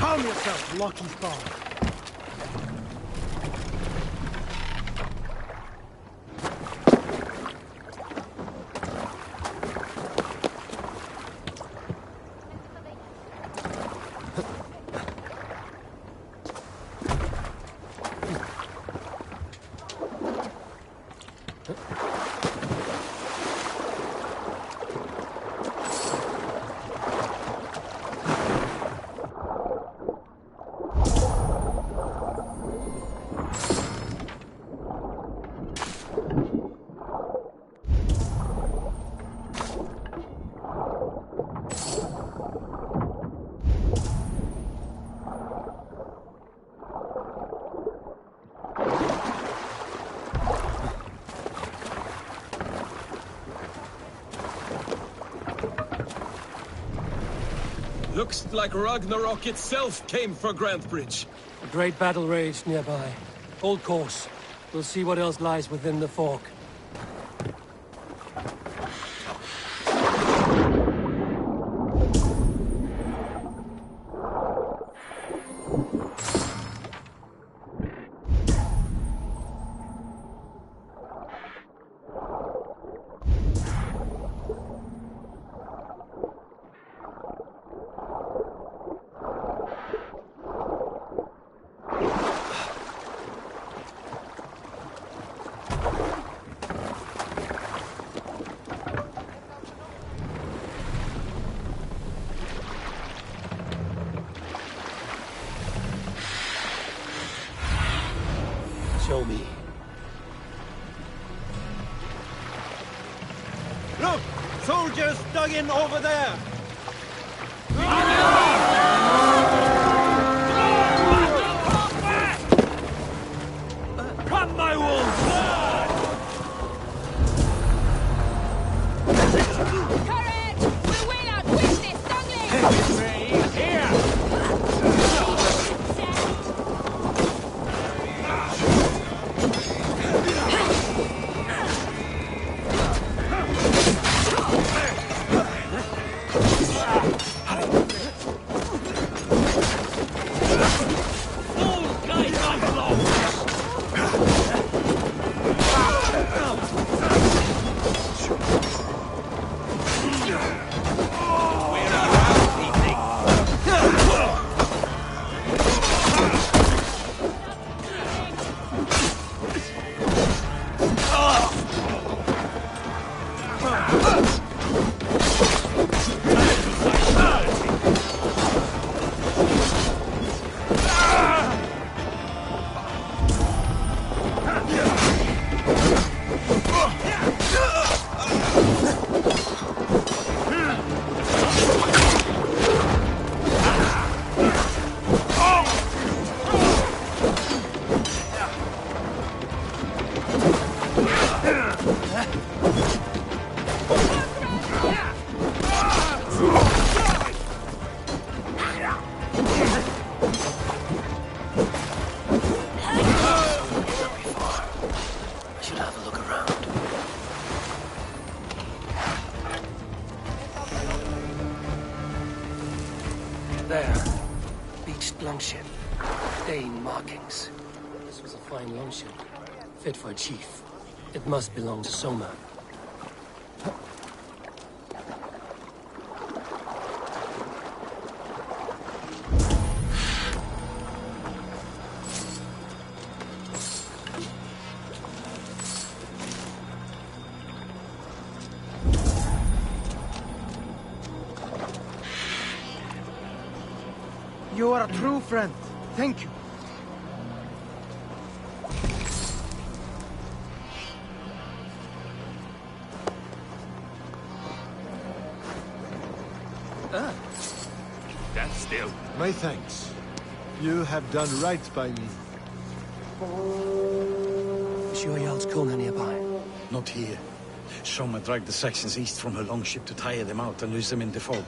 Calm yourself, lucky star. Looks like Ragnarok itself came for Grantbridge. A great battle raged nearby. Hold course. We'll see what else lies within the fog. Show me. Look! Soldiers dug in over there! Come, my wolves! Courage! We will outwit this dungling! Here! There. Beached longship. Dane markings. This was a fine longship. Fit for a chief. It must belong to Soma. You are a true friend. Thank you. That's still. My thanks. You have done right by me. Is your Jarl's Kuna nearby? Not here. Soma dragged the Saxons east from her longship to tire them out and lose them in the fog.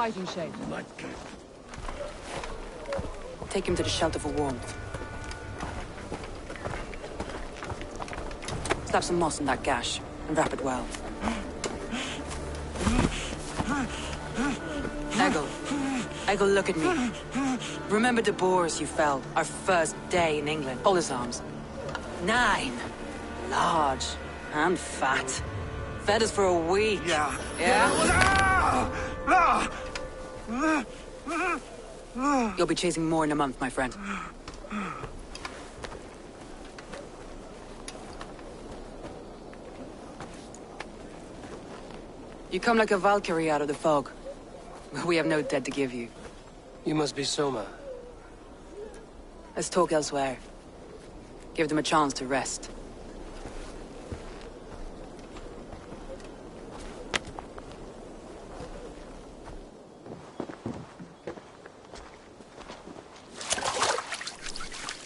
fighting shape. Take him to the shelter for warmth. Slap some moss in that gash, and wrap it well. Eggle, look at me. Remember the Boers you fell, our first day in England? Hold his arms. 9. Large. And fat. Fed us for a week. Yeah. Yeah? You'll be chasing more in a month, my friend. You come like a Valkyrie out of the fog. We have no dead to give you. You must be Soma. Let's talk elsewhere. Give them a chance to rest.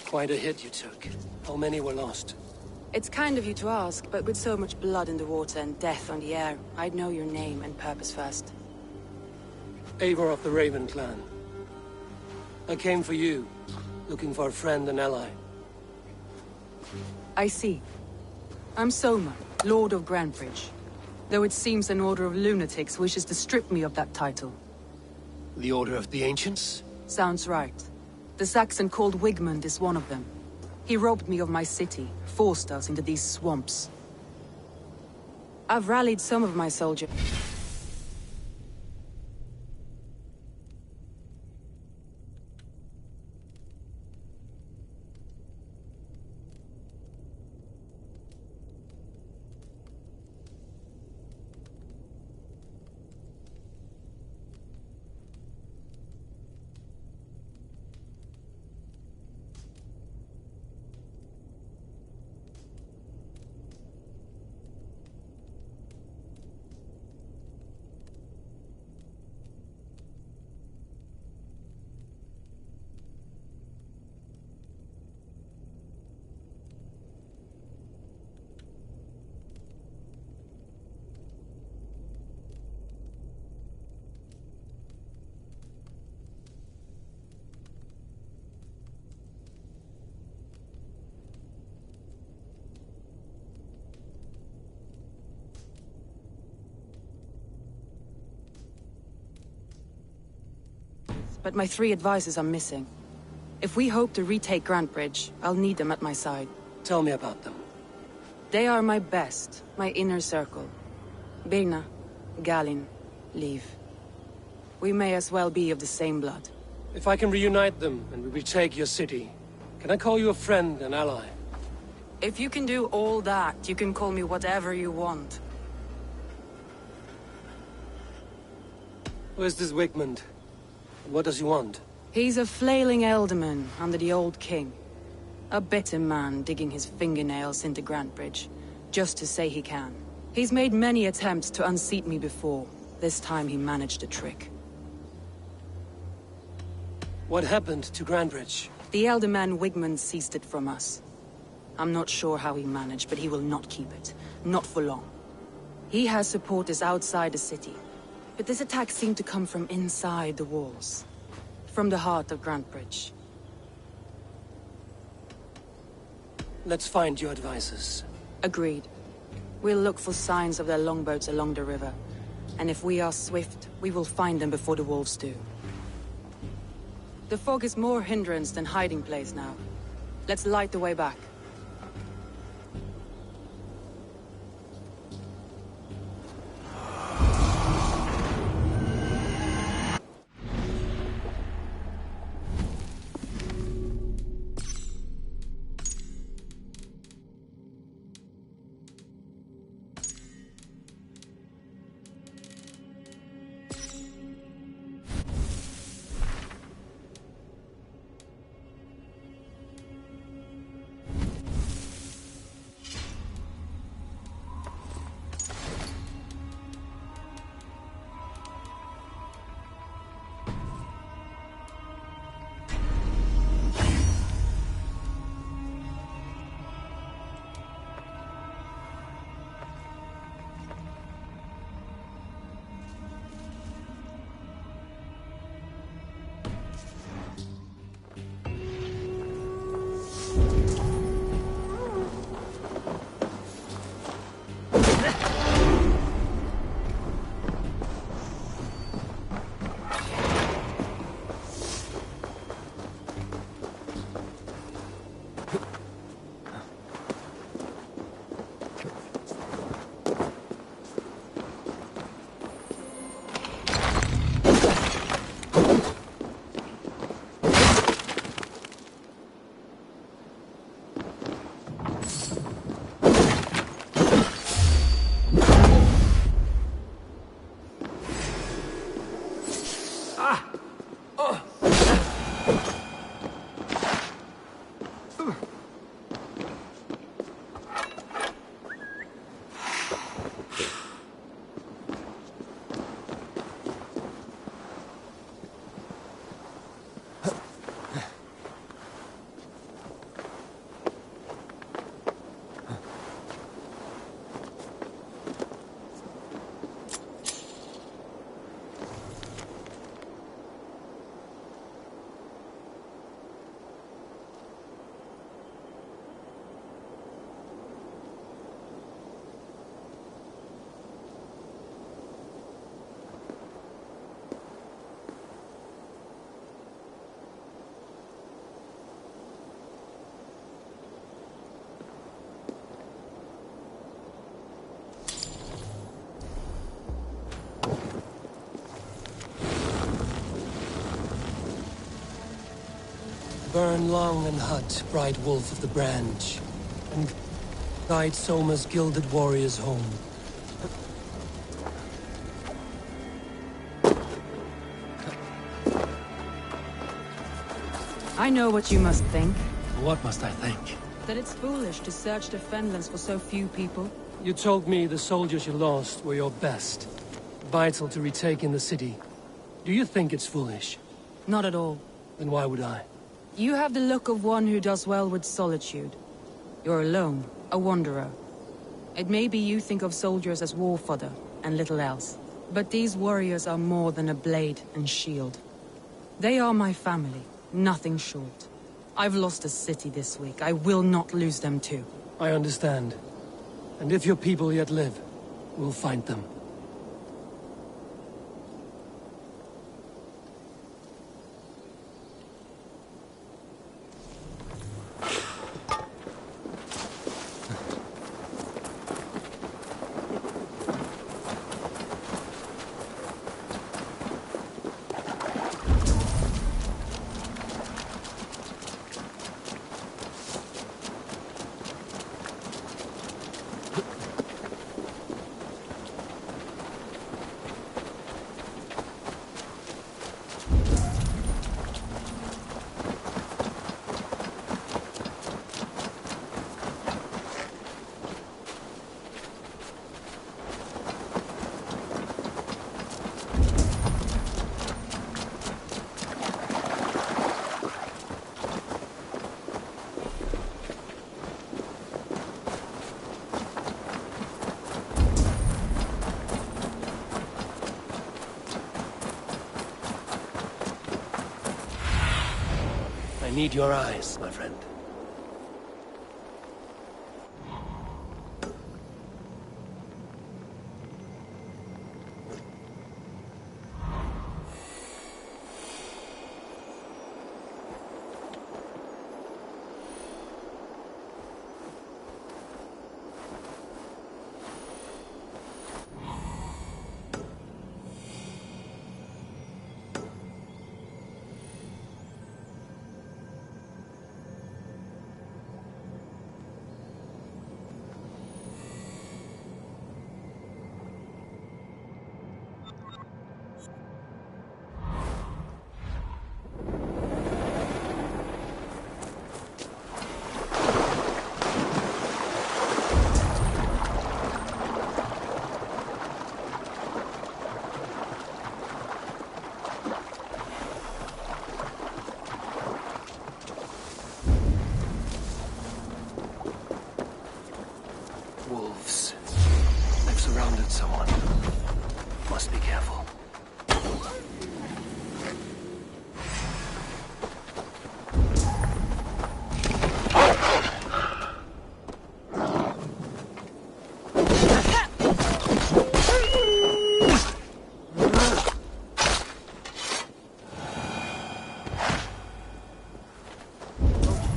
Quite a hit you took. How many were lost? It's kind of you to ask, but with so much blood in the water and death on the air, I'd know your name and purpose first. Eivor of the Raven clan. I came for you, looking for a friend and ally. I see. I'm Soma, Lord of Grantebridge. Though it seems an order of lunatics wishes to strip me of that title. The Order of the Ancients? Sounds right. The Saxon called Wigmund is one of them. He robbed me of my city, forced us into these swamps. I've rallied some of my soldiers. But my 3 advisors are missing. If we hope to retake Grantebridge, I'll need them at my side. Tell me about them. They are my best, my inner circle. Birna, Galin, Liv. We may as well be of the same blood. If I can reunite them and we retake your city, can I call you a friend and ally? If you can do all that, you can call me whatever you want. Where's this Wigmund? What does he want? He's a flailing elderman under the old king. A bitter man digging his fingernails into Grantebridge, just to say he can. He's made many attempts to unseat me before. This time he managed a trick. What happened to Grantebridge? The elderman Wigmund seized it from us. I'm not sure how he managed, but he will not keep it. Not for long. He has supporters outside the city. But this attack seemed to come from inside the walls. From the heart of Grantebridge. Let's find your advisors. Agreed. We'll look for signs of their longboats along the river. And if we are swift, we will find them before the wolves do. The fog is more hindrance than hiding place now. Let's light the way back. Burn long and hut, bright wolf of the branch, and guide Soma's gilded warriors home. I know what you must think. What must I think? That it's foolish to search the Fenlands for so few people. You told me the soldiers you lost were your best. Vital to retaking the city. Do you think it's foolish? Not at all. Then why would I? You have the look of one who does well with solitude. You're alone, a wanderer. It may be you think of soldiers as war fodder, and little else. But these warriors are more than a blade and shield. They are my family, nothing short. I've lost a city this week. I will not lose them too. I understand. And if your people yet live, we'll find them. I need your eyes, my friend. Wolves. They've surrounded someone. Must be careful.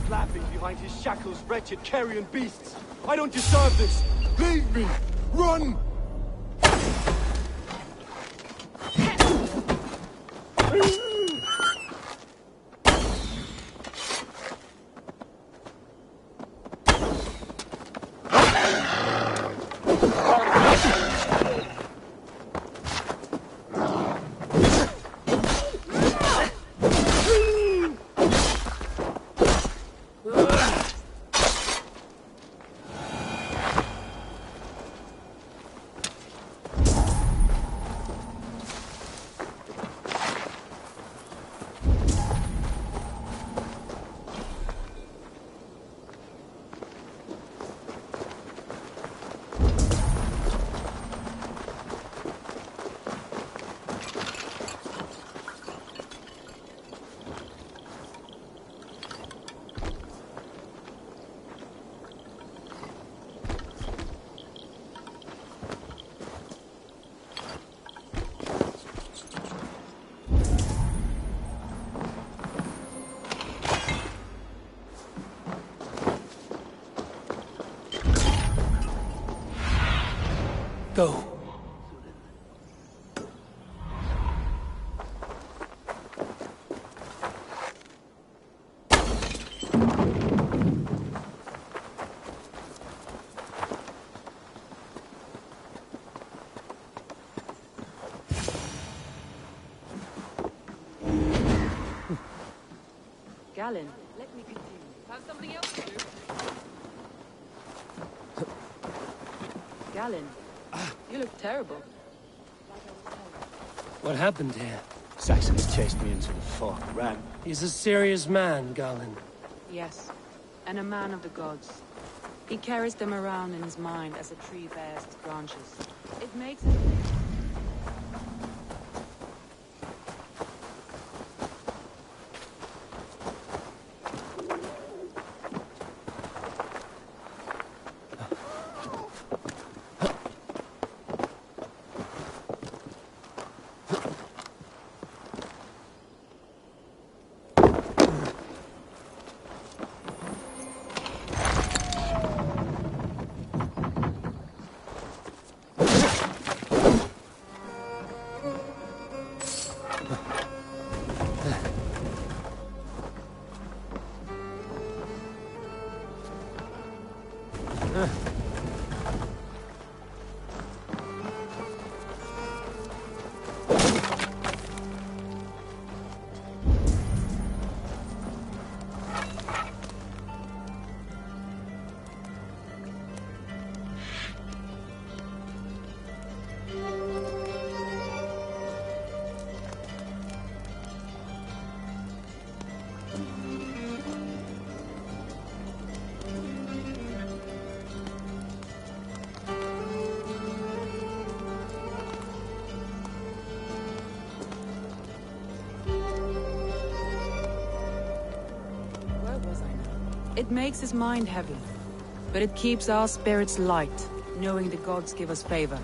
Flapping behind his shackles, wretched carrion beasts. I don't deserve this. Leave me. Run! Go. Galen, let me continue. Have something else to do? Galen, you look terrible. What happened here? Saxons chased me into the fog. Ran. He's a serious man, Galen. Yes, and a man of the gods. He carries them around in his mind as a tree bears its branches. It makes it... It makes his mind heavy, but it keeps our spirits light, knowing the gods give us favor.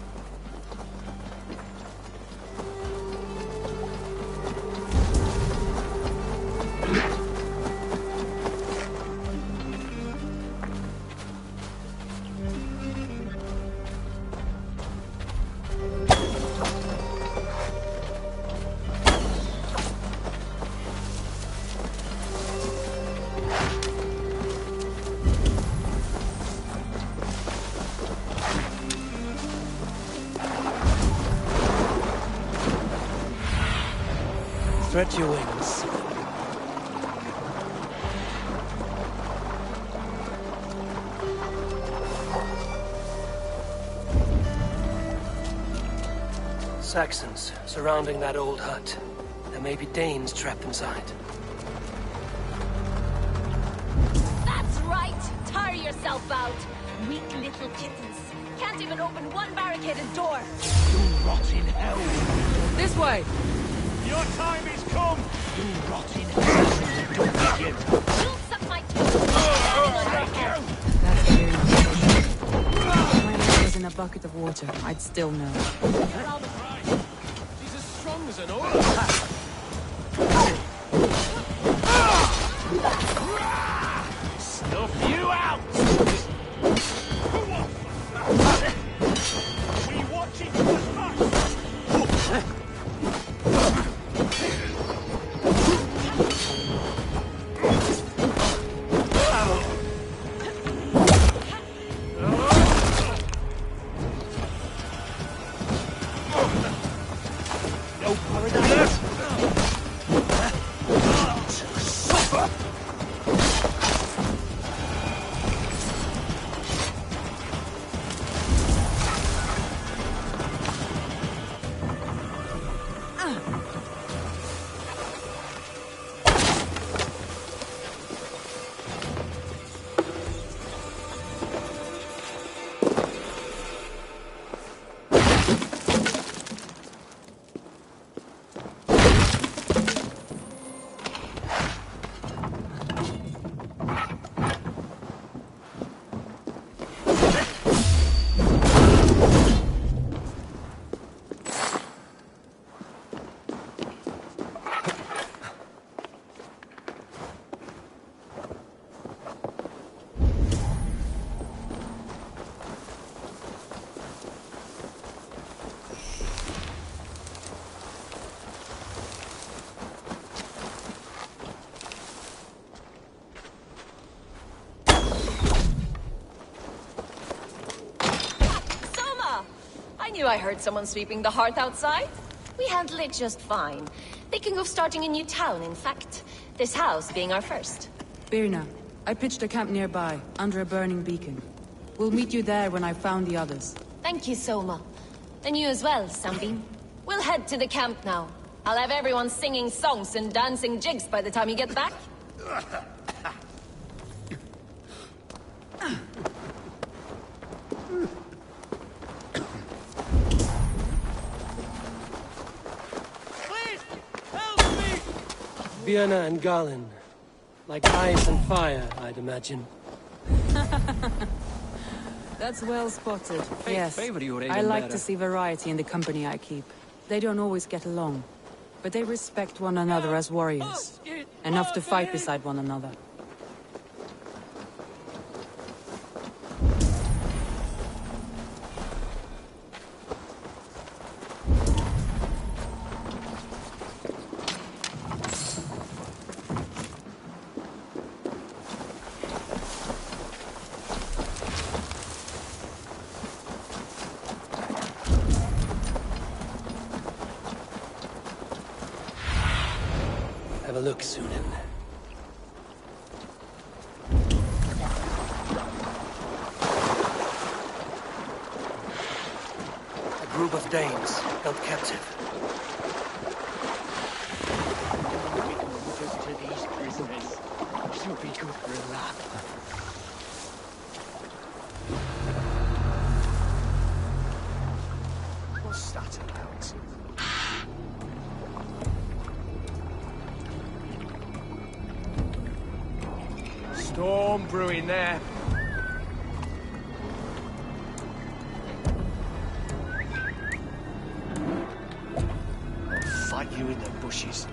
Stretch your wings. Saxons surrounding that old hut. There may be Danes trapped inside. That's right! Tire yourself out! Weak little kittens. Can't even open one barricaded door. You rot in hell! This way! Your time is come! You rot in hell! Don't begin! You'll suck my toes! Standing on your head! That's very much. If my head was in a bucket of water, I'd still know. She's as strong as an oar. Snuff you out! We watch it from the front! I heard someone sweeping the hearth outside. We handle it just fine. Thinking of starting a new town, in fact. This house being our first. Birna, I pitched a camp nearby, under a burning beacon. We'll meet you there when I've found the others. Thank you, Soma. And you as well, Sunbeam. We'll head to the camp now. I'll have everyone singing songs and dancing jigs by the time you get back. Birna and Garland. Like ice and fire, I'd imagine. That's well spotted. Yes, favor you were I even like better. to see variety in the company I keep. They don't always get along, but they respect one another as warriors. Enough to fight beside one another. Have a look, Sunan. A group of Danes held captive. To these prisoners. She'll be good for a laugh. What's that about? Storm brewing there. I'll fight you in the bushes.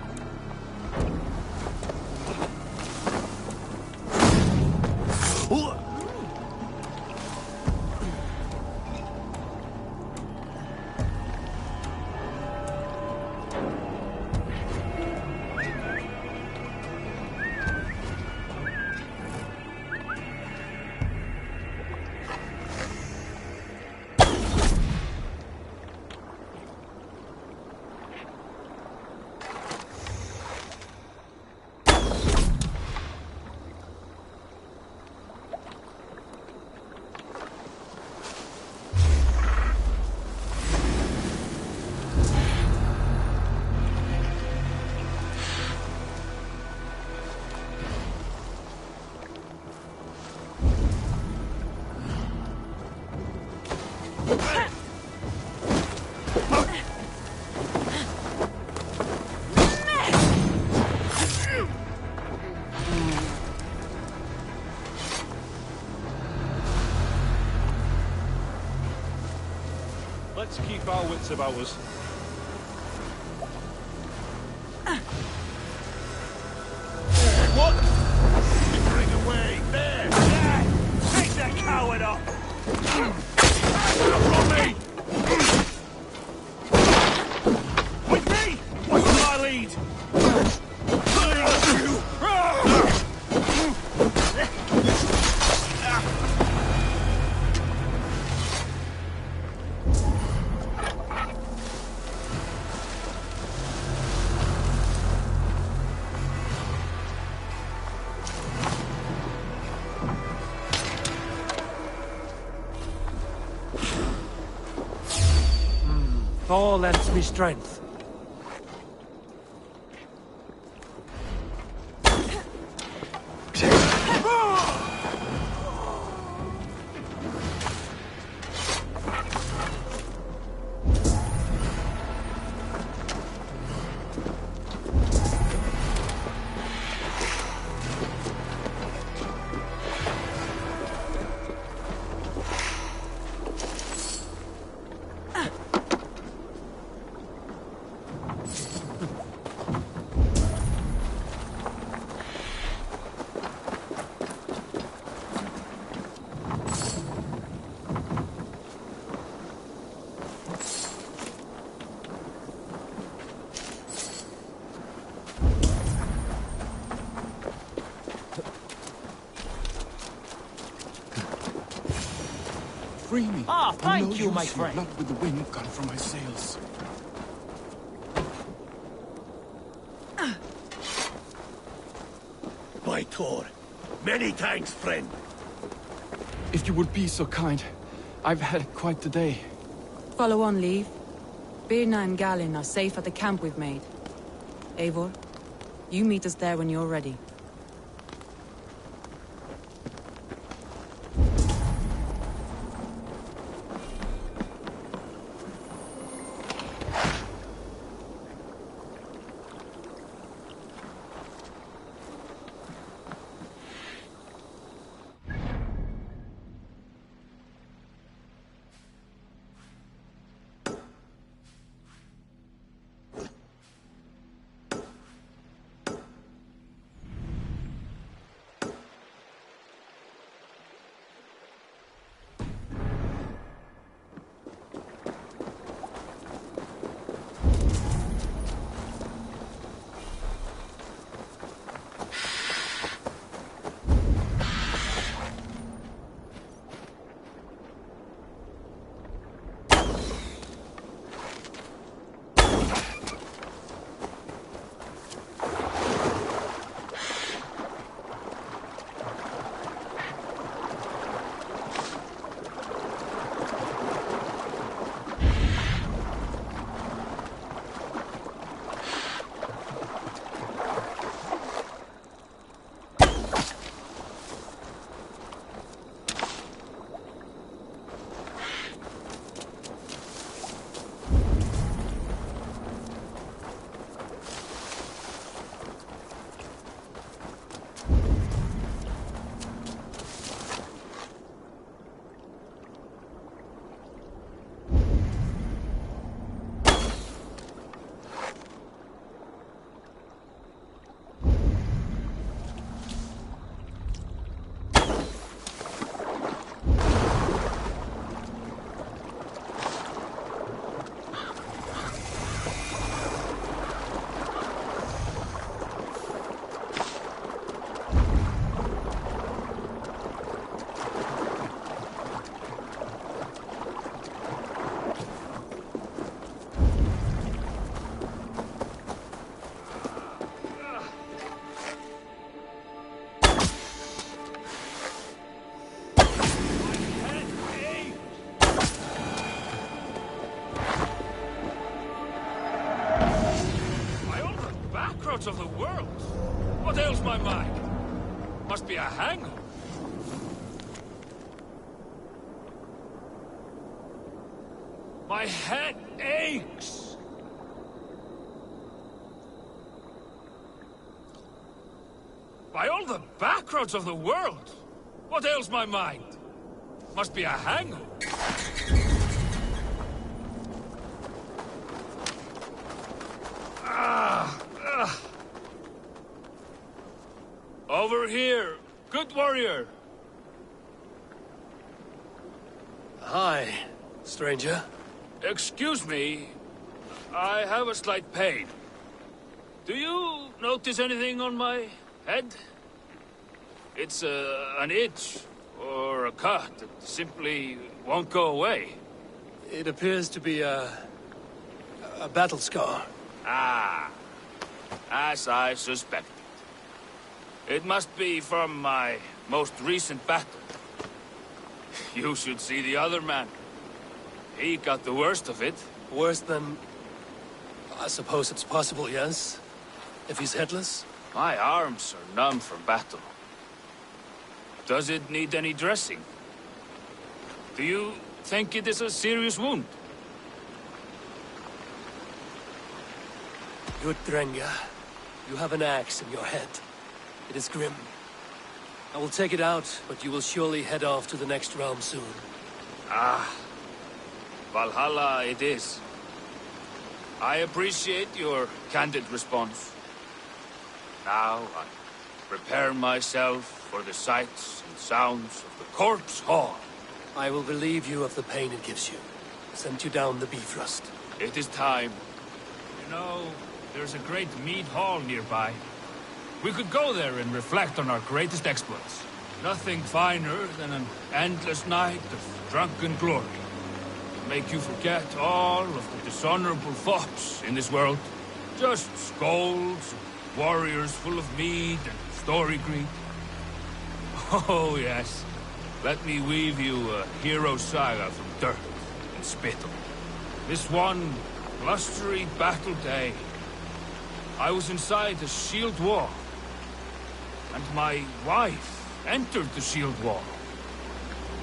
Let's keep our wits about us. What? Bring away! There! There! Take that coward up! From me! With me! What will I lead? Thor lends me strength. Free me. Ah, thank No you, use my in friend. Blood with the wind gone from my sails. before. Many thanks, friend. If you would be so kind, I've had quite the day. Follow on, Leave. Birna and Galen are safe at the camp we've made. Eivor, you meet us there when you're ready. Of the world. What ails my mind? Must be a hangover. My head aches. By all the back roads of the world, what ails my mind? Must be a hangover. Over here, good warrior. Hi, stranger. Excuse me, I have a slight pain. Do you notice anything on my head? It's an itch or a cut that simply won't go away. It appears to be a battle scar. Ah, as I suspected. It must be from my most recent battle. You should see the other man. He got the worst of it. Worse than... I suppose it's possible, yes? If he's headless? My arms are numb from battle. Does it need any dressing? Do you think it is a serious wound? Good, Drenga. You have an axe in your head. It is grim. I will take it out, but you will surely head off to the next realm soon. Ah, Valhalla it is. I appreciate your candid response. Now I prepare myself for the sights and sounds of the corpse hall. I will relieve you of the pain it gives you. Send you down the Bifrost. It is time. You know, there's a great mead hall nearby. We could go there and reflect on our greatest exploits. Nothing finer than an endless night of drunken glory. To make you forget all of the dishonorable thoughts in this world. Just scolds, warriors full of mead and story greed. Oh, yes. Let me weave you a hero saga from dirt and spittle. This one blustery battle day, I was inside a shield wall, and my wife entered the shield wall.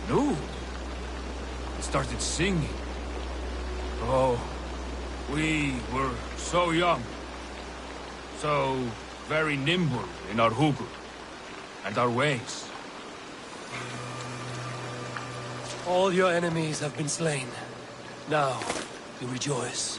No. And started singing. Oh, we were so young. So very nimble in our hugel and our ways. All your enemies have been slain. Now, you rejoice.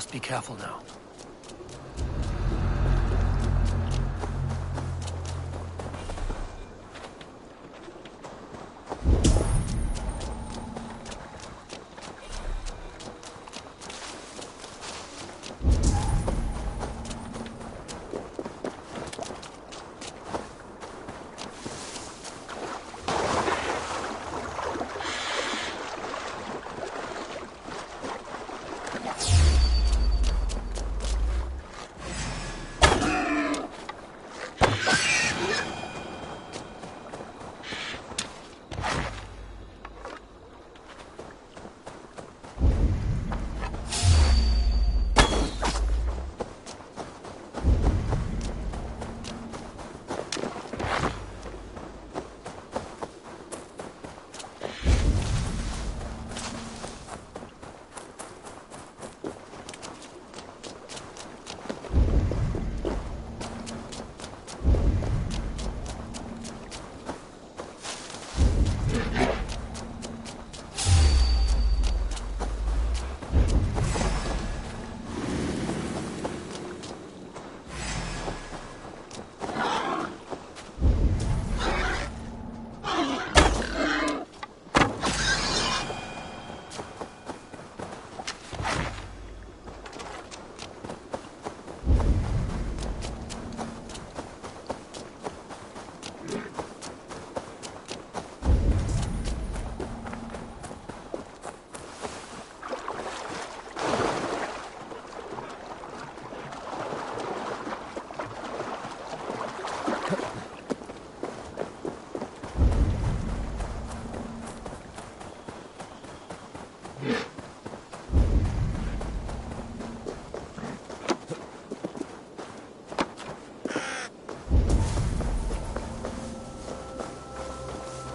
Must be careful now.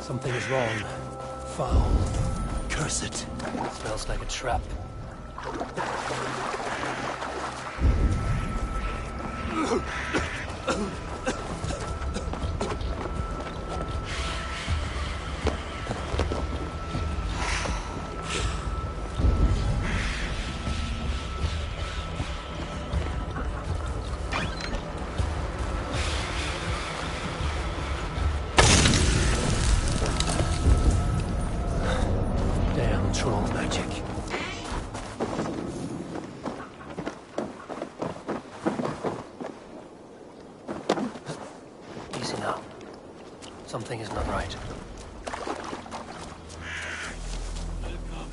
Something is wrong. Foul. Curse it. Smells like a trap. Troll magic. Easy now. Something is not right. Welcome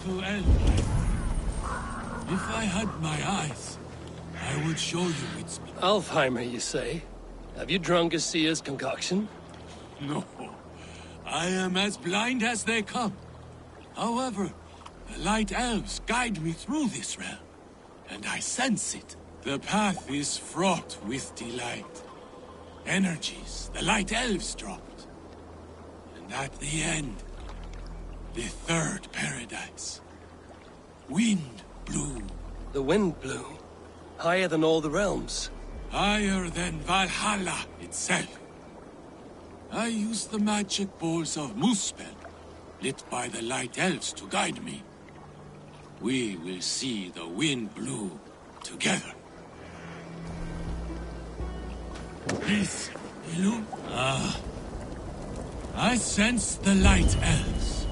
to Elfheim. If I had my eyes, I would show you its... Alfheimer, you say? Have you drunk a seer's concoction? No. I am as blind as they come. However, the Light Elves guide me through this realm, and I sense it. The path is fraught with delight. Energies the Light Elves dropped. And at the end, the third paradise. Wind blew. The wind blew. Higher than all the realms. Higher than Valhalla itself. I used the magic balls of Muspel, lit by the Light Elves to guide me. We will see the wind blow together. Please, Ilu? I sense the Light Elves.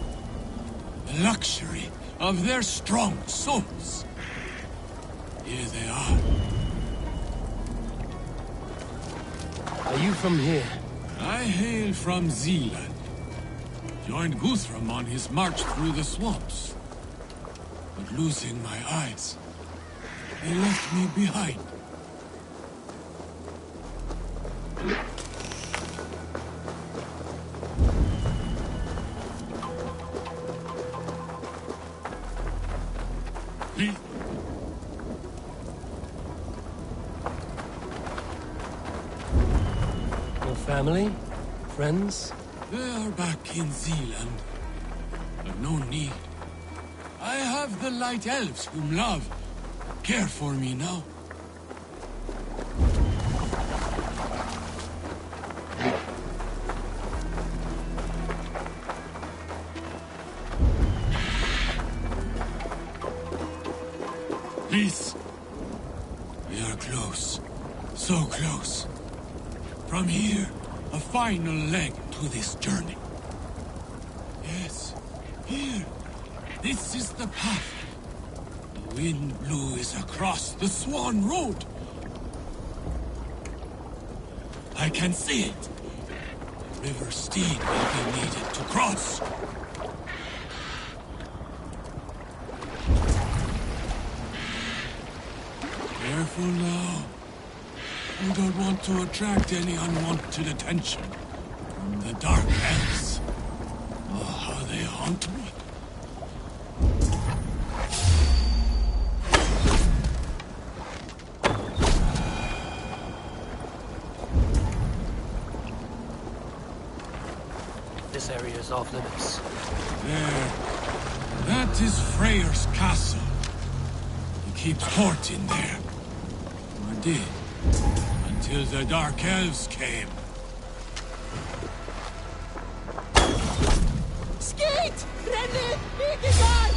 The luxury of their strong souls. Here they are. Are you from here? I hail from Zealand. Joined Guthrum on his march through the swamps. But losing my eyes, they left me behind. Please. Your family? Friends? They are back in Zealand, but no need. I have the Light Elves whom love care for me now. Please. We are close. So close. From here, a final leg to this journey. Yes, here. This is the path. The wind blew is across the Swan Road. I can see it. The river steed will be needed to cross. Careful now. We don't want to attract any unwanted attention from the Dark Elves. Oh, how they haunt me. This area is off limits. There. That is Freyr's castle. He keeps court in there. Or did. Until the Dark Elves came. Skeet! Renne! Vikingar!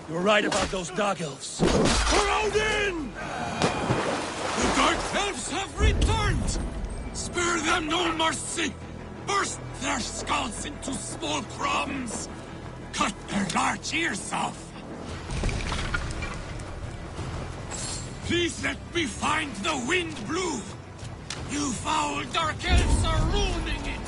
You're right about those Dark Elves. Crowd in! The Dark Elves have returned! Spare them no mercy! Burst their skulls into small crumbs! Cut their large ears off! Please let me find the wind blue! You foul Dark Elves are ruining it!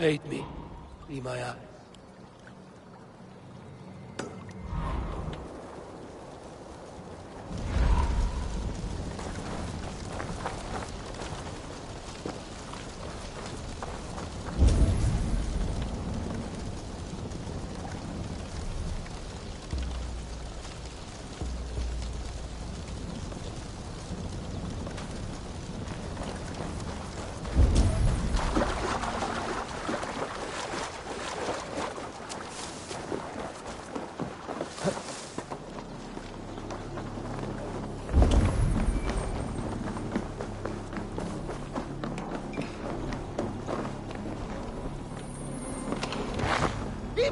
Aid me. Be my eye.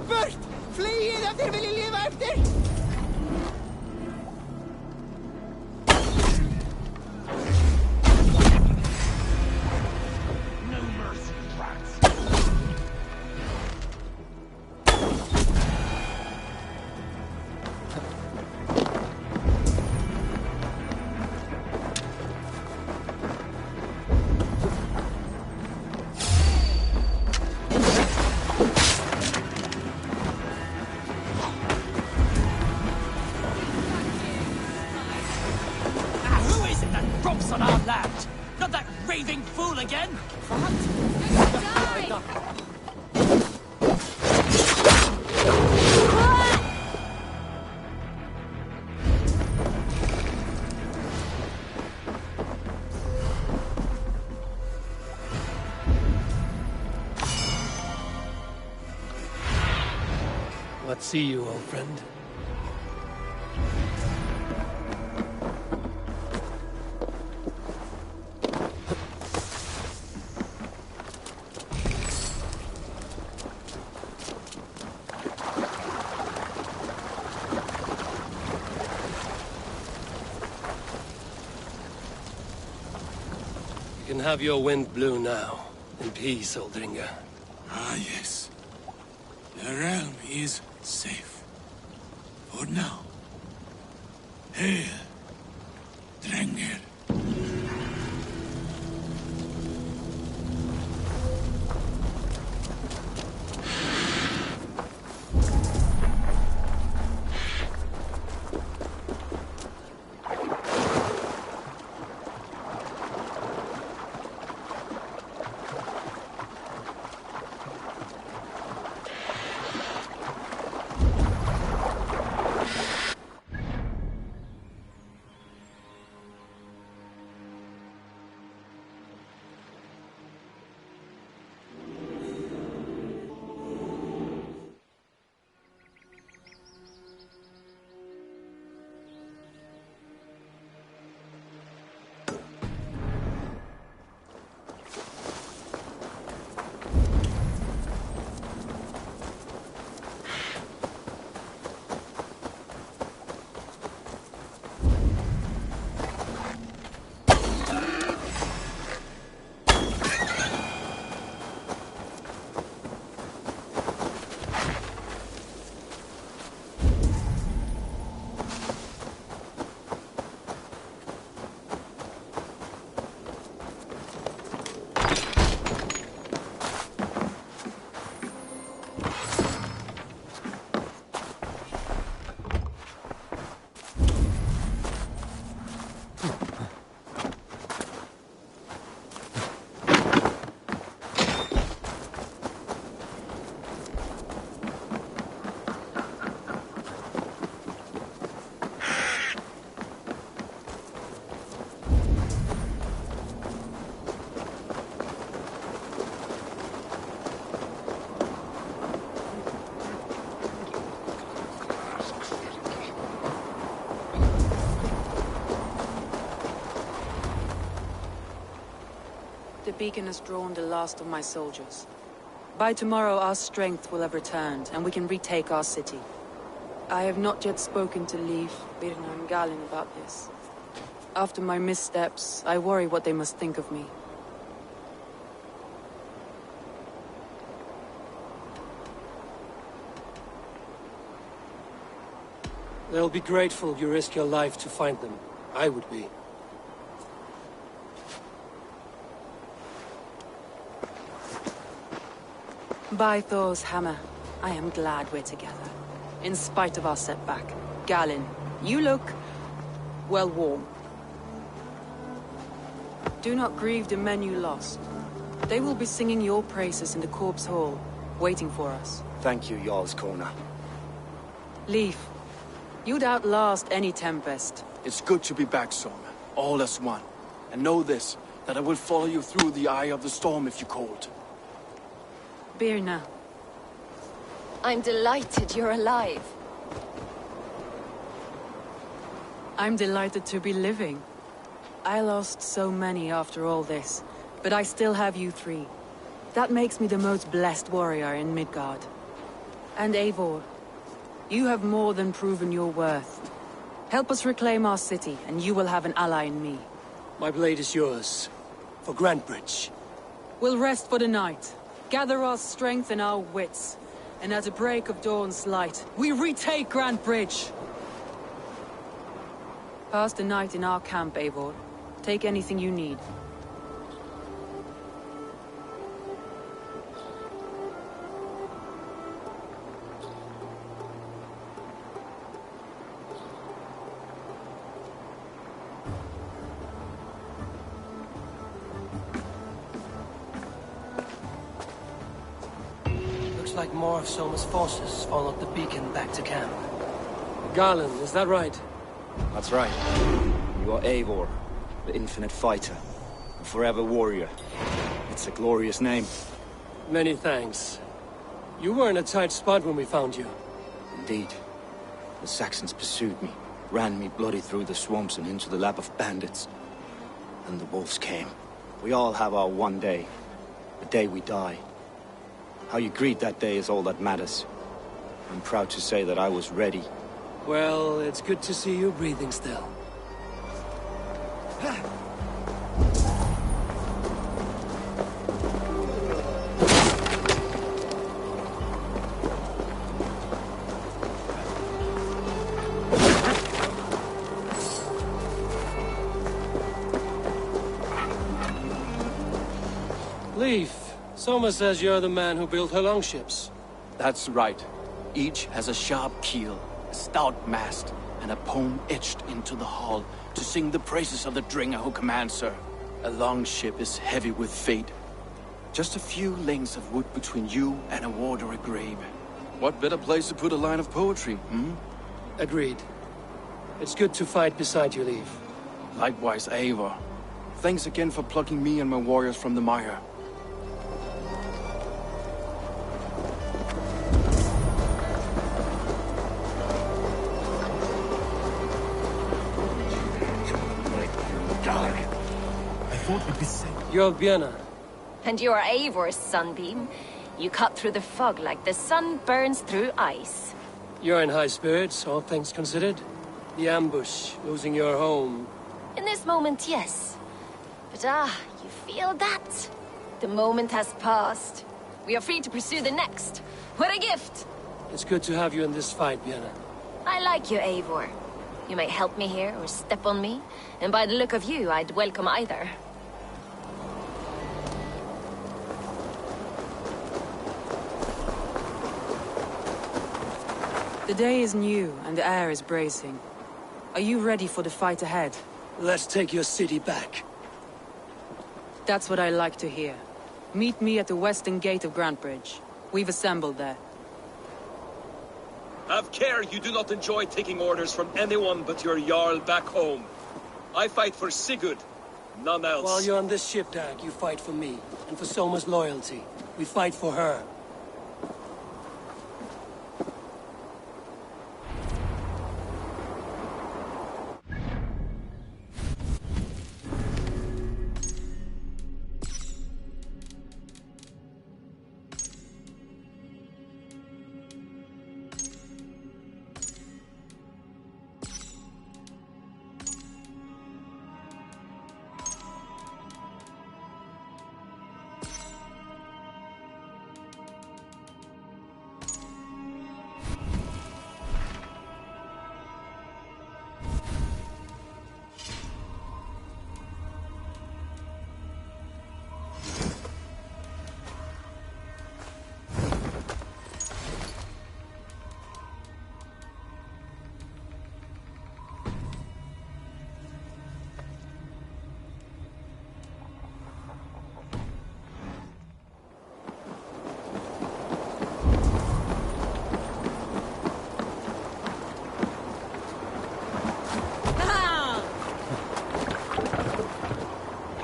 Burt! Fly inn at dere vil leve efter! No mercy, rats. fool again? What see you, old friend? You can have your wind blow now. In peace, Oldringer. Ah, yes. The realm is safe. For now. Hail, Drenger. The beacon has drawn the last of my soldiers. By tomorrow our strength will have returned, and we can retake our city. I have not yet spoken to Leif, Birna and Galin about this. After my missteps, I worry what they must think of me. They'll be grateful you risk your life to find them. I would be. By Thor's hammer, I am glad we're together. In spite of our setback. Galin, you look... well, warm. Do not grieve the men you lost. They will be singing your praises in the Corpse Hall, waiting for us. Thank you, Jarl's Corner. Leif, you'd outlast any tempest. It's good to be back, Sorma. All as one. And know this, that I will follow you through the eye of the storm if you called. Birna. I'm delighted you're alive. I'm delighted to be living. I lost so many after all this, but I still have you three. That makes me the most blessed warrior in Midgard. And Eivor, you have more than proven your worth. Help us reclaim our city, and you will have an ally in me. My blade is yours. For Grantebridge. We'll rest for the night. Gather our strength and our wits. And at the break of dawn's light, we retake Grantebridge! Pass the night in our camp, Eivor. Take anything you need. like more of Soma's forces followed the beacon back to camp. Garland, is that right? That's right. You are Eivor, the infinite fighter, the forever warrior. It's a glorious name. Many thanks. You were in a tight spot when we found you. Indeed. The Saxons pursued me, ran me bloody through the swamps and into the lap of bandits. Then the wolves came. We all have our one day. The day we die. How you greet that day is all that matters. I'm proud to say that I was ready. Well, it's good to see you breathing still. Leif, Soma says you're the man who built her longships. That's right. Each has a sharp keel, a stout mast, and a poem etched into the hull to sing the praises of the Dringer who commands her. A longship is heavy with fate. Just a few lengths of wood between you and a watery grave. What better place to put a line of poetry, hmm? Agreed. It's good to fight beside you, Leif. Likewise, Eivor. Thanks again for plucking me and my warriors from the mire. You're Björna. And you're Eivor's Sunbeam. You cut through the fog like the sun burns through ice. You're in high spirits, all things considered. The ambush, losing your home. In this moment, yes. But you feel that? The moment has passed. We are free to pursue the next. What a gift! It's good to have you in this fight, Björna. I like you, Eivor. You may help me here or step on me, and by the look of you, I'd welcome either. The day is new, and the air is bracing. Are you ready for the fight ahead? Let's take your city back. That's what I like to hear. Meet me at the western gate of Grantbridge. We've assembled there. Have care you do not enjoy taking orders from anyone but your Jarl back home. I fight for Sigurd, none else. While you're on this ship, Dag, you fight for me, and for Soma's loyalty. We fight for her.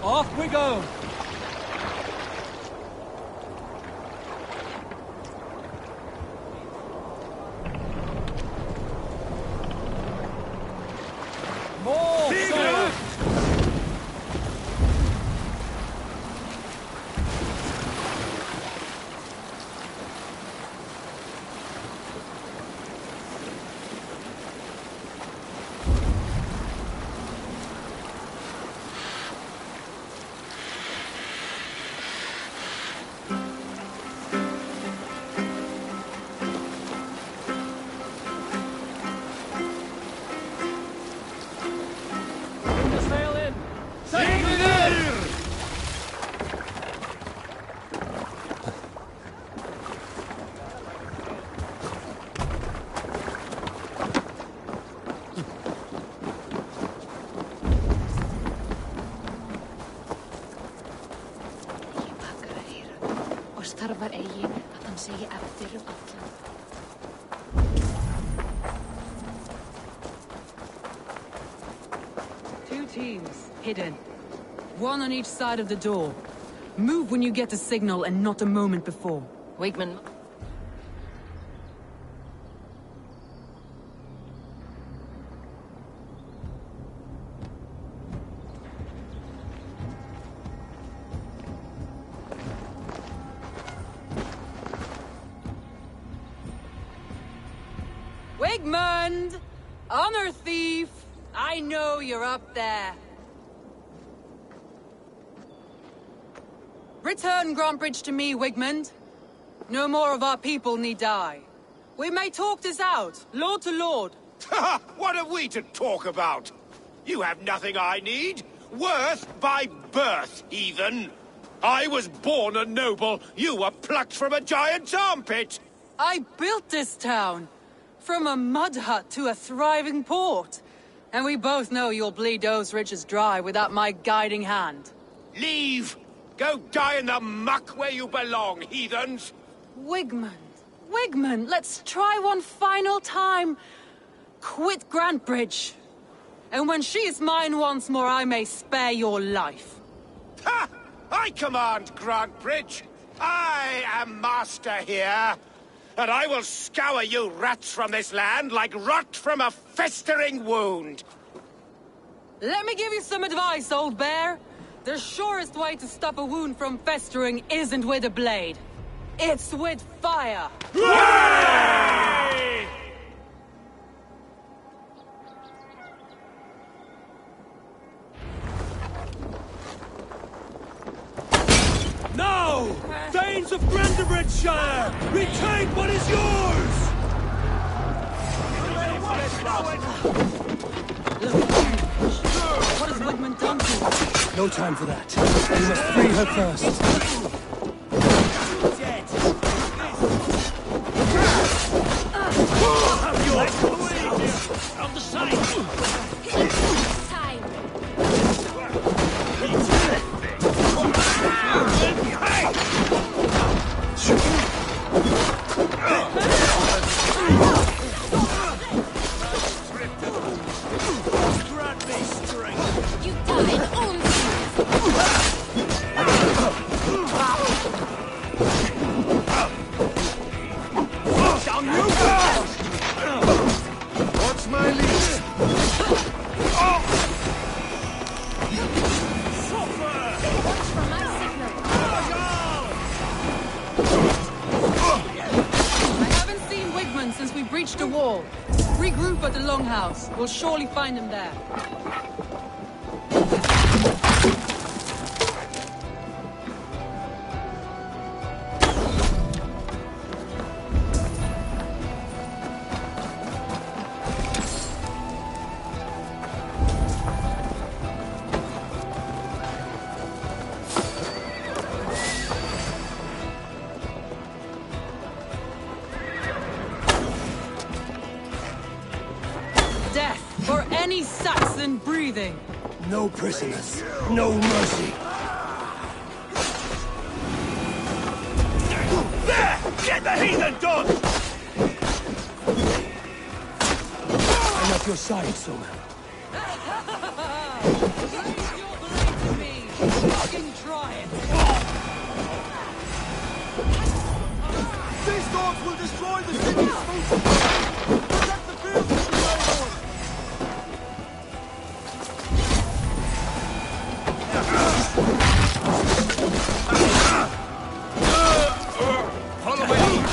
Off we go! More! segi eftir allan. Two teams, hidden. One on each side of the door. Move when you get the signal and not a moment before. Wigman. Wigmund! Honor thief! I know you're up there. Return Grantbridge to me, Wigmund. No more of our people need die. We may talk this out, lord to lord. What have we to talk about? You have nothing I need. Worth by birth, heathen. I was born a noble. You were plucked from a giant's armpit. I built this town. From a mud hut to a thriving port. And we both know you'll bleed those riches dry without my guiding hand. Leave! Go die in the muck where you belong, heathens! Wigmund, let's try one final time. Quit Grantbridge. And when she is mine once more, I may spare your life. Ha! I command Grantbridge. I am master here. And I will scour you rats from this land like rot from a festering wound. Let me give you some advice, old bear. The surest way to stop a wound from festering isn't with a blade. It's with fire. Hooray! Now! Thanes of Brandenburgshire! Retake what is yours! What has Wigmund done to you? No time for that. We must free her first. On the side! You died What's my lead? I haven't seen Wigmund since we breached the wall. Regroup at the Longhouse. We'll surely find him there. Death for any Saxon breathing. No prisoners. No mercy. There! Get the heathen done! I'm at your side, Soma. Raise your blade to me. Fucking try it. These dogs will destroy the city's food! Protect the fields of the railroad! Follow my lead.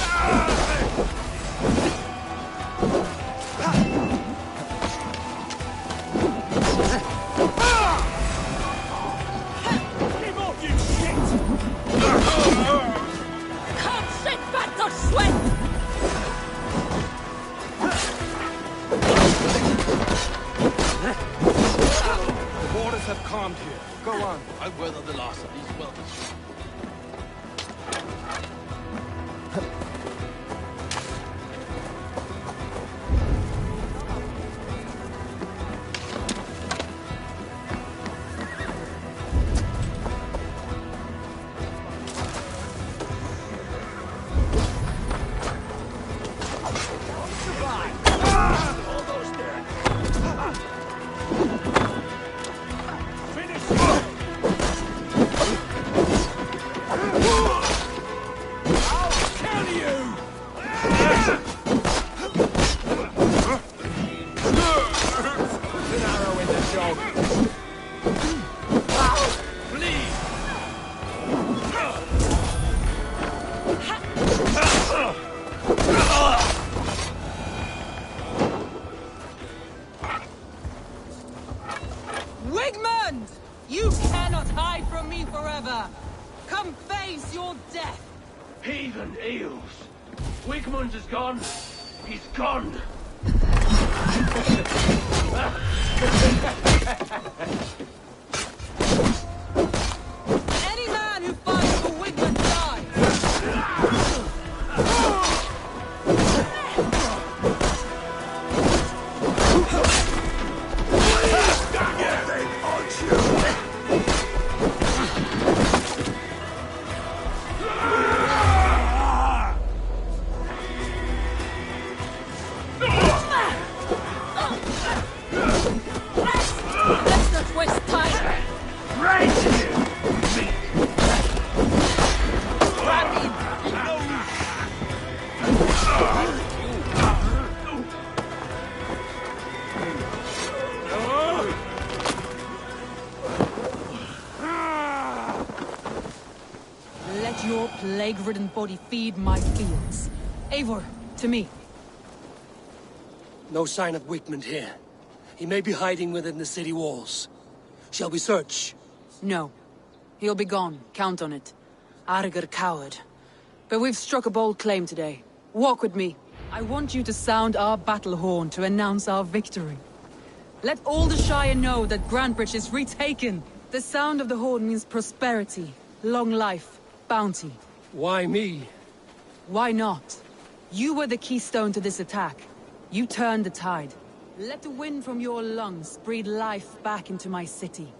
Keep off, you shit! Can't sit back to sweat! The waters have calmed here. Go on. I weather the last of these welcons. Wigmund is gone, he's gone. Any man who fights for Wigmund dies! Let's not waste time! Right here! Let your plague-ridden body feed my fields. Eivor, to me. No sign of Wigmund here. He may be hiding within the city walls. Shall we search? No. He'll be gone. Count on it. Arger coward. But we've struck a bold claim today. Walk with me. I want you to sound our battle horn to announce our victory. Let all the Shire know that Grantebridge is retaken. The sound of the horn means prosperity, long life, bounty. Why me? Why not? You were the keystone to this attack. You turned the tide. Let the wind from your lungs breathe life back into my city.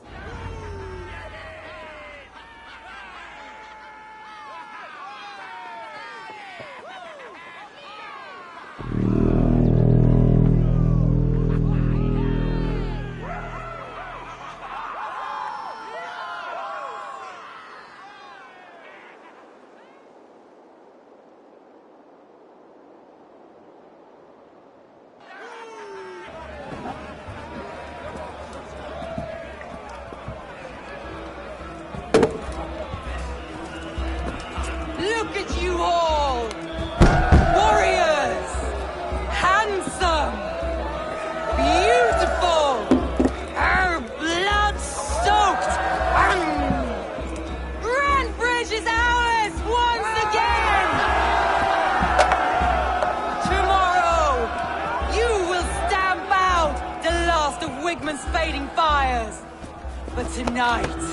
Look at you all! Warriors! Handsome! Beautiful! Our blood-soaked! Grantebridge is ours once again! Tomorrow, you will stamp out the last of Wigmund's fading fires. But tonight,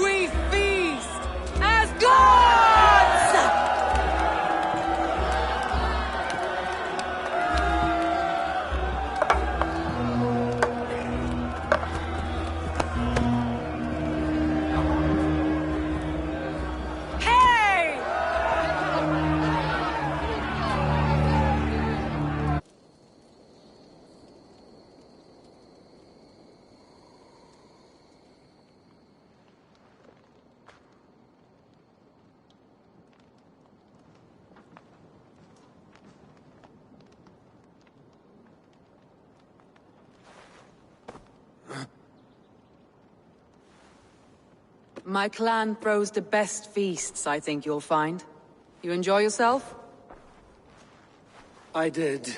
we feast as gods! Hey! My clan throws the best feasts, I think you'll find. You enjoy yourself? I did.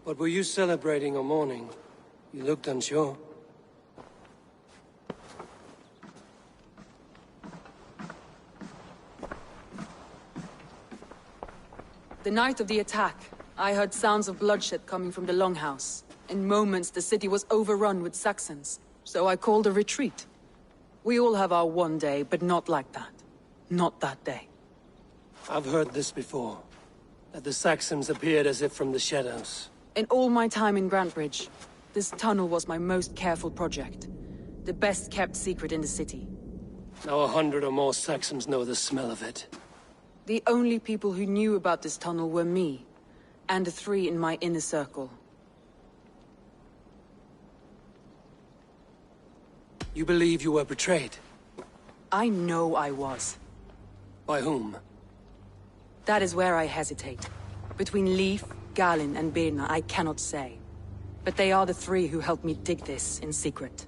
But were you celebrating or mourning? You looked unsure. The night of the attack, I heard sounds of bloodshed coming from the Longhouse. In moments, the city was overrun with Saxons, so I called a retreat. We all have our one day, but not like that. Not that day. I've heard this before. That the Saxons appeared as if from the shadows. In all my time in Grantebridge, this tunnel was my most careful project. The best kept secret in the city. Now 100 or more Saxons know the smell of it. The only people who knew about this tunnel were me, and the 3 in my inner circle. You believe you were betrayed? I know I was. By whom? That is where I hesitate. Between Leif, Galin, and Birna, I cannot say. But they are the 3 who helped me dig this in secret.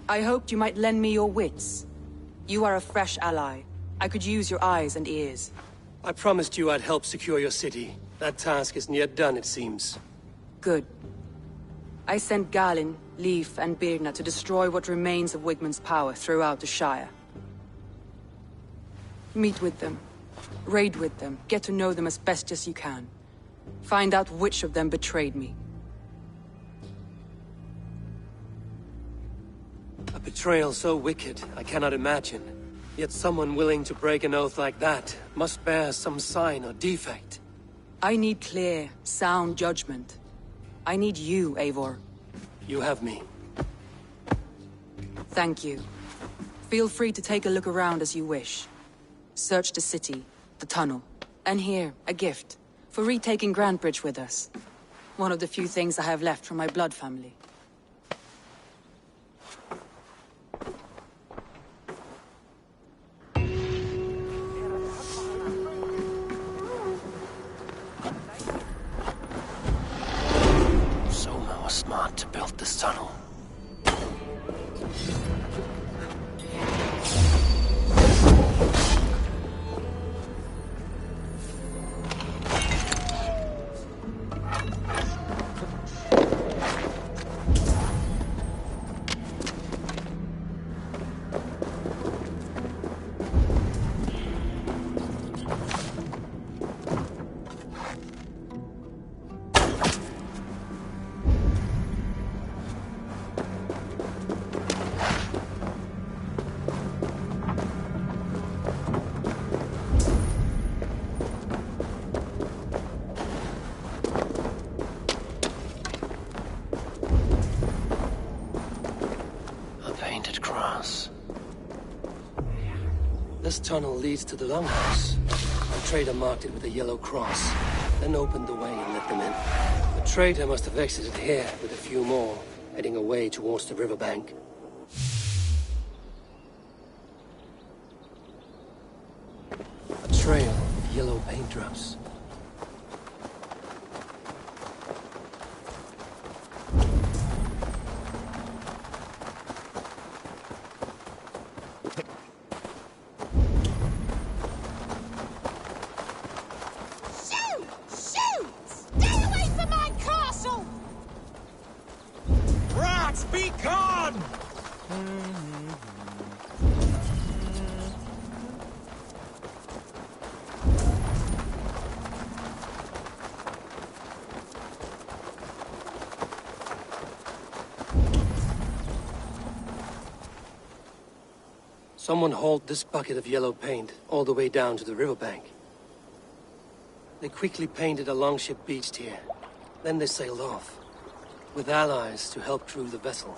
I hoped you might lend me your wits. You are a fresh ally. I could use your eyes and ears. I promised you I'd help secure your city. That task isn't yet done, it seems. Good. I sent Galin, Leif, and Birna to destroy what remains of Wigmund's power throughout the Shire. Meet with them. Raid with them. Get to know them as best as you can. Find out which of them betrayed me. A betrayal so wicked, I cannot imagine. Yet someone willing to break an oath like that must bear some sign or defect. I need clear, sound judgment. I need you, Eivor. You have me. Thank you. Feel free to take a look around as you wish. Search the city, the tunnel, and here, a gift, for retaking Grandbridge with us. One of the few things I have left from my blood family. Soma was smart to build this tunnel. This tunnel leads to the longhouse. A trader marked it with a yellow cross, then opened the way and let them in. The trader must have exited here with a few more, heading away towards the riverbank. A trail of yellow paint drops. Someone hauled this bucket of yellow paint all the way down to the riverbank. They quickly painted a longship beached here. Then they sailed off, with allies to help crew the vessel.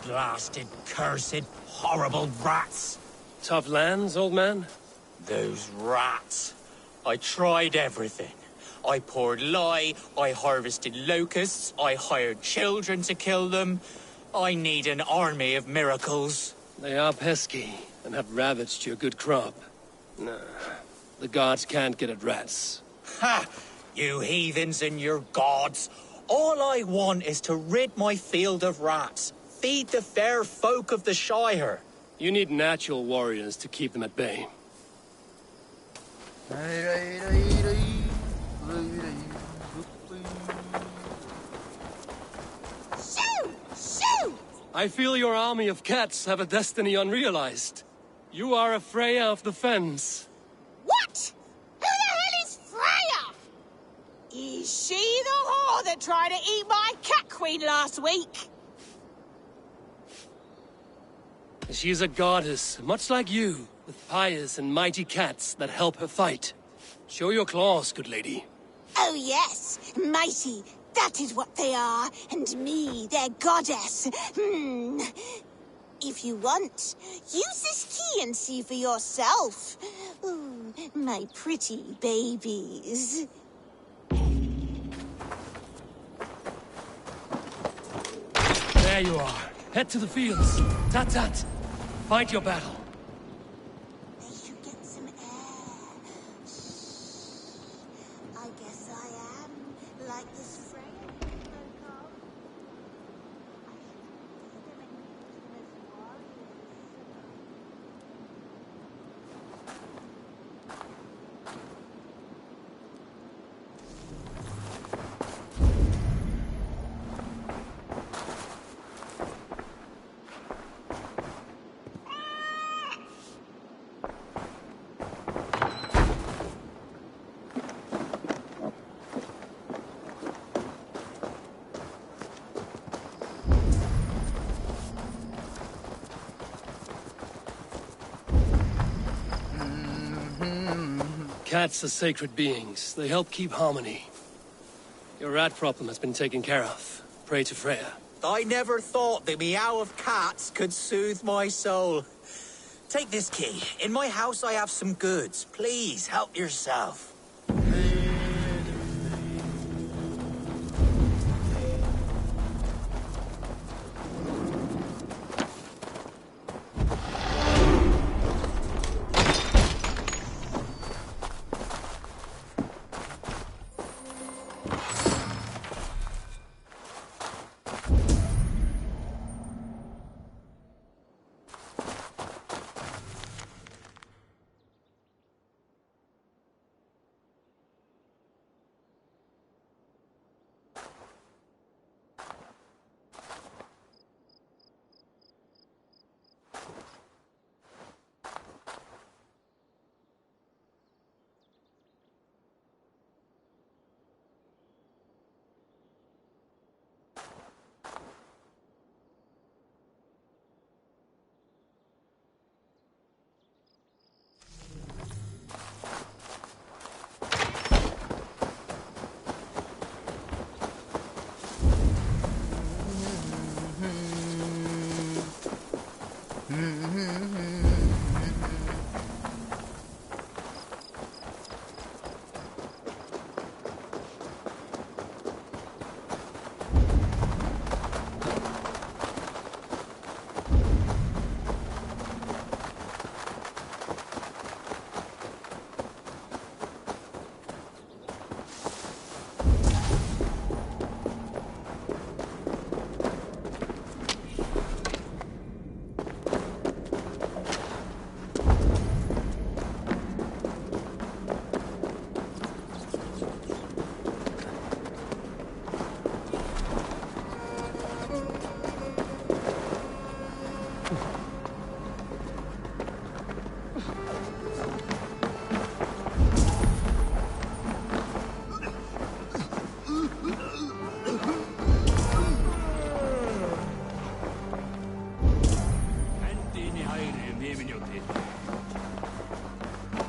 Blasted, cursed, horrible rats! Tough lands, old man? Those rats. I tried everything. I poured lye, I harvested locusts, I hired children to kill them. I need an army of miracles. They are pesky, and have ravaged your good crop. Nah, the gods can't get at rats. Ha! You heathens and your gods! All I want is to rid my field of rats. Feed the fair folk of the Shire. You need natural warriors to keep them at bay. Shoot! Shoot! I feel your army of cats have a destiny unrealized. You are a Freya of the Fens. What? Who the hell is Freya? Is she the whore that tried to eat my cat queen last week? She is a goddess, much like you, with pious and mighty cats that help her fight. Show your claws, good lady. Oh yes, mighty. That is what they are, and me, their goddess. If you want, use this key and see for yourself. Ooh, my pretty babies. There you are. Head to the fields. Tat-tat. Fight your battle. They should get some air. I guess I am like this Freya. Cats are sacred beings. They help keep harmony. Your rat problem has been taken care of. Pray to Freya. I never thought the meow of cats could soothe my soul. Take this key. In my house I have some goods. Please, help yourself.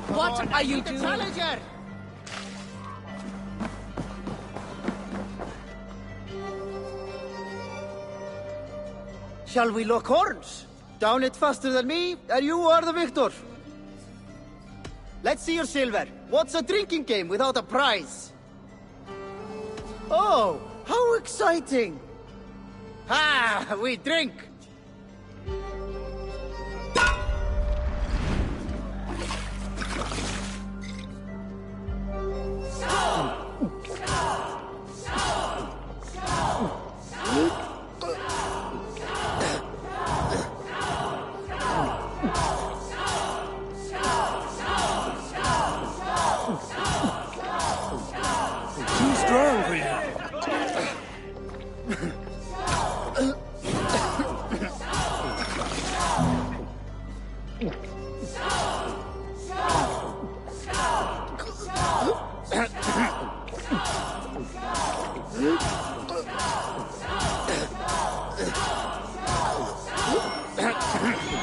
What are you doing? Challenger! Shall we lock horns? Down it faster than me, and you are the victor. Let's see your silver. What's a drinking game without a prize? Oh, how exciting! Ha! We drink!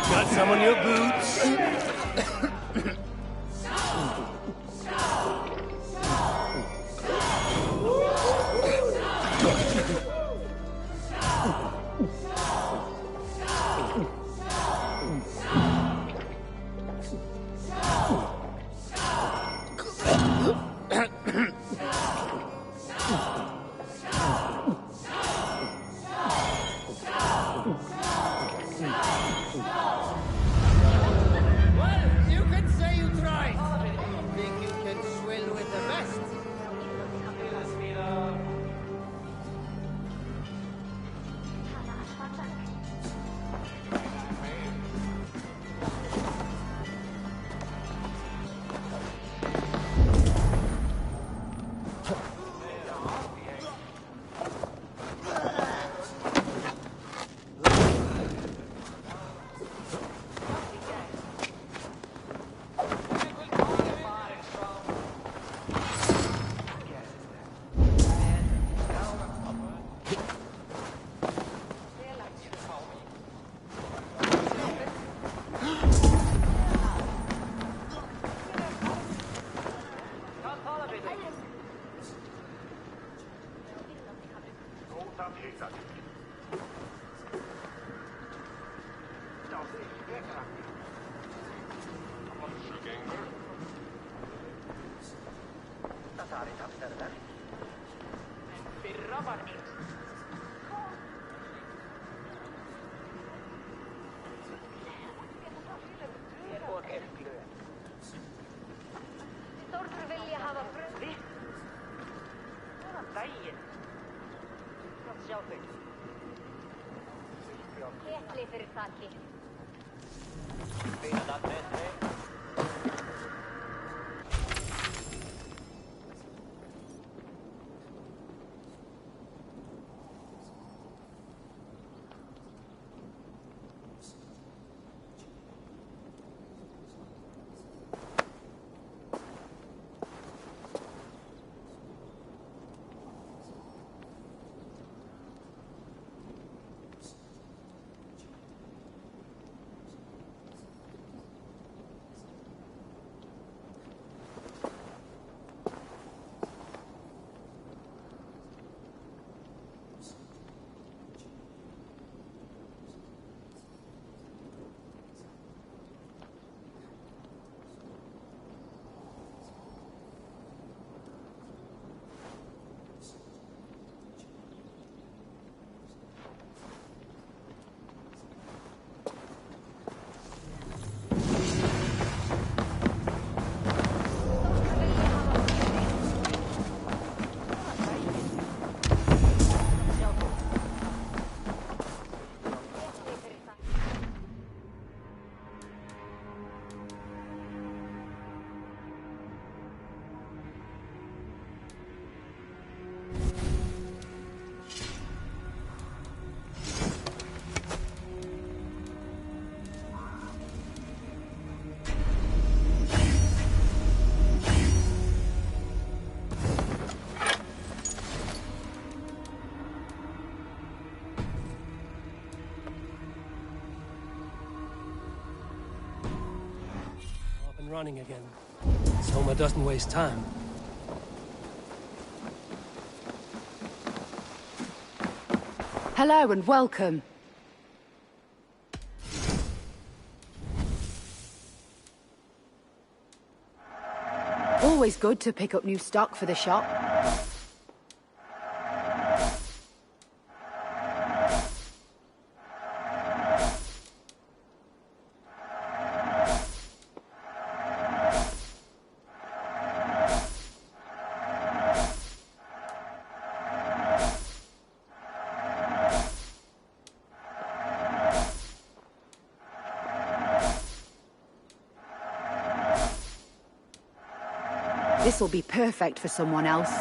Got some on your boots? Running again. Soma doesn't waste time. Hello and welcome. Always good to pick up new stock for the shop. This'll be perfect for someone else.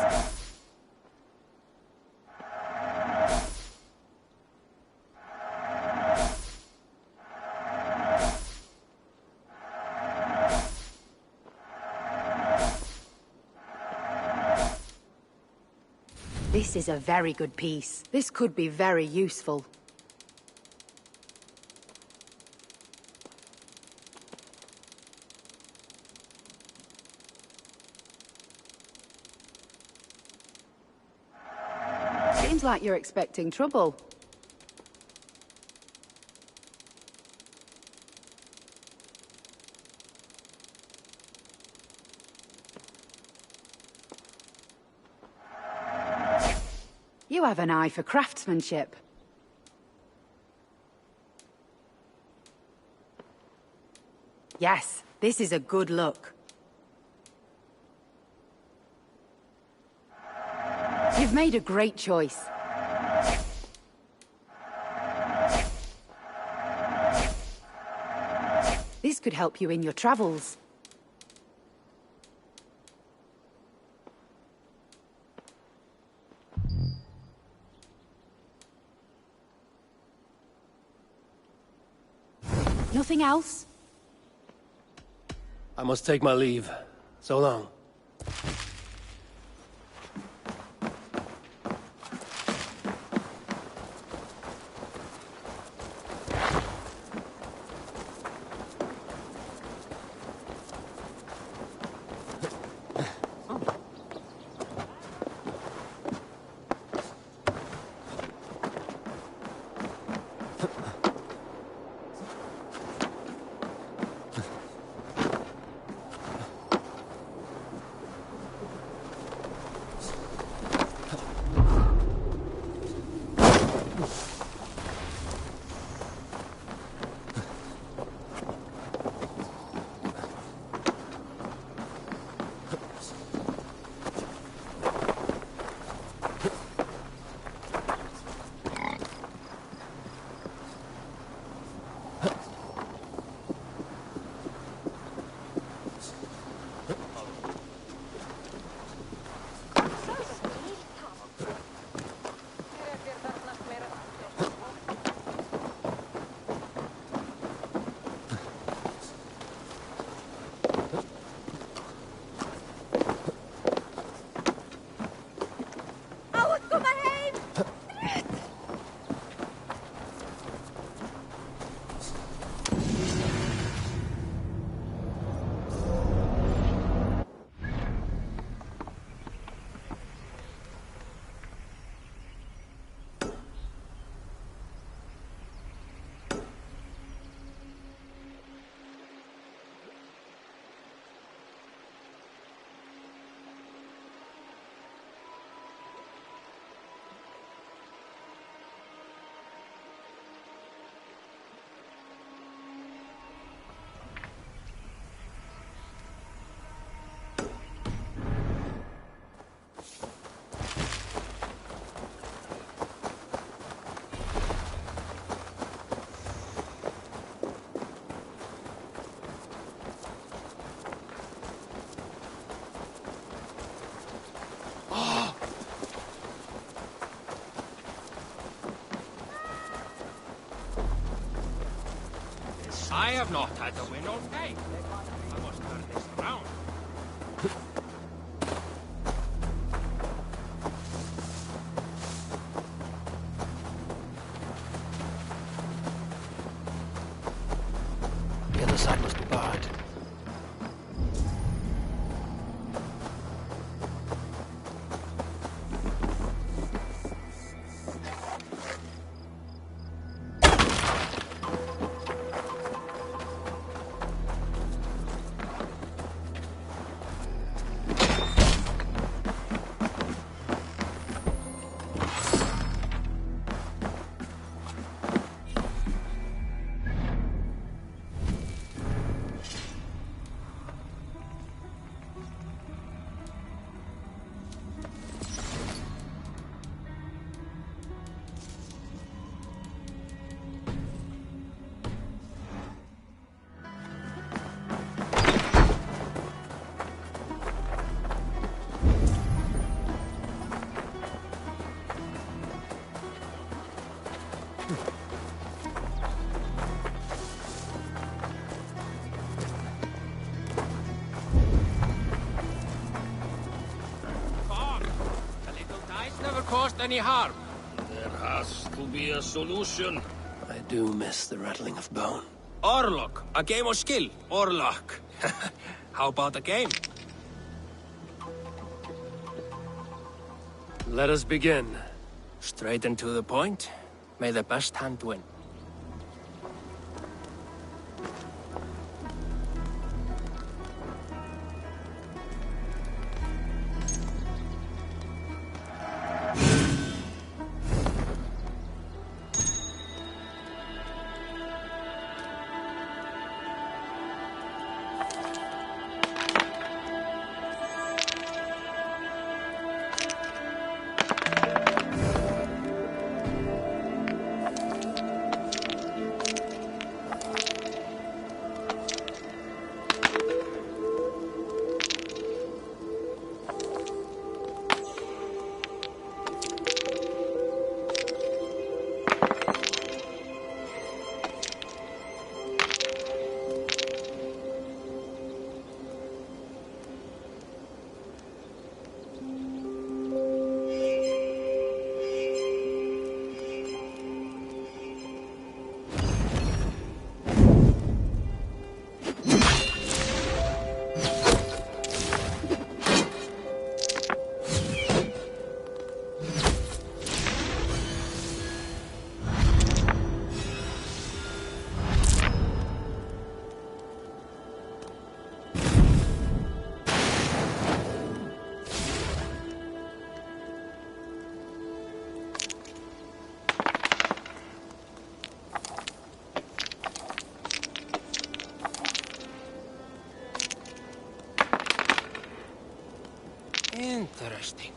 This is a very good piece. This could be very useful. Seems like you're expecting trouble. You have an eye for craftsmanship. Yes, this is a good look. You've made a great choice. This could help you in your travels. Nothing else? I must take my leave. So long. I have not had the wind all day. I must turn this around. The other side must be barred. Caused any harm. There has to be a solution. I do miss the rattling of bone. Or luck. A game of skill. Or luck. How about a game? Let us begin. Straight and to the point. May the best hand win. interesting.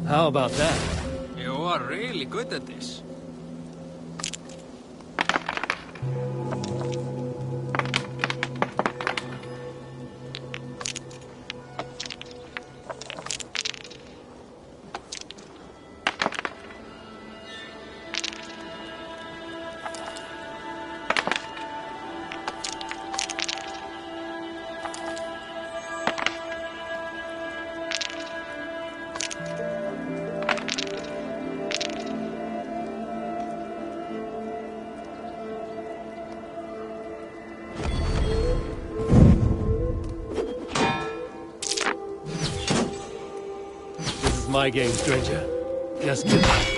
How about that? You are really good at this. My game, stranger. Just kidding.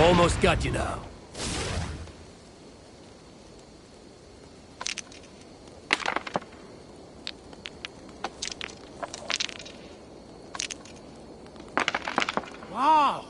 Almost got you now. Wow!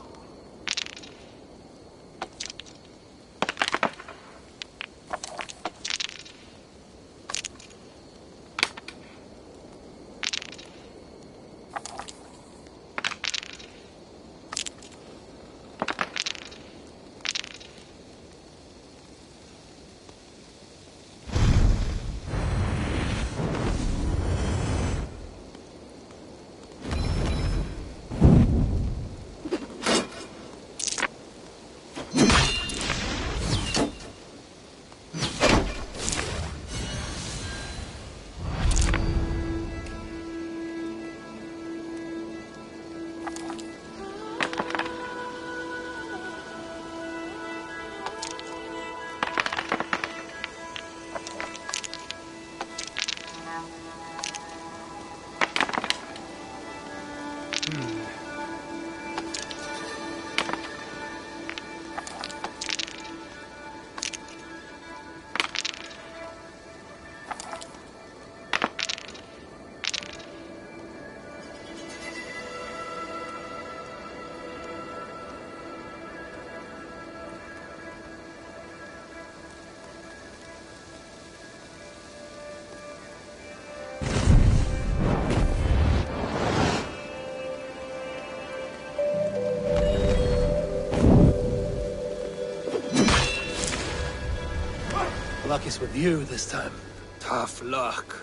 Luck is with you this time. Tough luck.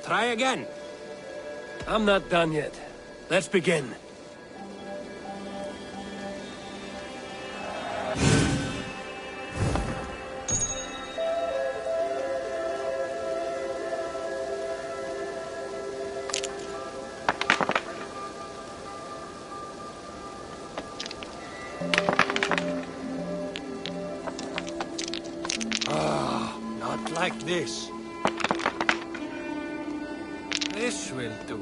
Try again. I'm not done yet. Let's begin. Not like this. This will do.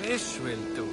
This will do.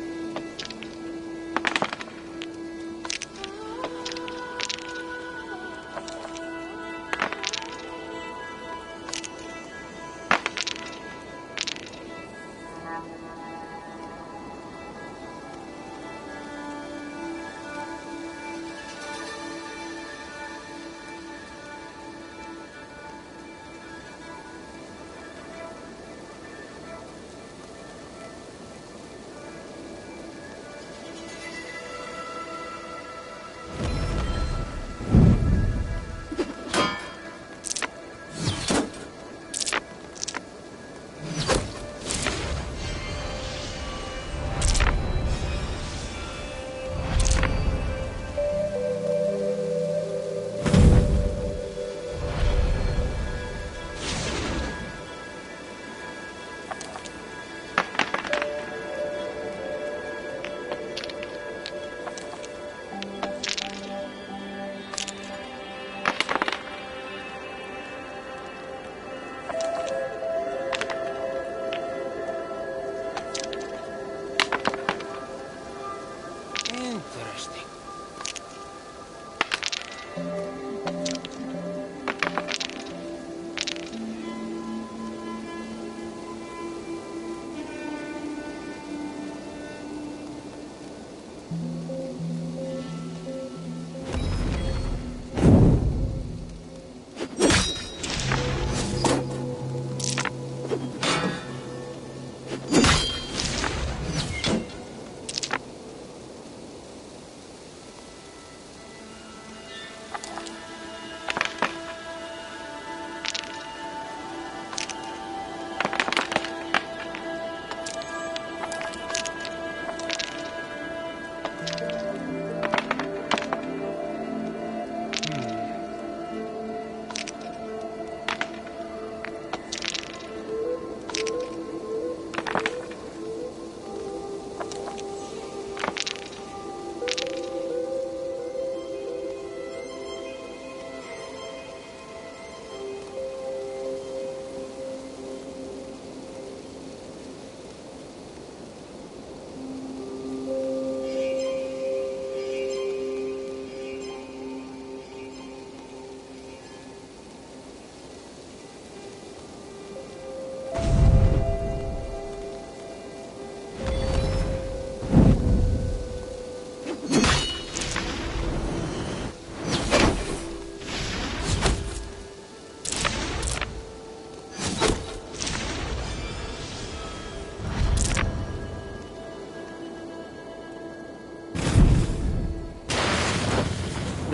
Interesting.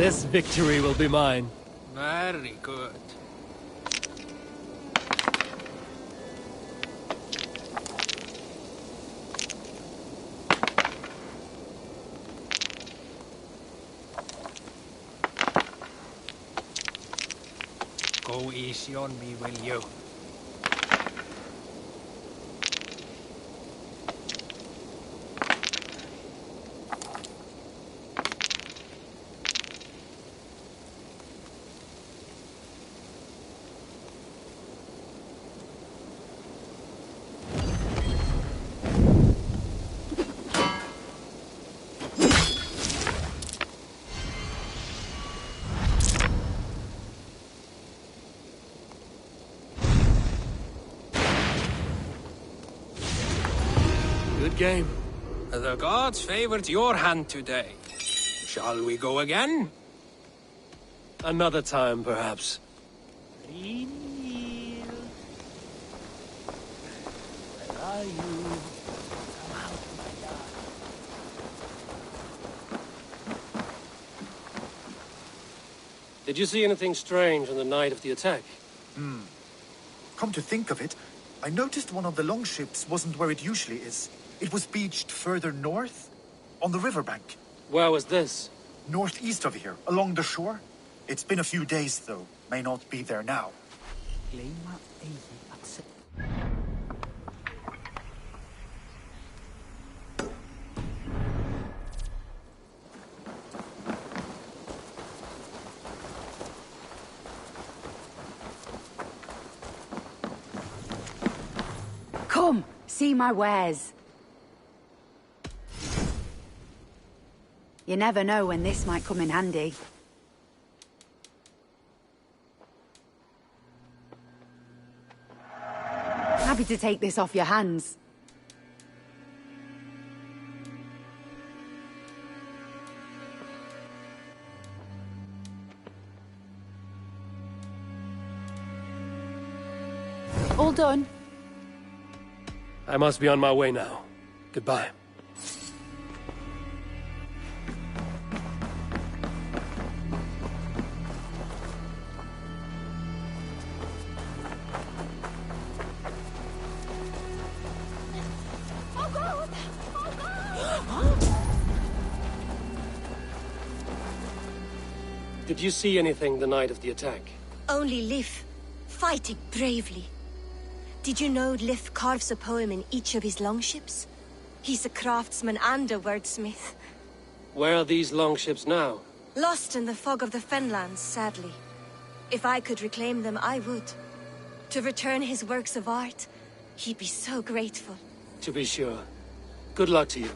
This victory will be mine. Very good. Go easy on me, will you? Good game. The gods favored your hand today. Shall we go again? Another time, perhaps. Where are you? Come out, my love. Did you see anything strange on the night of the attack? Come to think of it, I noticed one of the longships wasn't where it usually is. It was beached further north, on the riverbank. Where was this? Northeast of here, along the shore. It's been a few days, though. May not be there now. Come, see my wares. You never know when this might come in handy. Happy to take this off your hands. All done. I must be on my way now. Goodbye. Did you see anything the night of the attack? Only Lif, fighting bravely. Did you know Lif carves a poem in each of his longships? He's a craftsman and a wordsmith. Where are these longships now? Lost in the fog of the Fenlands, sadly. If I could reclaim them, I would. To return his works of art, he'd be so grateful. To be sure. Good luck to you.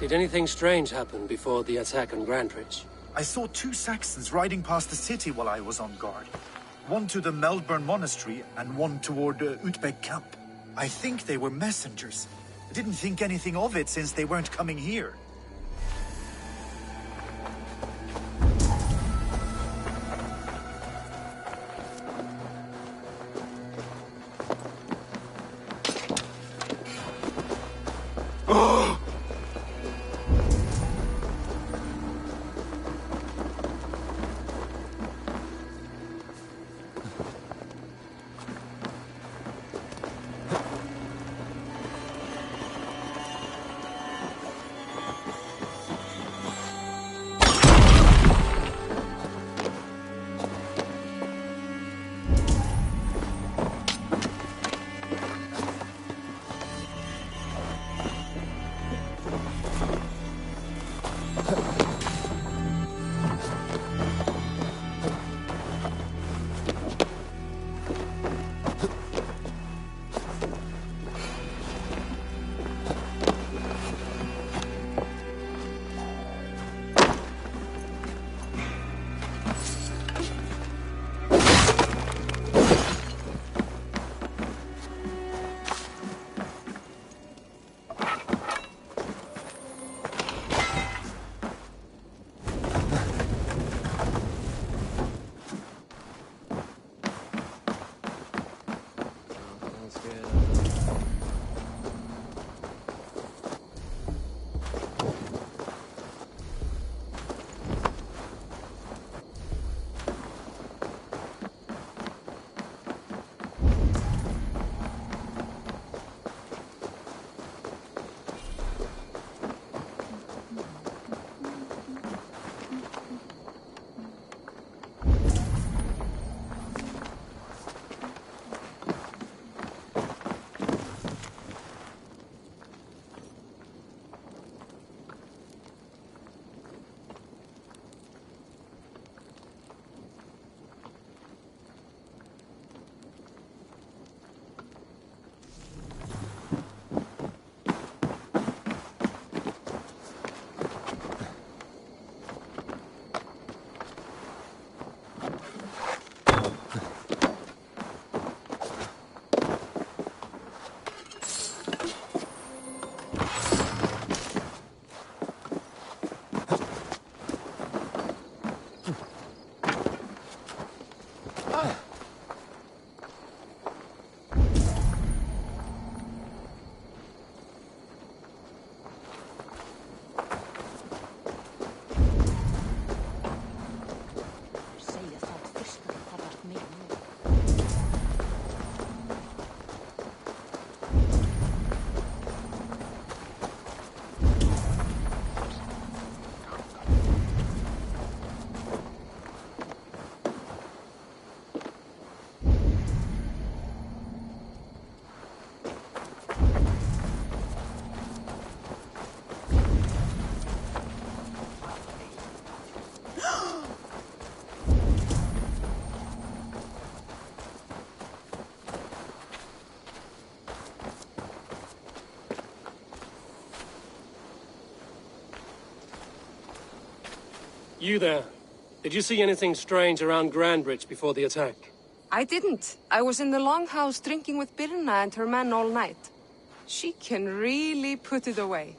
Did anything strange happen before the attack on Grantridge? I saw 2 Saxons riding past the city while I was on guard. One to the Melbourne Monastery and one toward Utbeck Camp. I think they were messengers. I didn't think anything of it since they weren't coming here. You there. Did you see anything strange around Grandbridge before the attack? I didn't. I was in the longhouse drinking with Birna and her men all night. She can really put it away.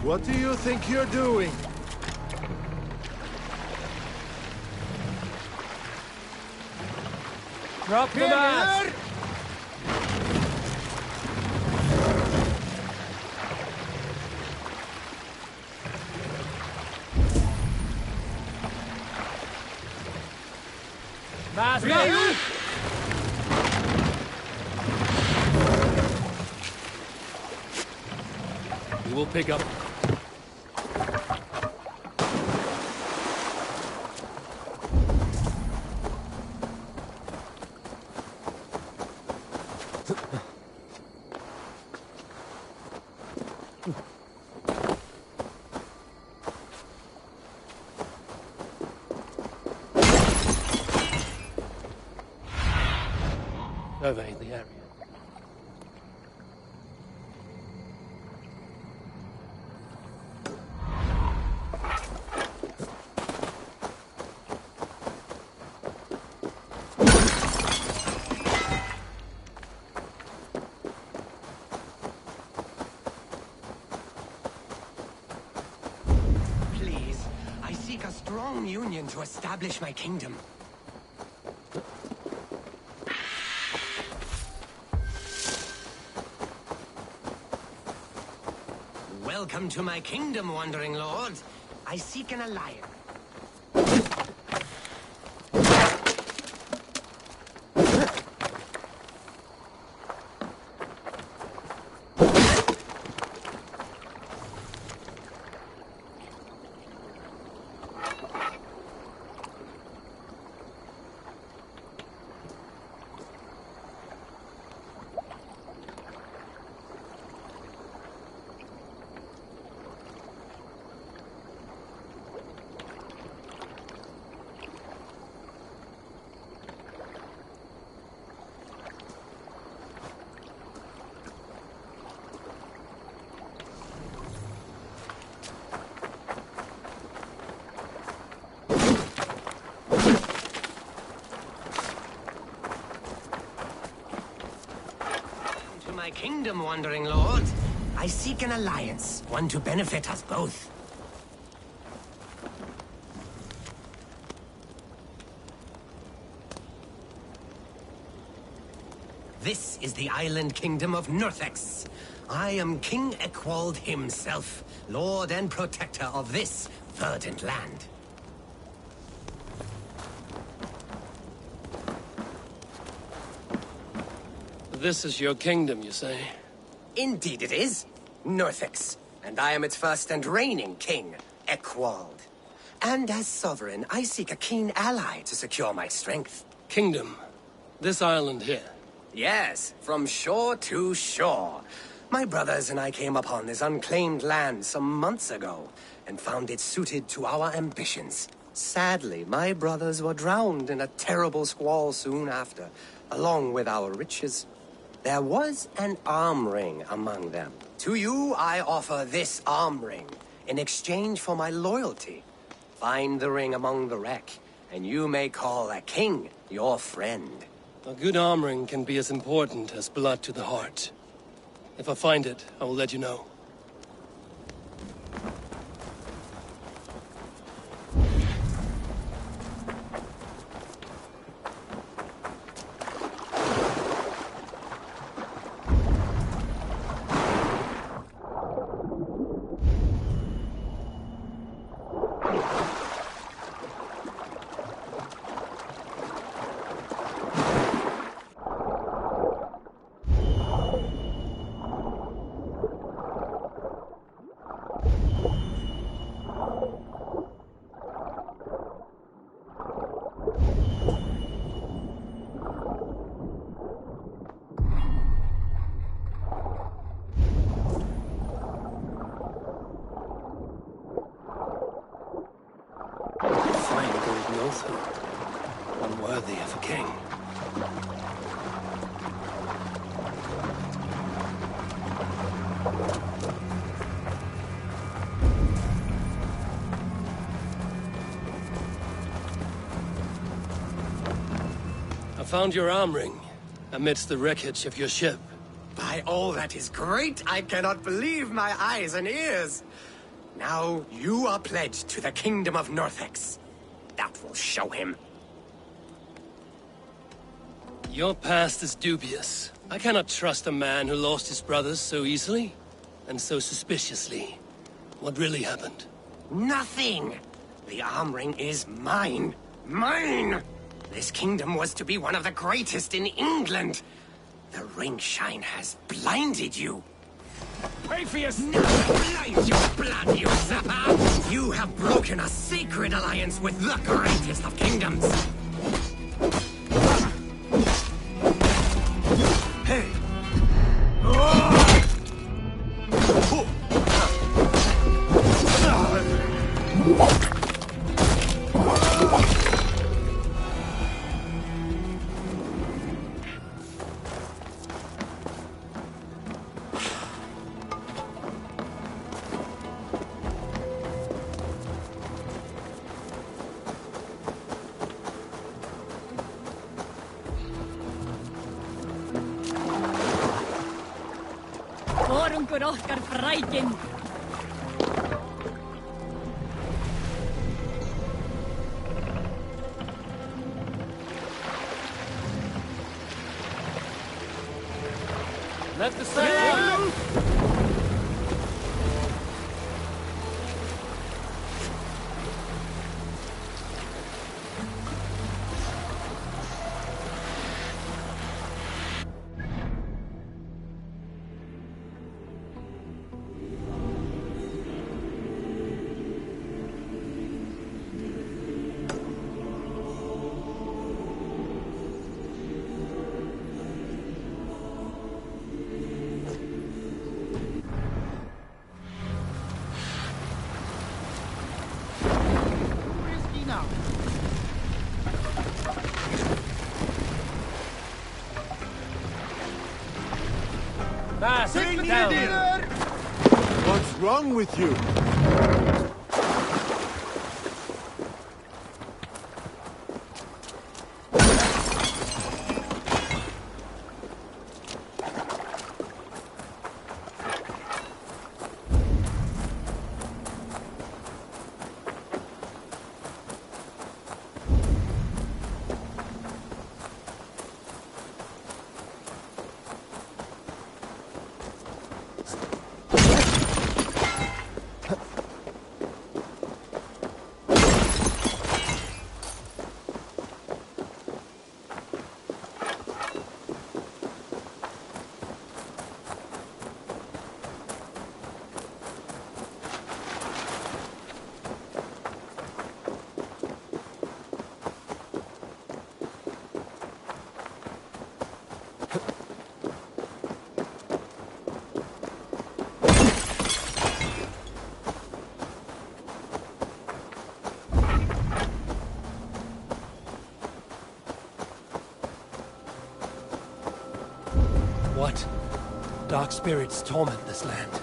What do you think you're doing? Drop the mask! Mask ready! We will pick up. Survey the area. Please, I seek a strong union to establish my kingdom. Welcome to my kingdom, wandering lord. I seek an alliance. My kingdom, wandering lord. I seek an alliance, one to benefit us both. This is the island kingdom of Northex. I am King Eckwald himself, lord and protector of this verdant land. This is your kingdom, you say? Indeed it is. Northex. And I am its first and reigning king, Eckwald. And as sovereign, I seek a keen ally to secure my strength. Kingdom? This island here? Yes, from shore to shore. My brothers and I came upon this unclaimed land some months ago, and found it suited to our ambitions. Sadly, my brothers were drowned in a terrible squall soon after, along with our riches. There was an arm ring among them. To you, I offer this arm ring in exchange for my loyalty. Find the ring among the wreck, and you may call a king your friend. A good arm ring can be as important as blood to the heart. If I find it, I will let you know. falsehood, unworthy of a king. I found your arm ring amidst the wreckage of your ship. By all that is great, I cannot believe my eyes and ears. Now you are pledged to the Kingdom of Northex. That will show him. Your past is dubious. I cannot trust a man who lost his brothers so easily and so suspiciously. What really happened? Nothing! The arm ring is mine. Mine! This kingdom was to be one of the greatest in England. The ring shine has blinded you. Pay for your... No, blind your blood, you usurper! You have broken a sacred alliance with the greatest of kingdoms. Hey! Vorungur okkar frækin. Let the sail! Sit down. What's wrong with you? What? Dark spirits torment this land.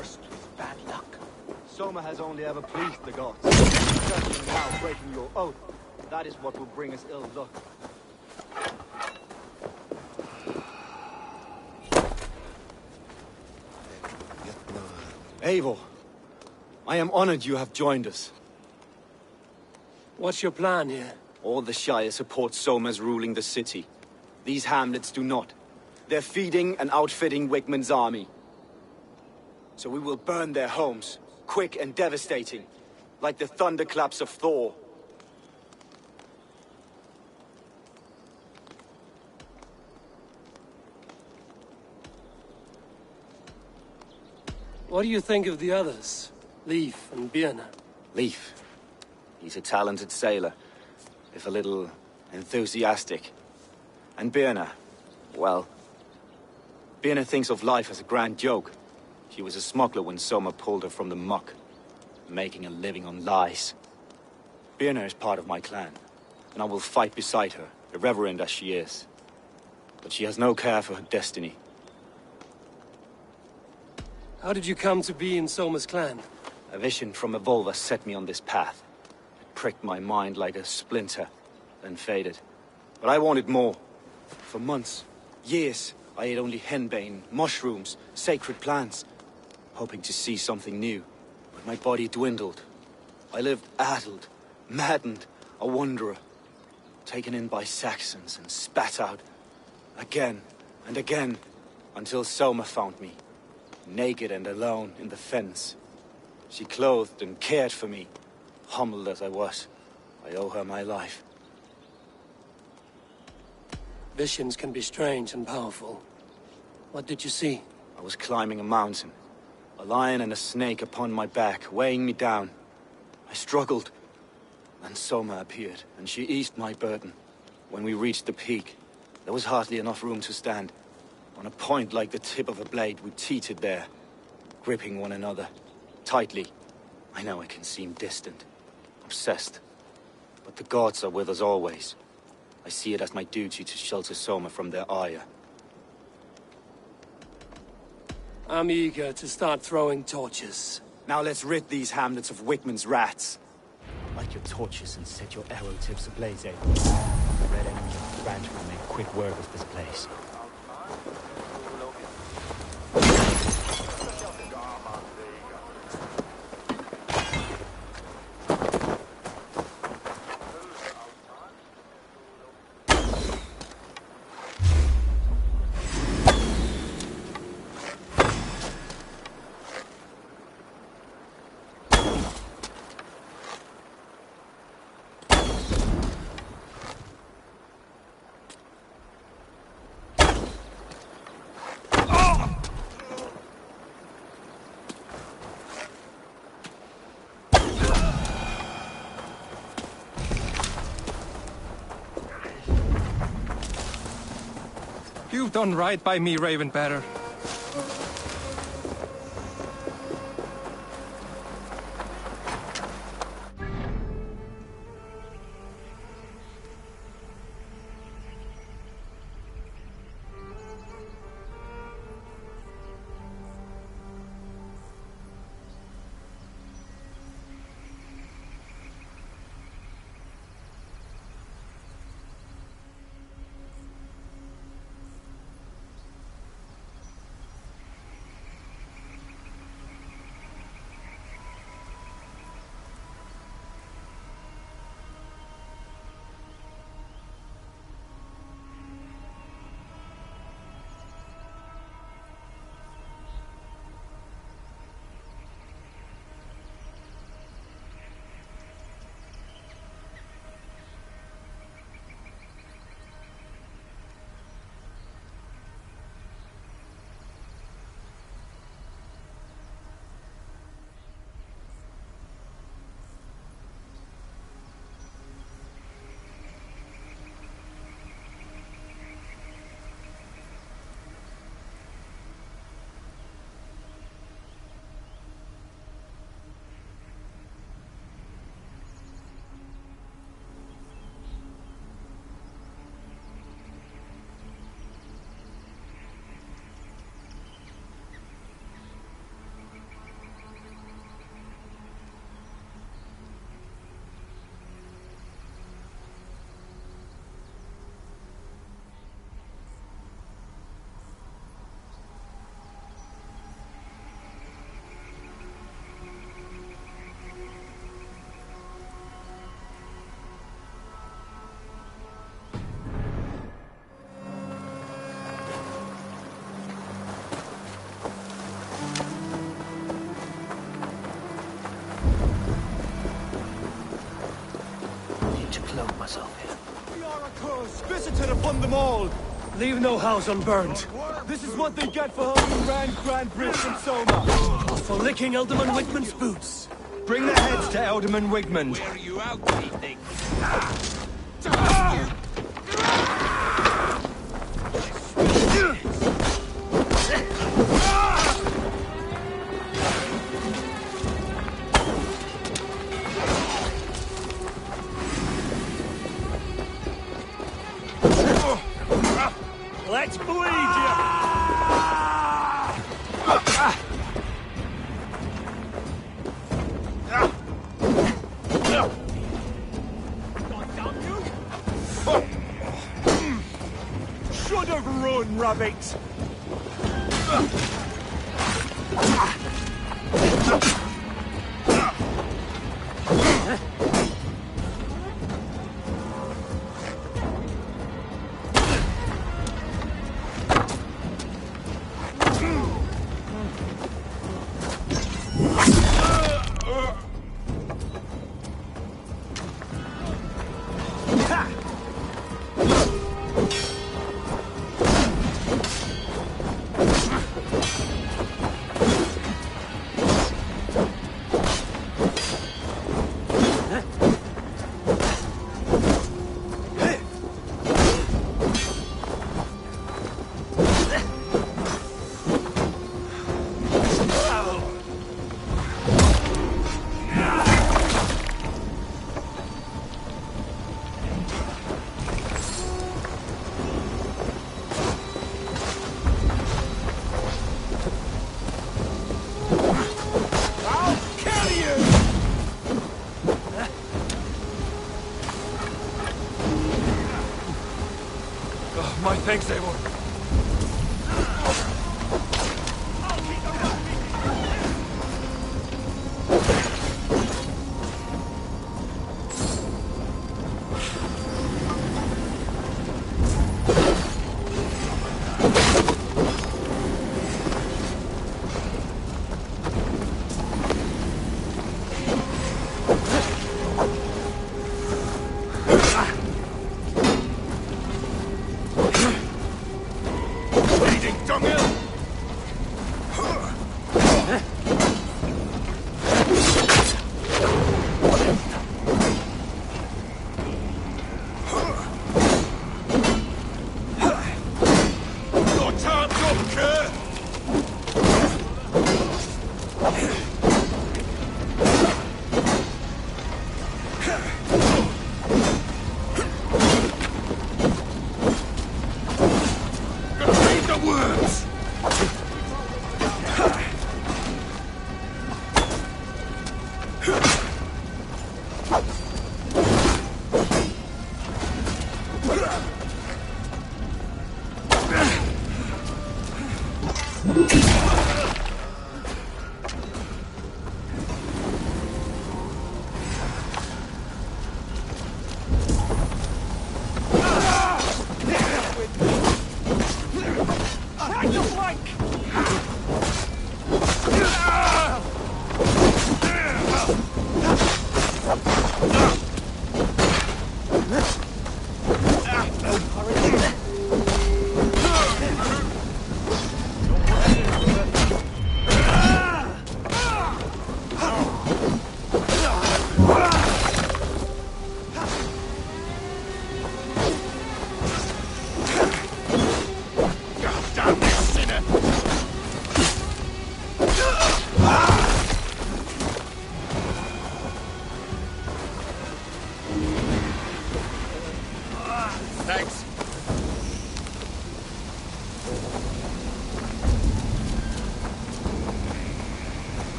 cursed with bad luck. Soma has only ever pleased the gods. Certainly now breaking your oath, that is what will bring us ill luck. Eivor, I am honored you have joined us. What's your plan here? All the Shire support Soma's ruling the city. These hamlets do not. They're feeding and outfitting Wigmund's army. So we will burn their homes, quick and devastating, like the thunderclaps of Thor. What do you think of the others? Leif and Birna? Leif. He's a talented sailor, if a little enthusiastic. And Birna, well... Birna thinks of life as a grand joke. She was a smuggler when Soma pulled her from the muck, making a living on lies. Birna is part of my clan, and I will fight beside her, irreverent as she is. But she has no care for her destiny. How did you come to be in Soma's clan? A vision from Evolva set me on this path. It pricked my mind like a splinter, then faded. But I wanted more. For months, years, I ate only henbane, mushrooms, sacred plants, hoping to see something new. But my body dwindled. I lived addled, maddened, a wanderer, taken in by Saxons and spat out again and again, until Soma found me. Naked and alone in the fens. She clothed and cared for me. Humbled as I was, I owe her my life. Visions can be strange and powerful. What did you see? I was climbing a mountain. A lion and a snake upon my back, weighing me down. I struggled. Then Soma appeared, and she eased my burden. When we reached the peak, there was hardly enough room to stand. On a point like the tip of a blade, we teetered there, gripping one another, tightly. I know it can seem distant, obsessed, but the gods are with us always. I see it as my duty to shelter Soma from their ire. I'm eager to start throwing torches. Now let's rid these hamlets of Wigmund's rats. Light your torches and set your arrow tips ablaze, eh? The red enemy of the branch will make quick work of this place. You've done right by me, Ravenbearer. myself here. We are a curse, visited upon them all. Leave no house unburned. This is what they get for helping Rand Grand Bridge from Soma. For licking Alderman Wigman's boots. Bring the heads to Alderman Wigman. Where are you out, do you think? Let's bleed you! Should have run, rabbit! My thanks, Eivor.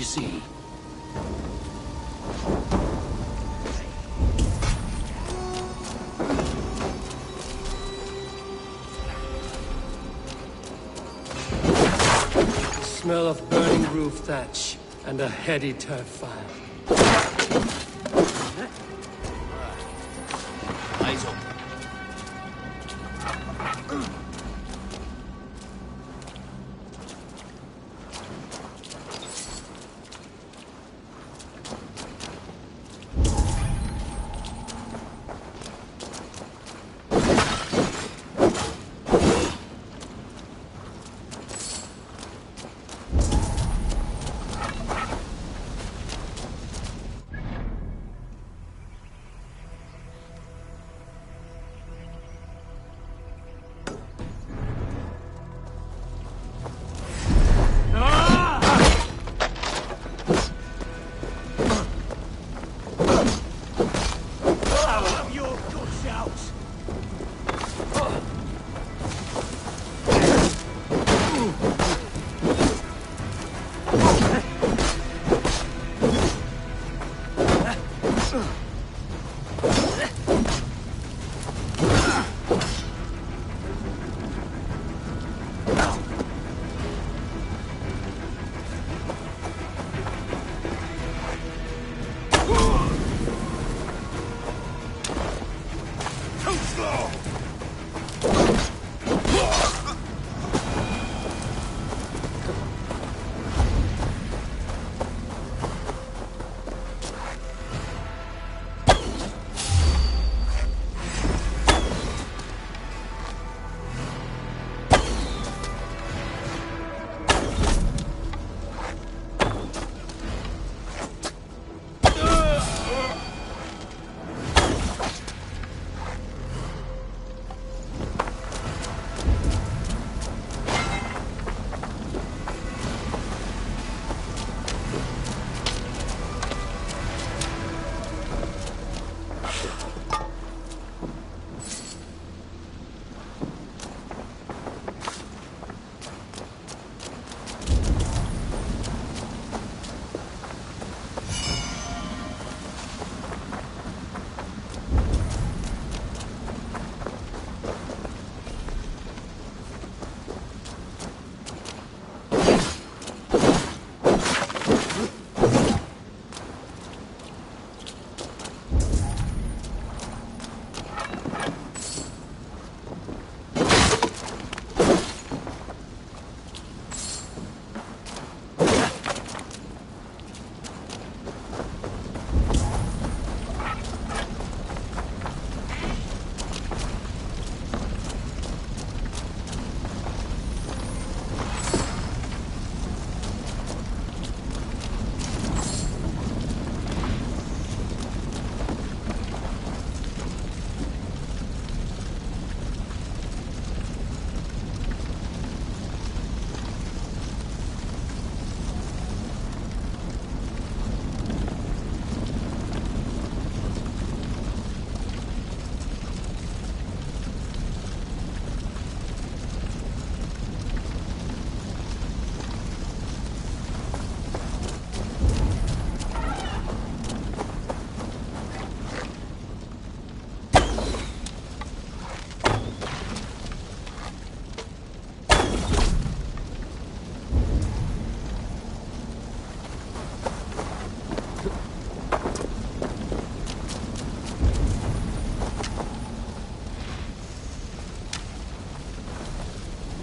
see. Smell of burning roof thatch and a heady turf fire. Eyes open.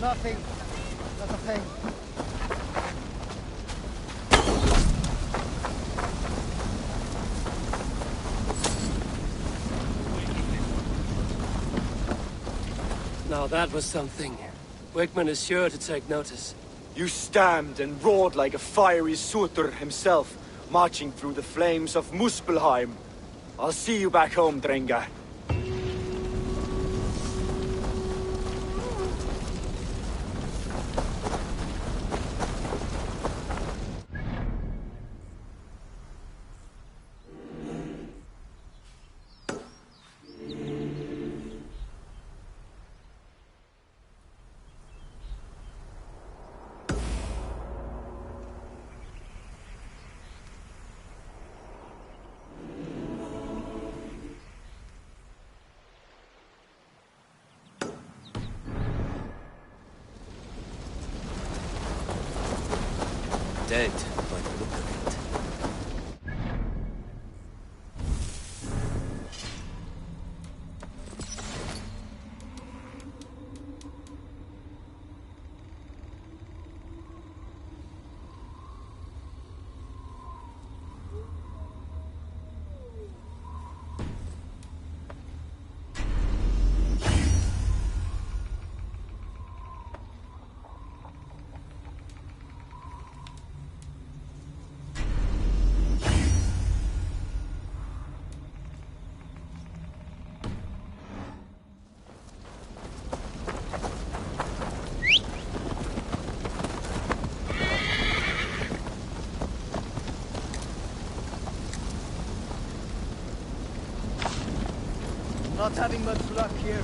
Nothing. Not a thing. Now that was something. Wickman is sure to take notice. You stamped and roared like a fiery Surtur himself, marching through the flames of Muspelheim. I'll see you back home, Drenga. dead by the look of it. Not having much luck here.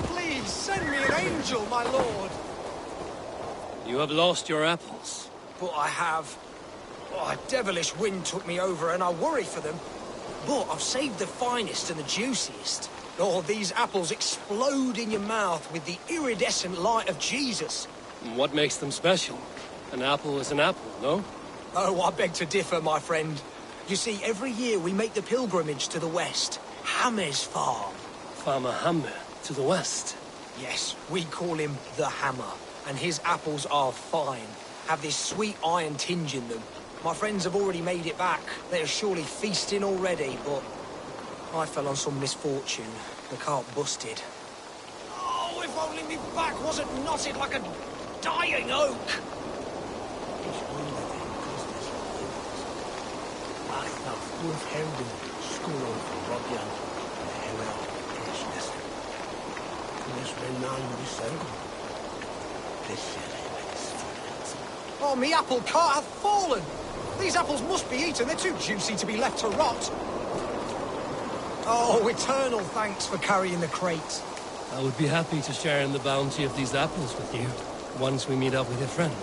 Please, send me an angel, my lord! You have lost your apples. But I have. Oh, a devilish wind took me over and I worry for them. But I've saved the finest and the juiciest. Oh, these apples explode in your mouth with the iridescent light of Jesus. And what makes them special? An apple is an apple, no? Oh, I beg to differ, my friend. You see, every year we make the pilgrimage to the west. Hammer's farm. Farmer Hammer, to the west. Yes, we call him the Hammer. And his apples are fine. Have this sweet iron tinge in them. My friends have already made it back. They are surely feasting already, but I fell on some misfortune. The cart busted. Oh, if only me back wasn't knotted like a dying oak! Oh, me apple cart hath fallen! These apples must be eaten, they're too juicy to be left to rot. Oh, eternal thanks for carrying the crate. I would be happy to share in the bounty of these apples with you, once we meet up with your friend.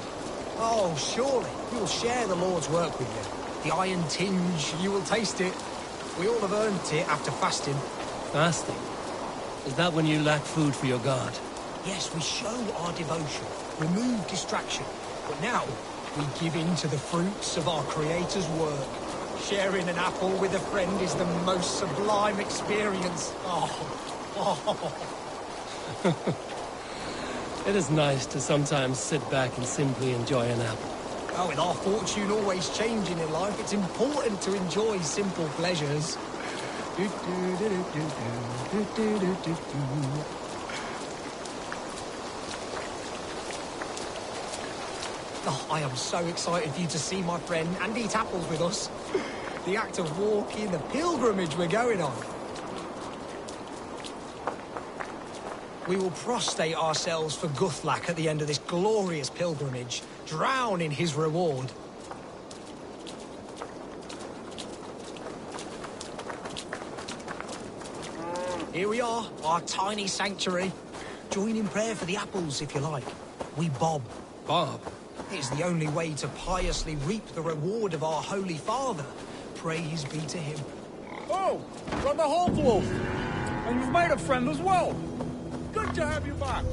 Oh, surely. We will share the Lord's work with you. The iron tinge, you will taste it. We all have earned it after fasting. Fasting? Is that when you lack food for your god? Yes, we show our devotion, remove distraction. But now, we give in to the fruits of our Creator's work. Sharing an apple with a friend is the most sublime experience. It is nice to sometimes sit back and simply enjoy an apple. Oh, with our fortune always changing in life, it's important to enjoy simple pleasures. Oh, I am so excited for you to see my friend and eat apples with us. The act of walking, the pilgrimage we're going on. We will prostrate ourselves for Guthlak at the end of this glorious pilgrimage, drown in his reward. Here we are, our tiny sanctuary. Join in prayer for the apples, if you like. We bob. Bob? It's the only way to piously reap the reward of our Holy Father. Praise be to him. Oh, from the Hawk Wolf. And you've made a friend as well. Good to have you back.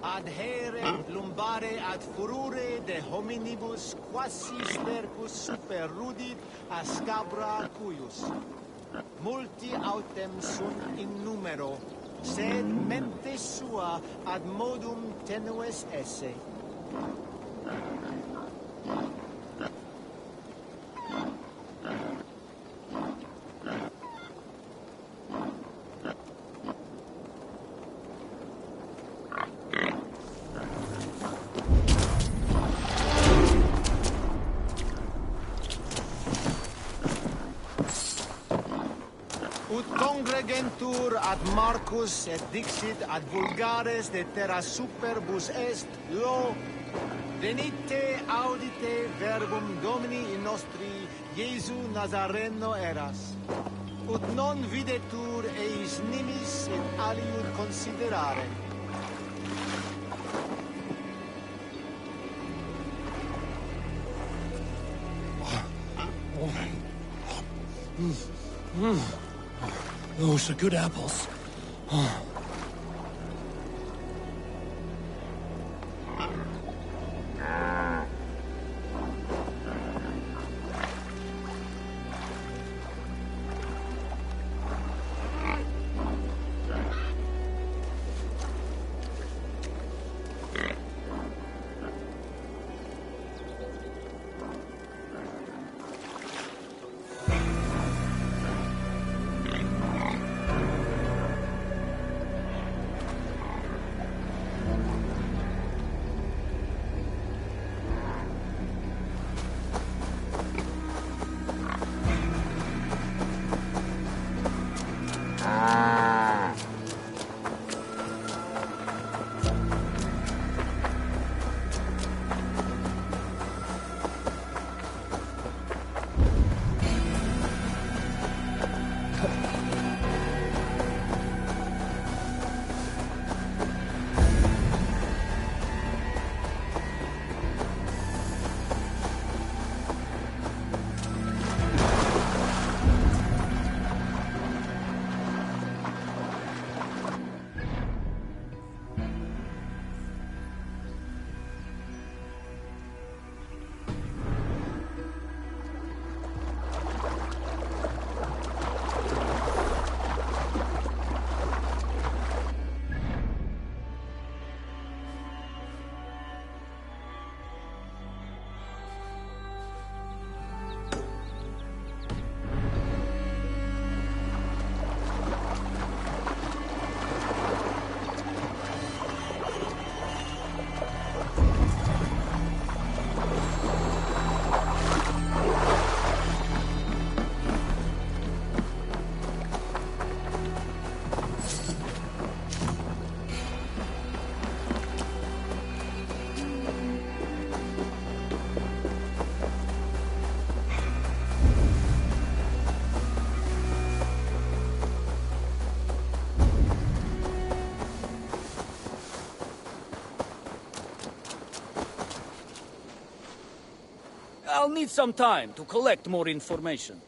Adhere lumbare ad furore de hominibus quasi stercus super rudit a scabra cuius. Multi autem sunt in numero, sed mente sua ad modum tenues esse. Ut congregentur ad Marcus et dixit ad vulgares de terra superbus est lo venite audite verbum Domini in nostri Iesu Nazareno eras. Ut non videtur eis nimis et aliud considerare. Those are good apples. I'll need some time to collect more information.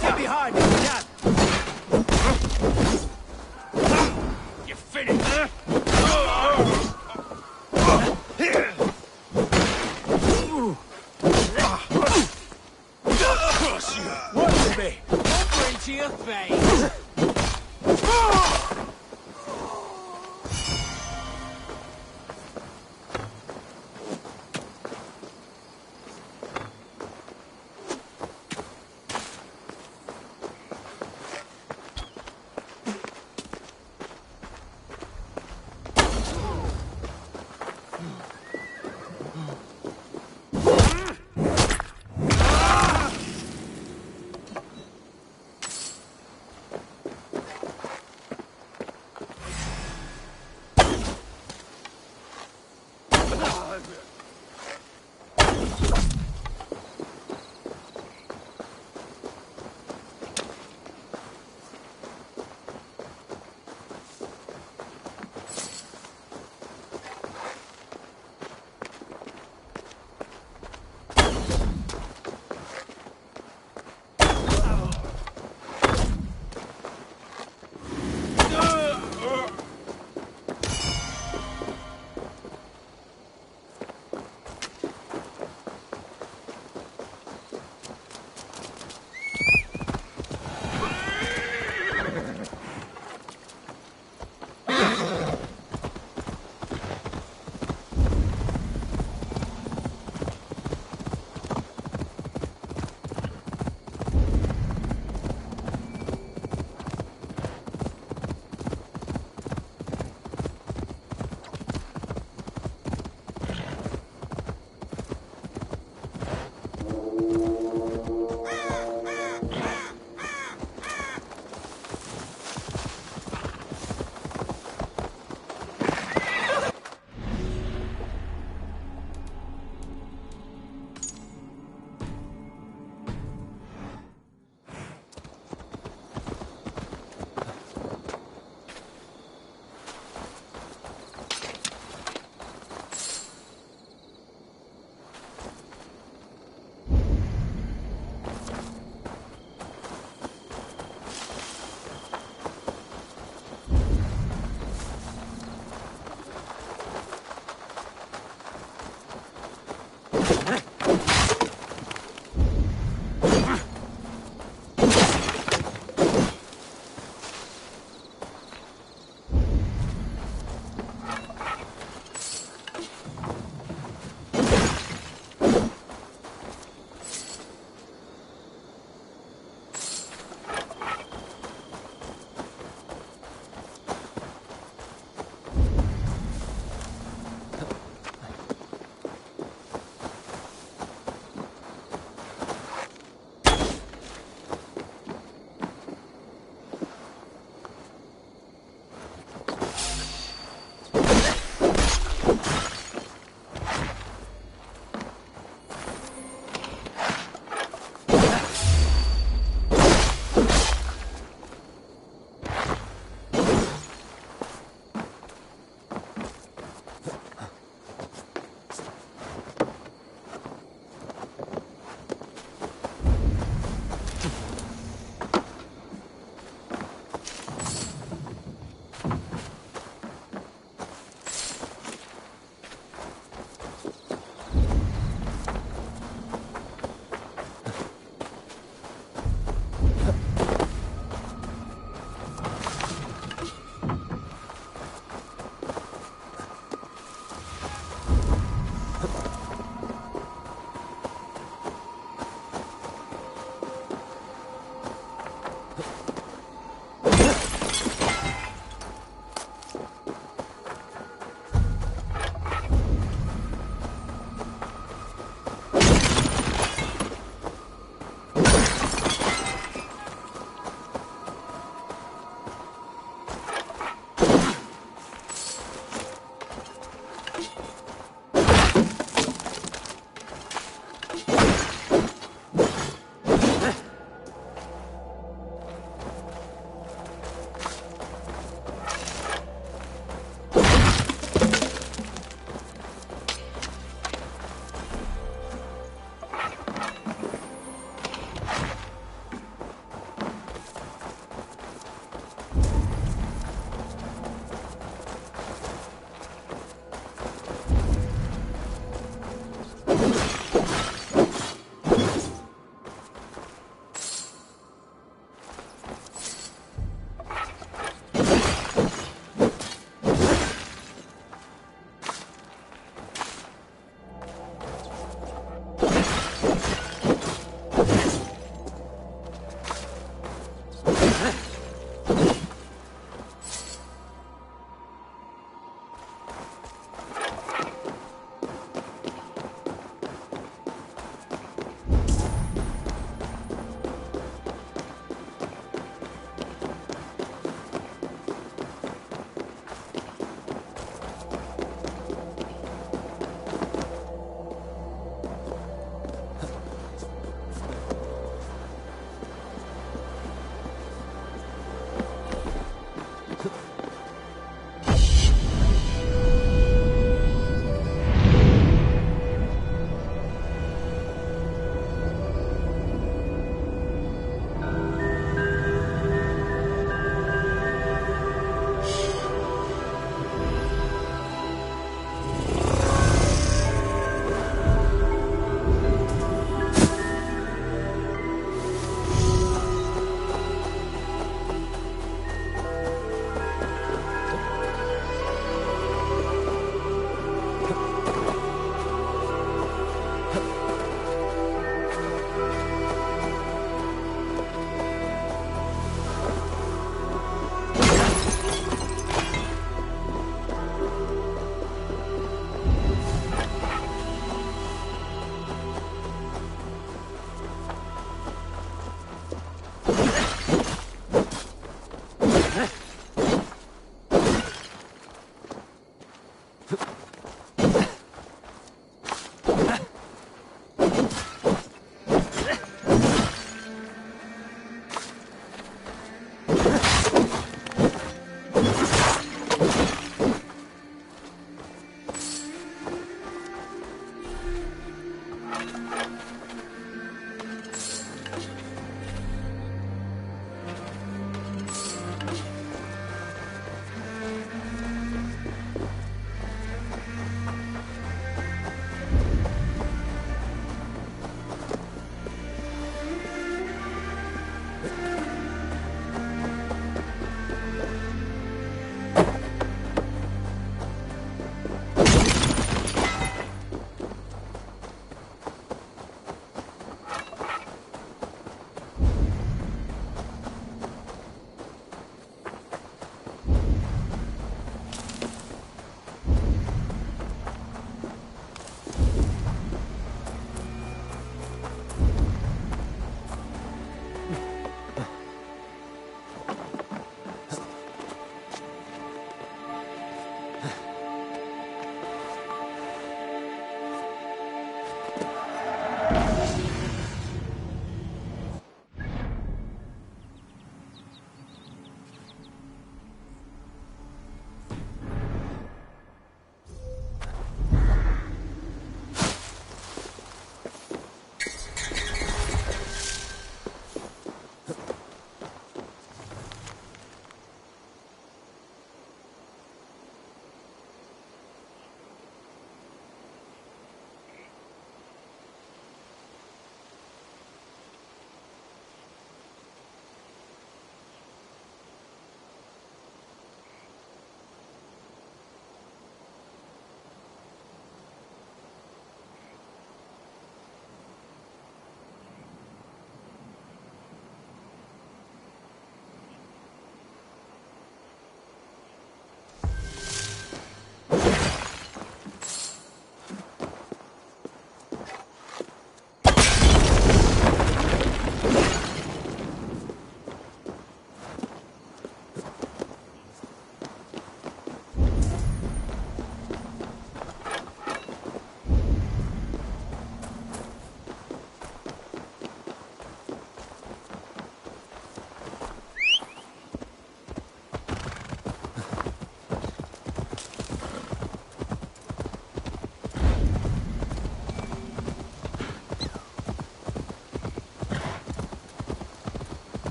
Get behind me, Dad! You finished? Watch me! Don't bring to your face!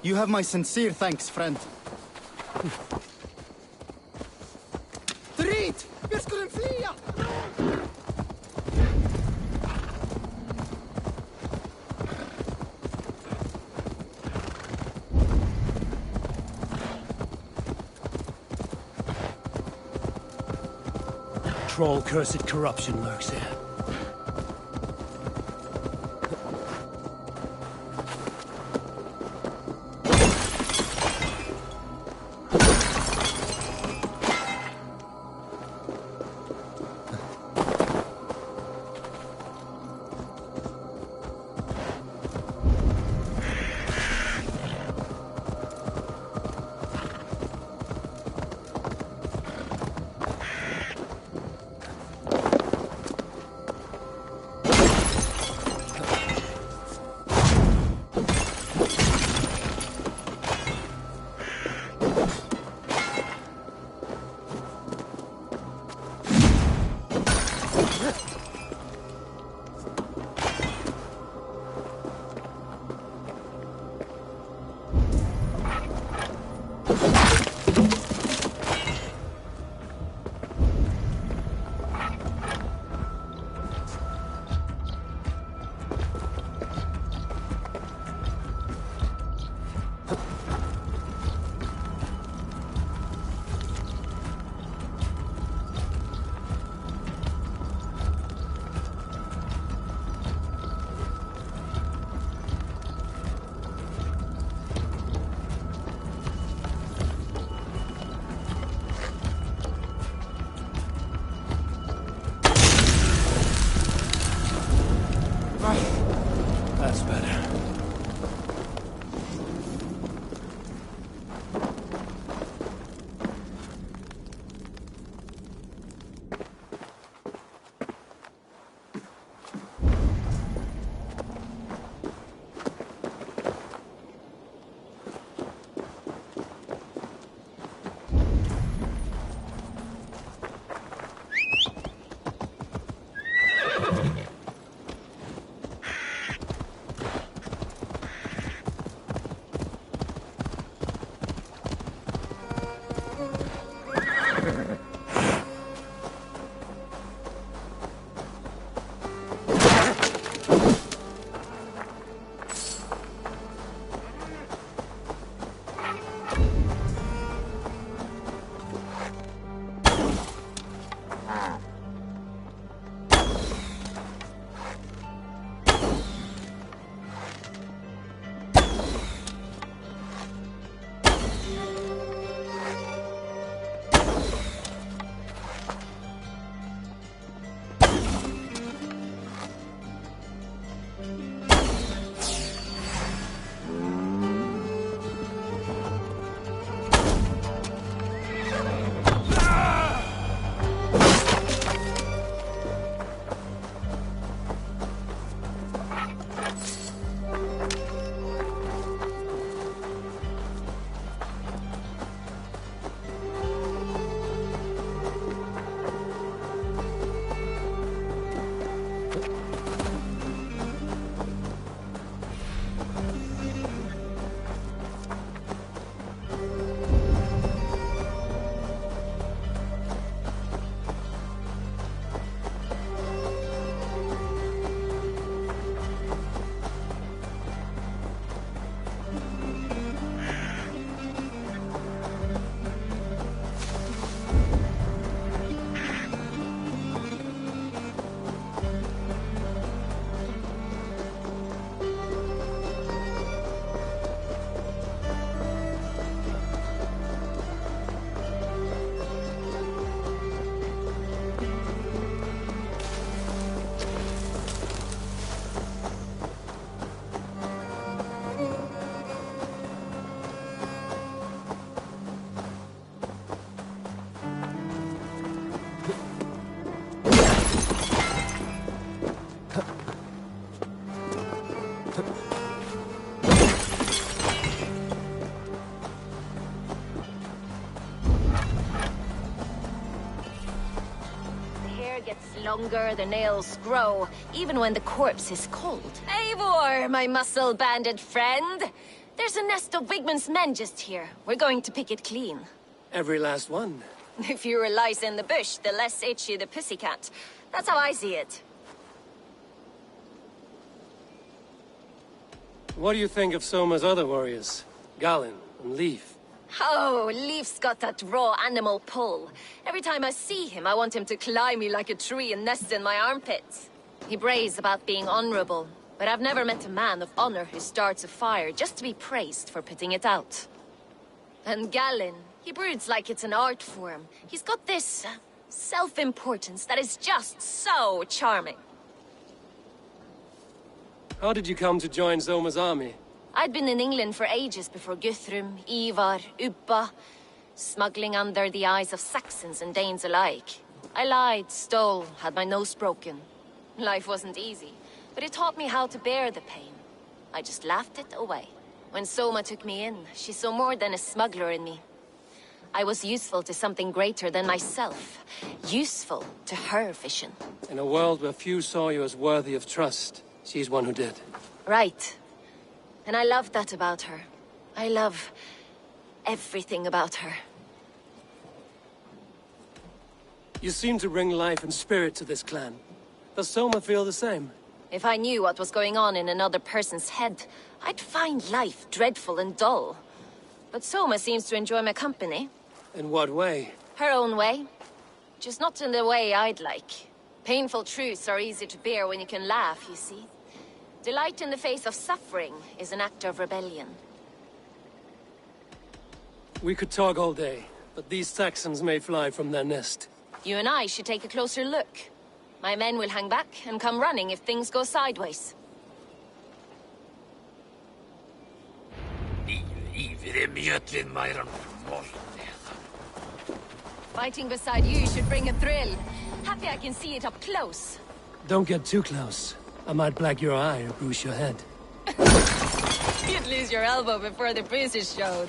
You have my sincere thanks, friend. Drit! Wir skulle flia! Troll-cursed corruption lurks here. That's better. Longer, the nails grow, even when the corpse is cold. Eivor, my muscle-banded friend! There's a nest of Wigman's men just here. We're going to pick it clean. Every last one. The fewer lice in the bush, the less itchy the pussycat. That's how I see it. What do you think of Soma's other warriors? Galen and Leaf? Oh, Leaf's got that raw animal pull. Every time I see him, I want him to climb me like a tree and nest in my armpits. He brags about being honorable, but I've never met a man of honor who starts a fire just to be praised for putting it out. And Galen, he broods like it's an art form. He's got this self-importance that is just so charming. How did you come to join Soma's army? I'd been in England for ages before Guthrum, Ivar, Ubba, smuggling under the eyes of Saxons and Danes alike. I lied, stole, had my nose broken. Life wasn't easy, but it taught me how to bear the pain. I just laughed it away. When Soma took me in, she saw more than a smuggler in me. I was useful to something greater than myself. Useful to her vision. In a world where few saw you as worthy of trust, she's one who did. Right. And I love that about her. I love everything about her. You seem to bring life and spirit to this clan. Does Soma feel the same? If I knew what was going on in another person's head, I'd find life dreadful and dull. But Soma seems to enjoy my company. In what way? Her own way. Just not in the way I'd like. Painful truths are easy to bear when you can laugh, you see. Delight in the face of suffering is an act of rebellion. We could talk all day, but these Saxons may fly from their nest. You and I should take a closer look. My men will hang back and come running if things go sideways. Fighting beside you should bring a thrill. Happy I can see it up close. Don't get too close. I might black your eye or bruise your head. You'd lose your elbow before the bruises showed.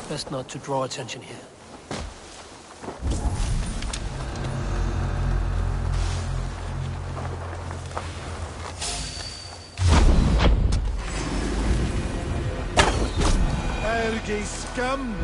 Best not to draw attention here. Erge scum!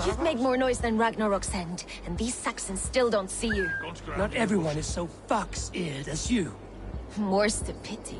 You've made more noise than Ragnarok's end, and these Saxons still don't see you. Not everyone is so fox-eared as you. More's the pity.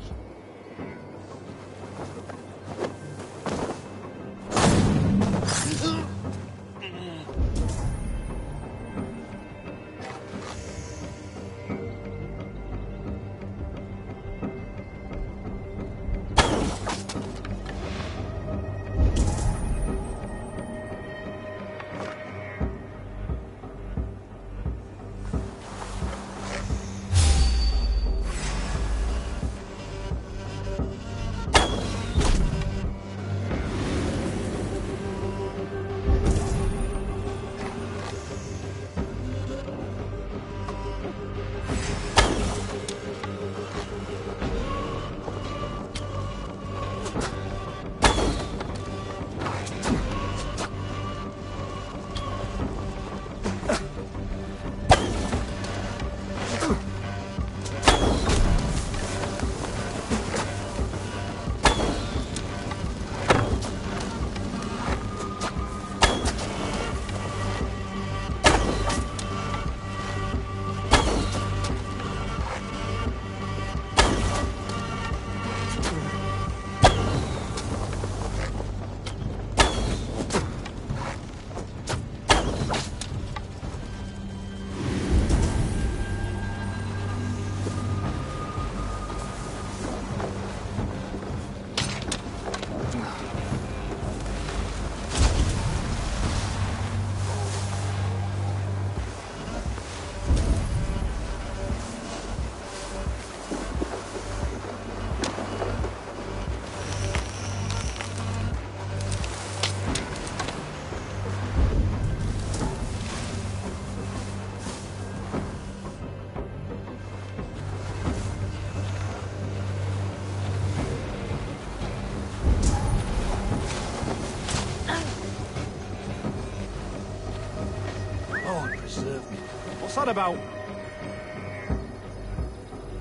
What's that about?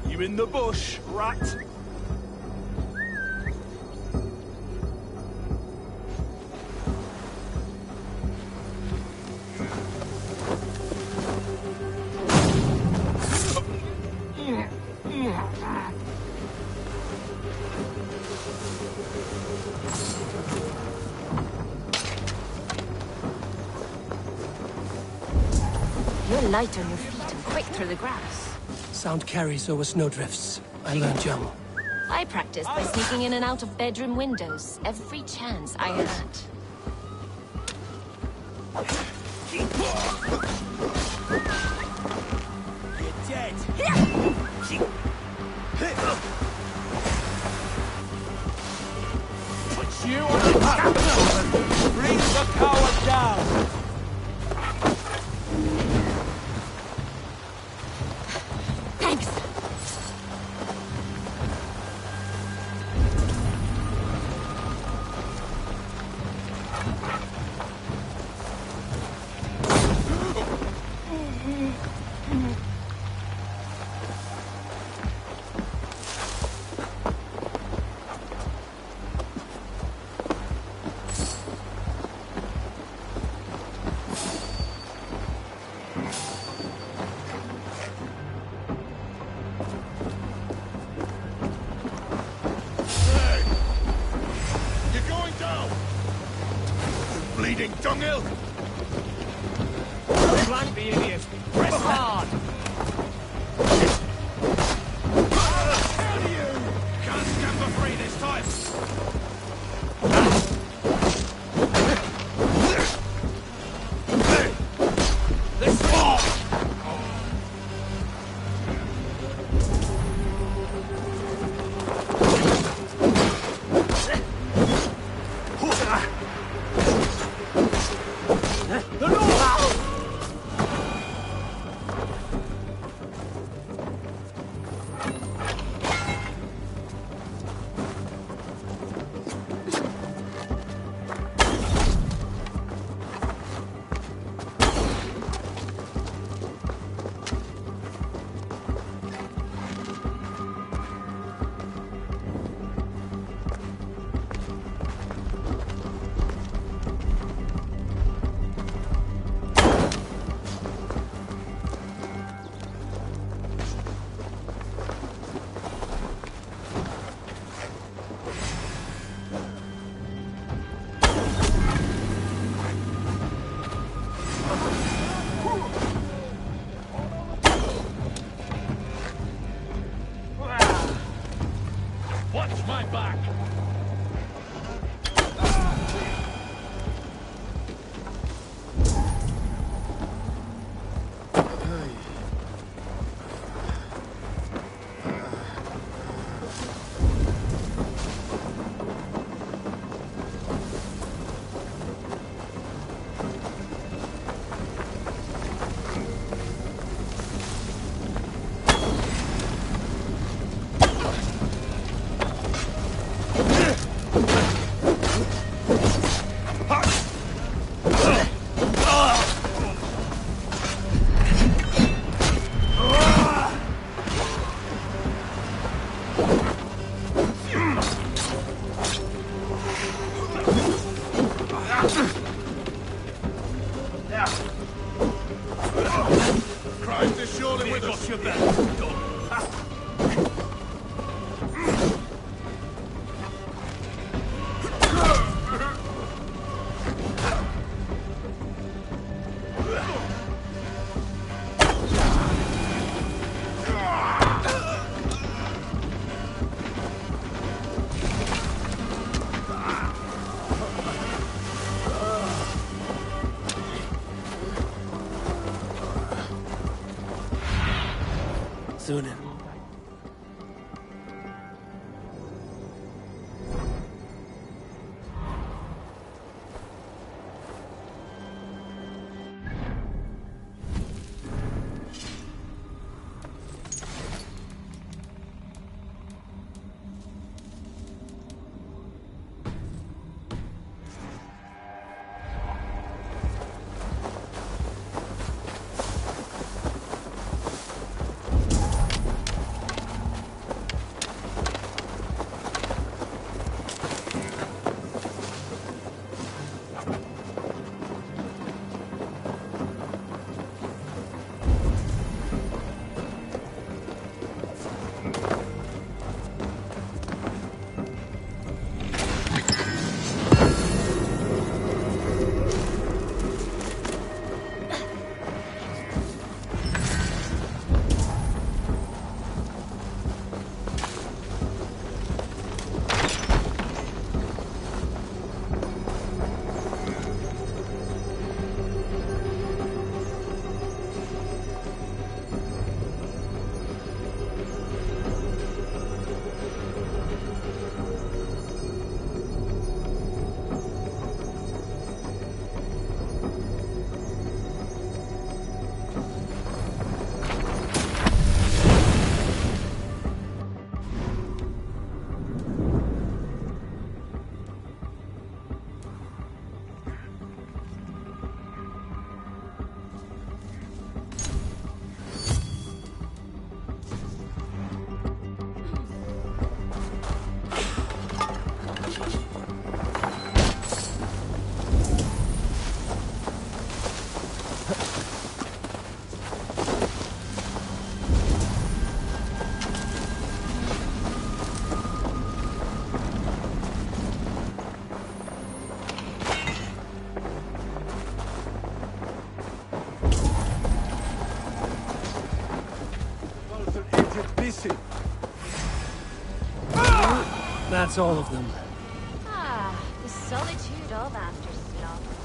You in the bush, rat? You're light on your feet and quick through the grass. Sound carries over snowdrifts. I learned young. I practiced by sneaking in and out of bedroom windows every chance I had. You're dead. Put you on a scaffold and bring the coward down. Thanks. You're going down! You bleeding dunghill! Flank the idiot. Press hard. How do you? Can't stand for free this time! This way. Watch my back! Crimes is surely with us. Sunan. That's all of them. Ah, the solitude of after slaughter.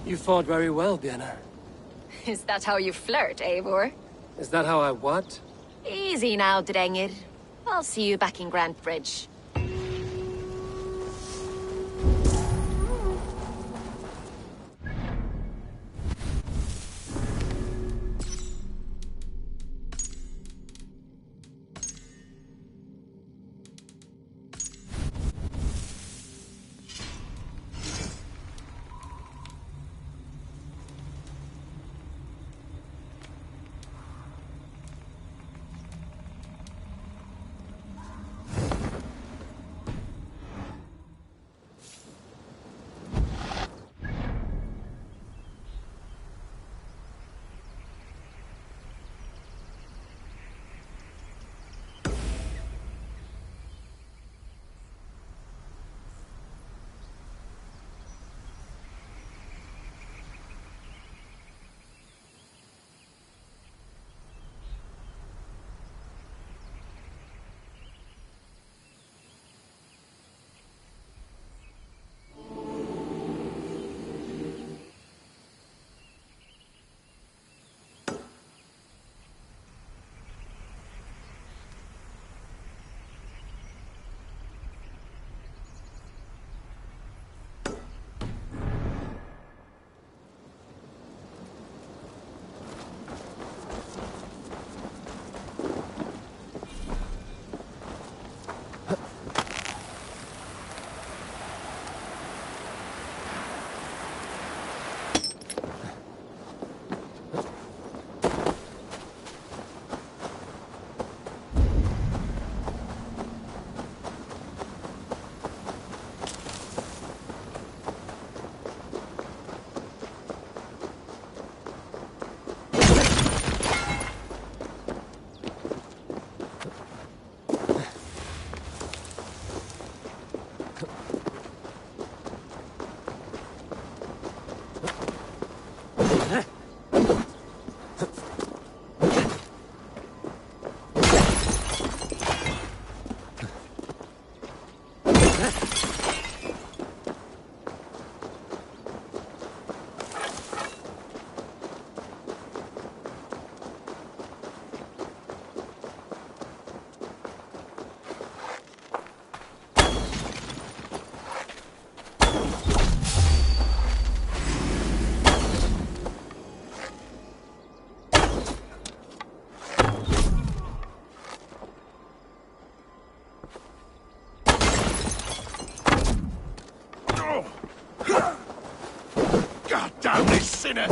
You fought very well, Vienna. Is that how you flirt, Eivor? Is that how I what? Easy now, Drengir. I'll see you back in Grant Bridge. God damn this sinner!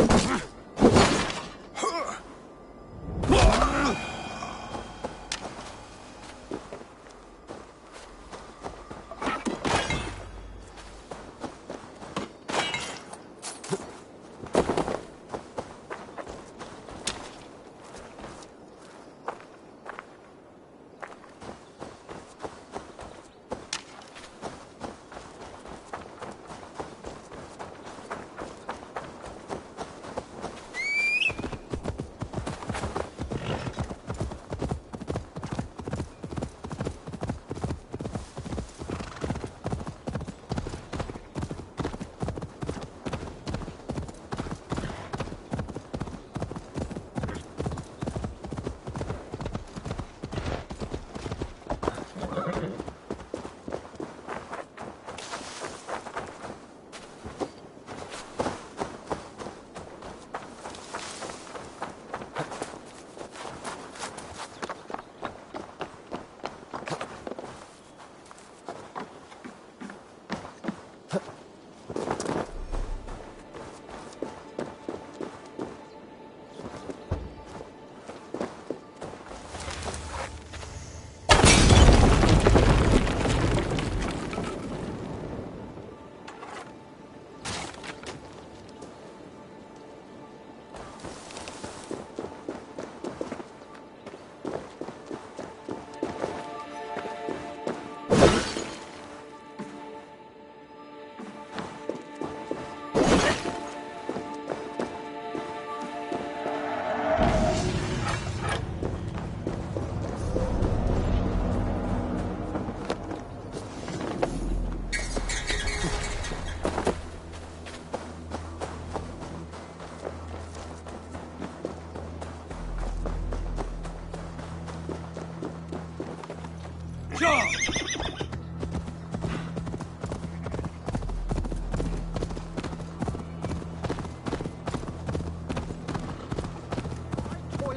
Toil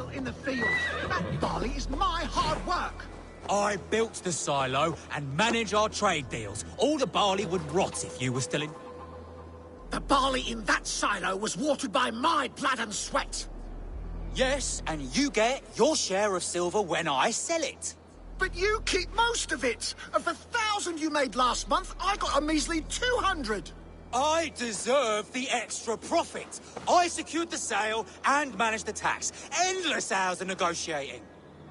in the field. That barley is my hard work. I built the silo and manage our trade deals. All the barley would rot if you were still in... The barley in that silo was watered by my blood and sweat. Yes, and you get your share of silver when I sell it. But you keep most of it. Of the 1,000 you made last month, I got a measly 200. I deserve the extra profit. I secured the sale and managed the tax. Endless hours of negotiating.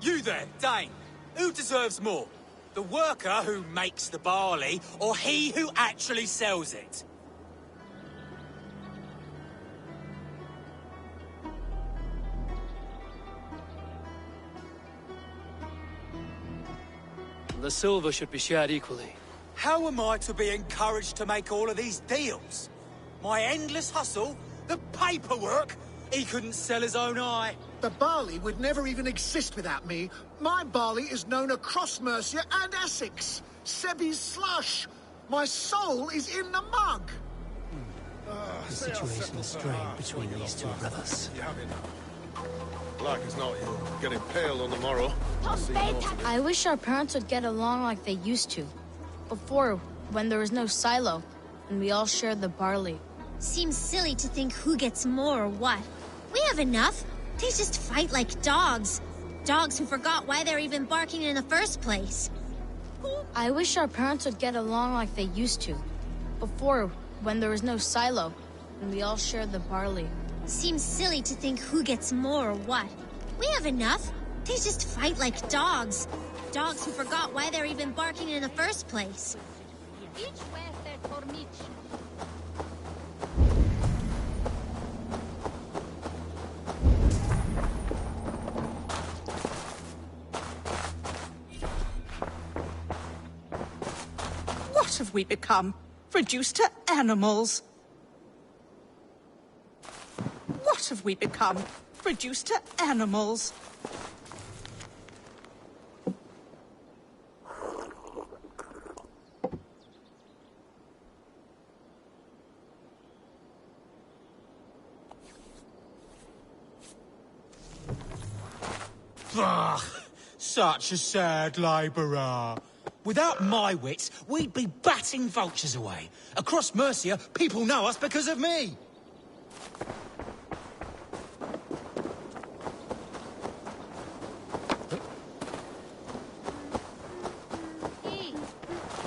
You there, Dane. Who deserves more? The worker who makes the barley, or he who actually sells it? The silver should be shared equally. How am I to be encouraged to make all of these deals? My endless hustle? The paperwork? He couldn't sell his own eye. The barley would never even exist without me. My barley is known across Mercia and Essex. Sebi's slush. My soul is in the mug. The situation is strained between these two brothers. Like as not, you'll get impaled on the morrow. I wish our parents would get along like they used to. Before, when there was no silo, and we all shared the barley. Seems silly to think who gets more or what. We have enough. They just fight like dogs. Dogs who forgot why they're even barking in the first place. I wish our parents would get along like they used to. Before, when there was no silo, and we all shared the barley. Seems silly to think who gets more or what. We have enough. They just fight like dogs. Dogs who forgot why they're even barking in the first place. What have we become? Reduced to animals? What have we become? Reduced to animals? Ugh, such a sad labourer. Without my wits, we'd be batting vultures away. Across Mercia, people know us because of me.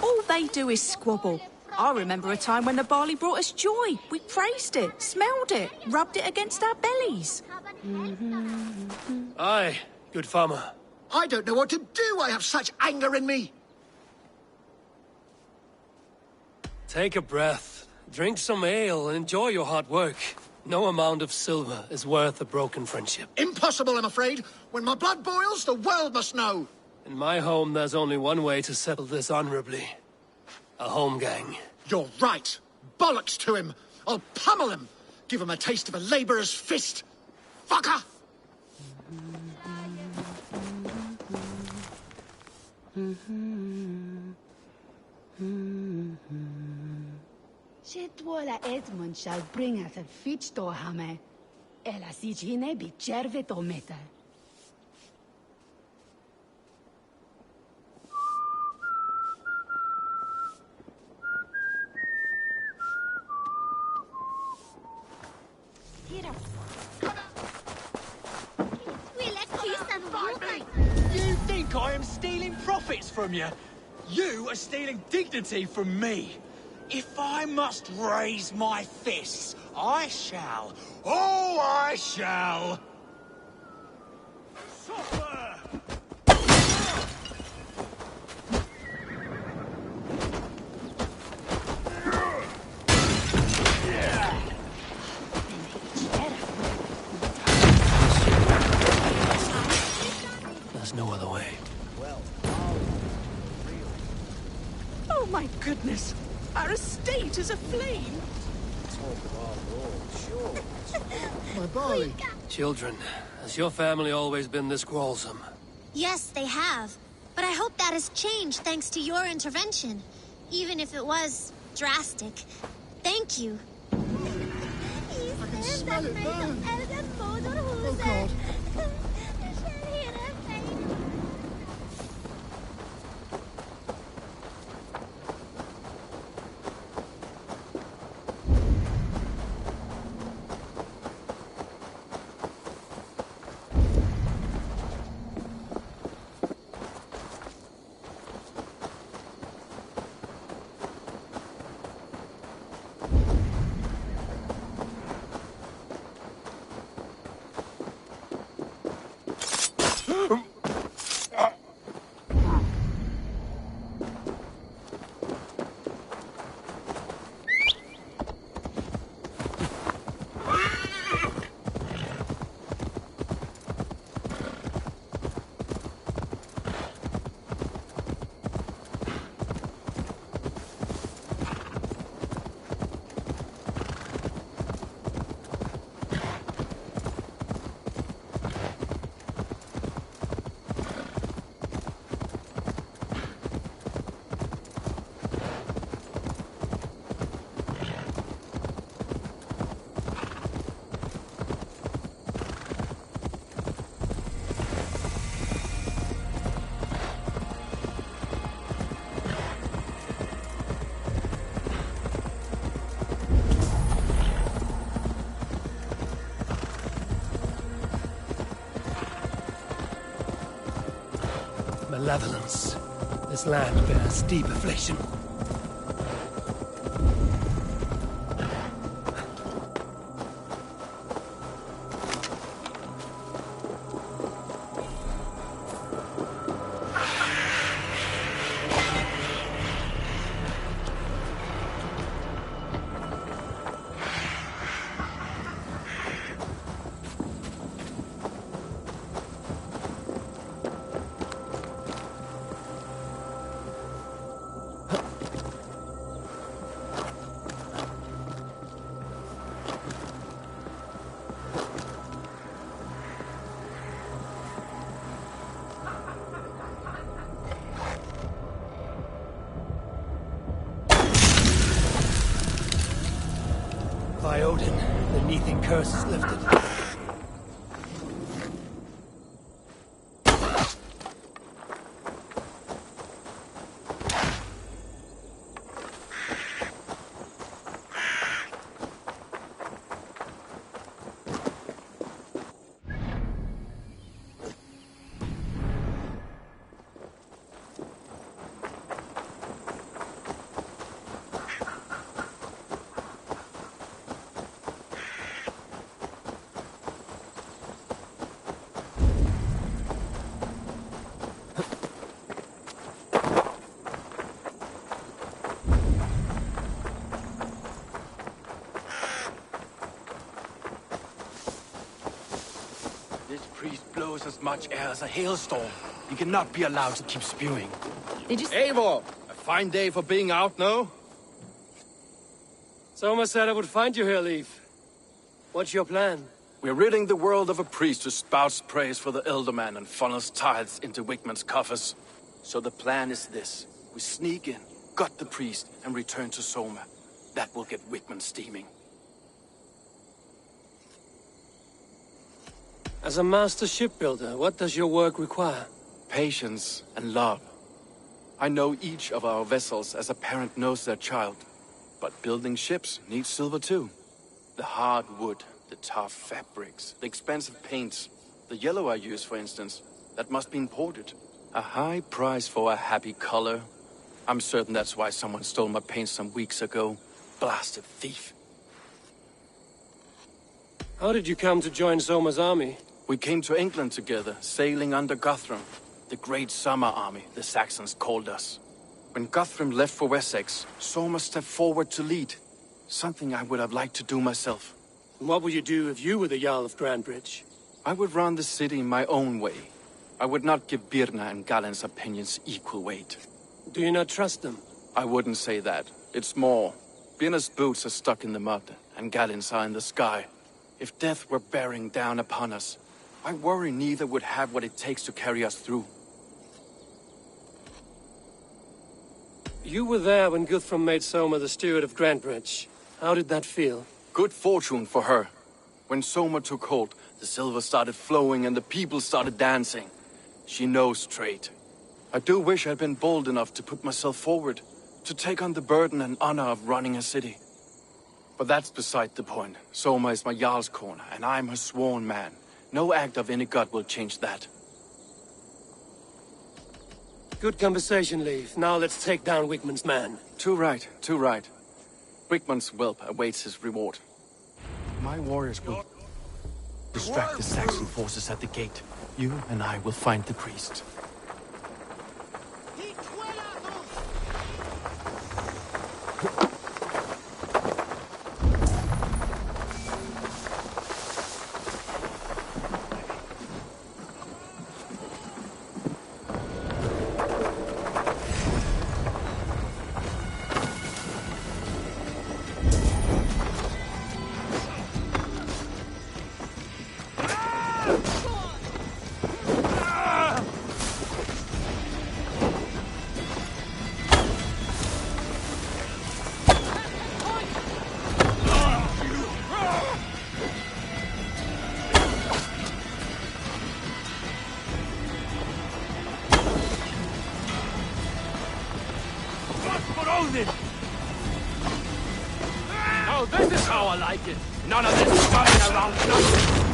All they do is squabble. I remember a time when the barley brought us joy. We praised it, smelled it, rubbed it against our bellies. Aye, good farmer. I don't know what to do. I have such anger in me. Take a breath, drink some ale, and enjoy your hard work. No amount of silver is worth a broken friendship. Impossible, I'm afraid. When my blood boils, the world must know. In my home, there's only one way to settle this honorably. A home gang. You're right. Bollocks to him. I'll pummel him. Give him a taste of a labourer's fist. Fucker! Chetwola Edmund shall bring us a fitch to hame. Ela sigine bi cerve to meta. You think I am stealing profits from you? You are stealing dignity from me. If I must raise my fists, I shall. Oh, I shall! Supper! There's no other way. Oh my goodness! Our estate is aflame! My barley. Children, has your family always been this quarrelsome? Yes, they have. But I hope that has changed thanks to your intervention. Even if it was drastic. Thank you. I can smell it burn. Oh, God. Malevolence. This land bears deep affliction. By Odin, the Neething curse is lifted. This priest blows as much air as a hailstorm. He cannot be allowed to keep spewing. Did you... Eivor! A fine day for being out, no? Soma said I would find you here, Leaf. What's your plan? We're ridding the world of a priest who spouts praise for the Elderman and funnels tithes into Wickman's coffers. So the plan is this. We sneak in, gut the priest, and return to Soma. That will get Wickman steaming. As a master shipbuilder, what does your work require? Patience and love. I know each of our vessels as a parent knows their child. But building ships needs silver too. The hard wood, the tough fabrics, the expensive paints. The yellow I use, for instance, that must be imported. A high price for a happy color. I'm certain that's why someone stole my paint some weeks ago. Blasted thief. How did you come to join Soma's army? We came to England together, sailing under Guthrum. The Great Summer Army, the Saxons called us. When Guthrum left for Wessex, Soma stepped forward to lead. Something I would have liked to do myself. And what would you do if you were the Jarl of Grandbridge? I would run the city my own way. I would not give Birna and Galen's opinions equal weight. Do you not trust them? I wouldn't say that. It's more. Birna's boots are stuck in the mud, and Galen's are in the sky. If death were bearing down upon us, I worry neither would have what it takes to carry us through. You were there when Guthrum made Soma the steward of Grantbridge. How did that feel? Good fortune for her. When Soma took hold, the silver started flowing and the people started dancing. She knows trade. I do wish I'd been bold enough to put myself forward, to take on the burden and honor of running a city. But that's beside the point. Soma is my Jarl's corner, and I'm her sworn man. No act of any god will change that. Good conversation, Leif. Now let's take down Wigmund's man. Too right, too right. Wigmund's whelp awaits his reward. My warriors will distract the Saxon forces at the gate. You and I will find the priest. Oh, this is how I like it. None of this running around nothing.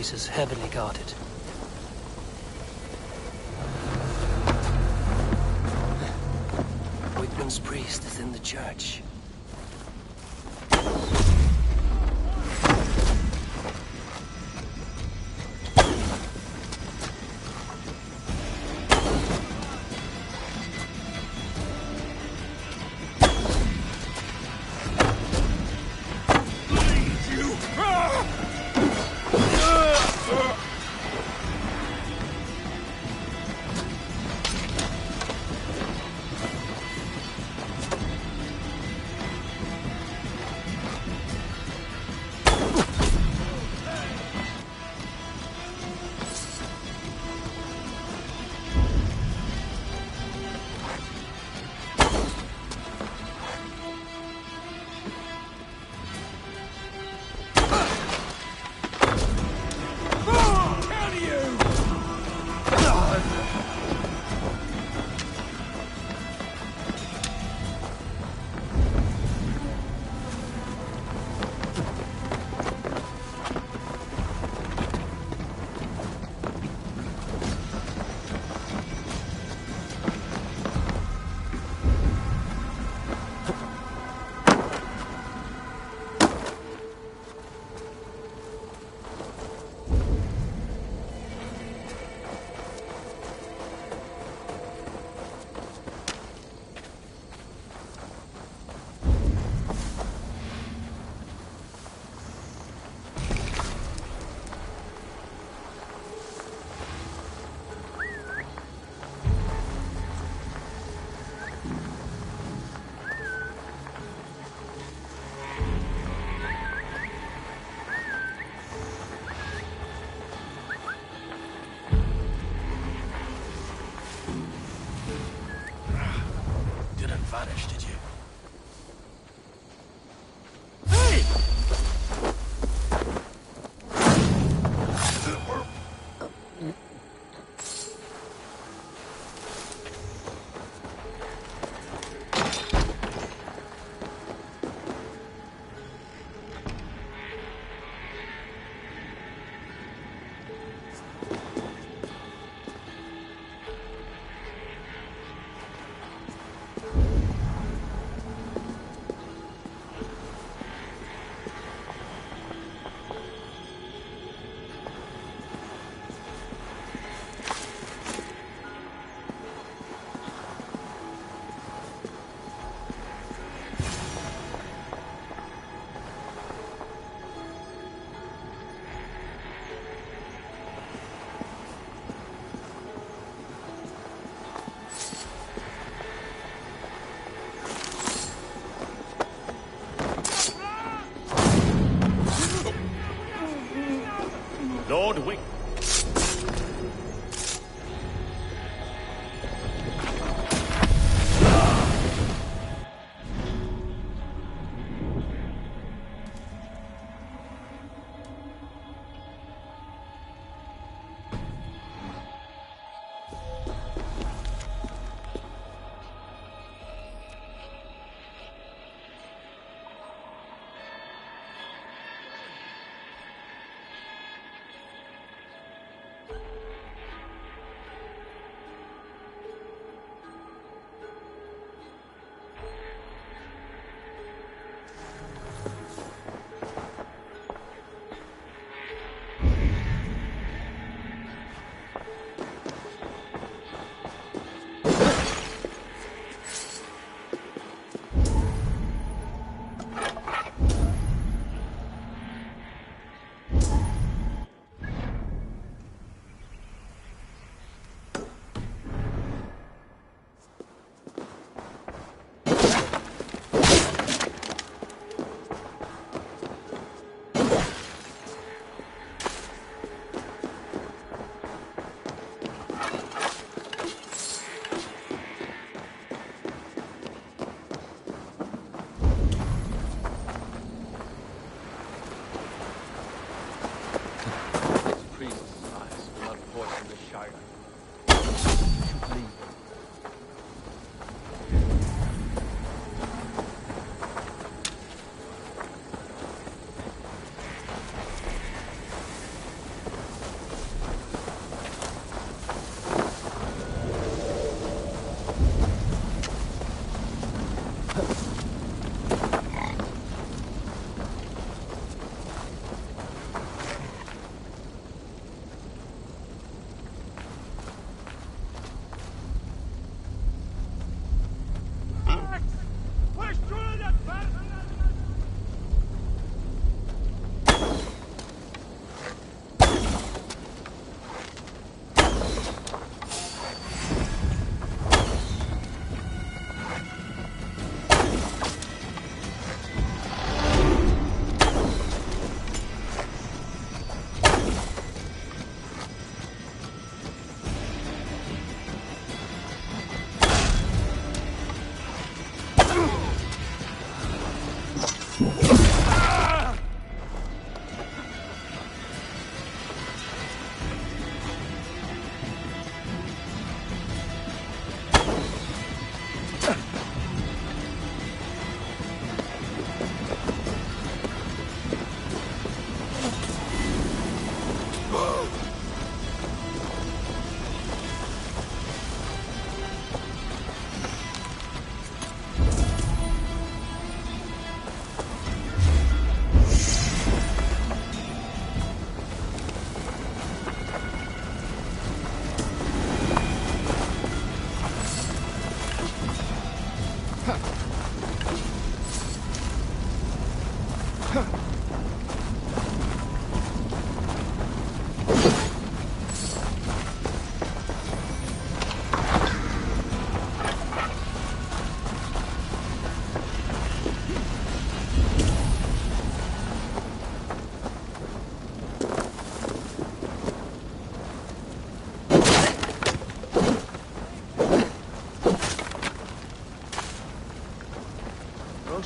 place is heavily guarded. Wigman's priest is in the church. Vanish, did you? Lord Wing.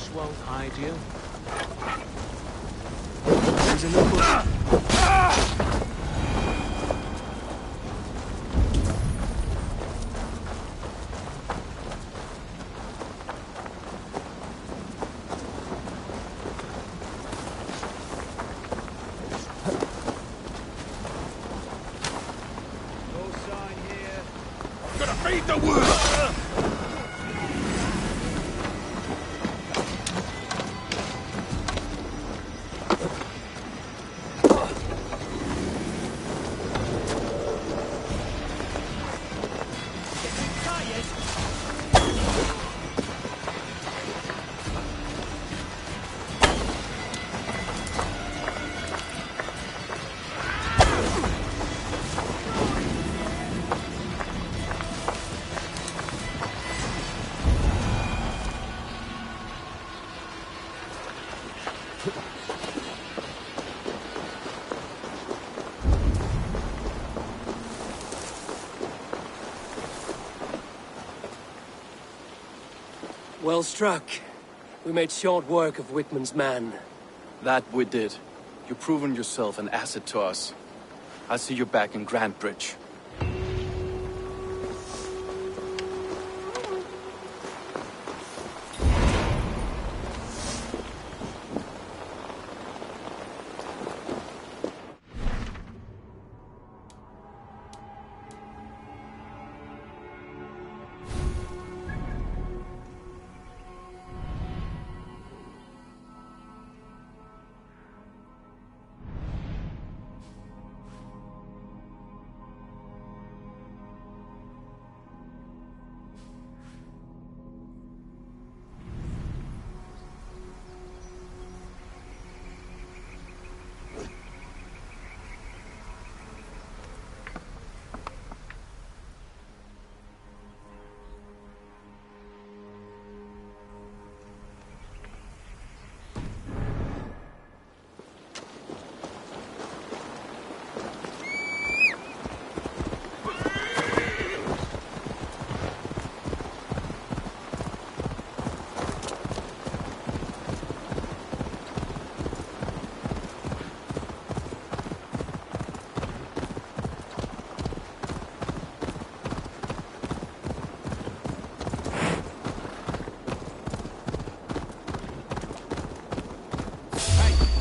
This won't hide you. He's in the bush. Feed the word! Well struck. We made short work of Wickman's man. That we did. You've proven yourself an asset to us. I'll see you back in Grantbridge.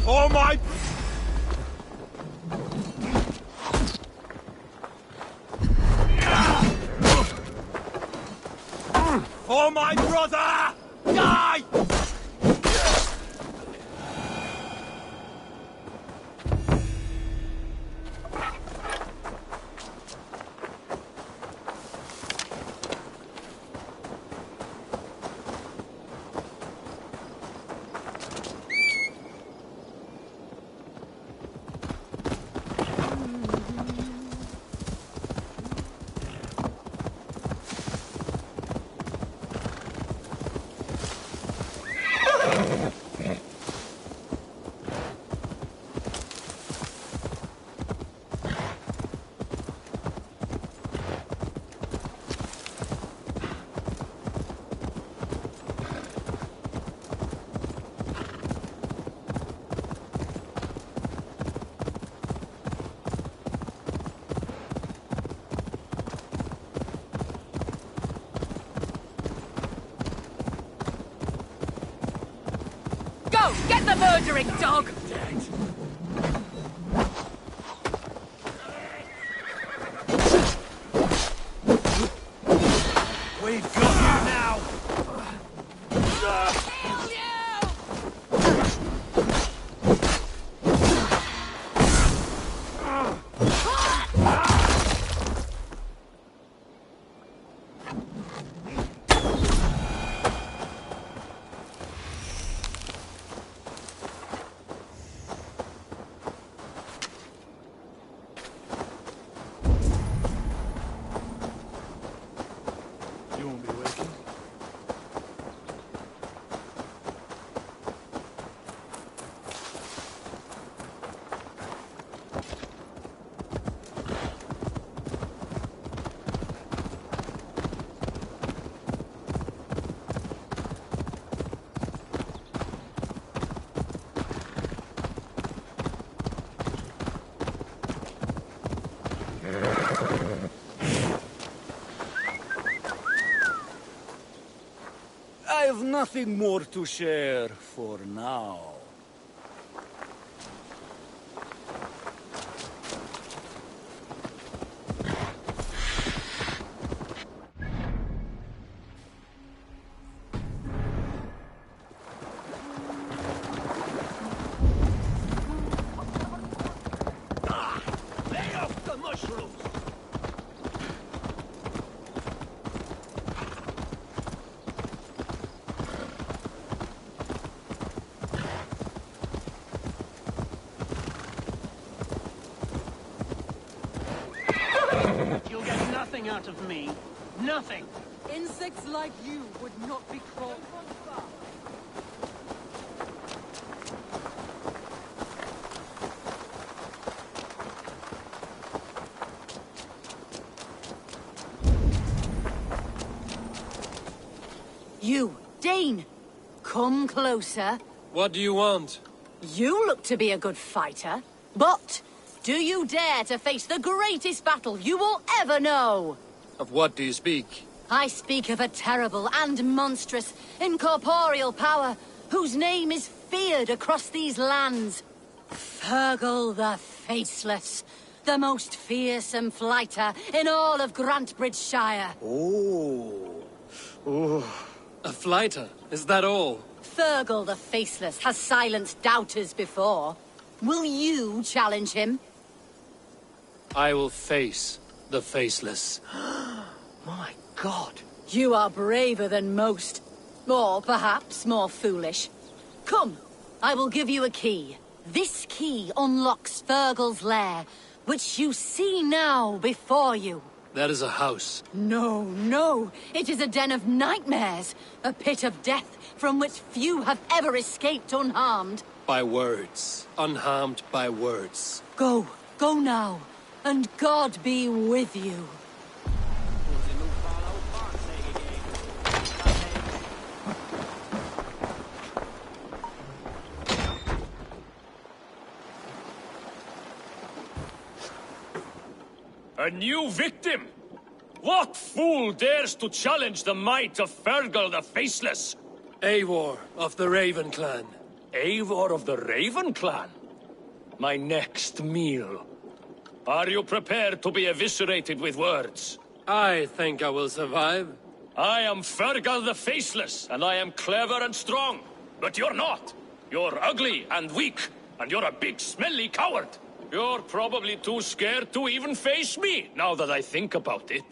Oh my... For my brother! Die! Get the murdering dog! We've got you now! You won't be have nothing more to share for now. Lay off the mushrooms! You'll get nothing out of me. Nothing. Insects like you would not be crawled. You, Dane! Come closer. What do you want? You look to be a good fighter, but do you dare to face the greatest battle you will ever know? Of what do you speak? I speak of a terrible and monstrous, incorporeal power whose name is feared across these lands. Fergal the Faceless, the most fearsome fighter in all of Grantbridgeshire. A fighter? Is that all? Fergal the Faceless has silenced doubters before. Will you challenge him? I will face the Faceless. My God. You are braver than most. Or perhaps more foolish. Come, I will give you a key. This key unlocks Fergal's lair, which you see now before you. That is a house. No, no. It is a den of nightmares. A pit of death from which few have ever escaped unharmed. By words. Unharmed by words. Go. Go now. And God be with you. A new victim? What fool dares to challenge the might of Fergal the Faceless? Eivor of the Raven Clan. Eivor of the Raven Clan? My next meal. Are you prepared to be eviscerated with words? I think I will survive. I am Fergal the Faceless, and I am clever and strong. But you're not. You're ugly and weak, and you're a big smelly coward. You're probably too scared to even face me, now that I think about it.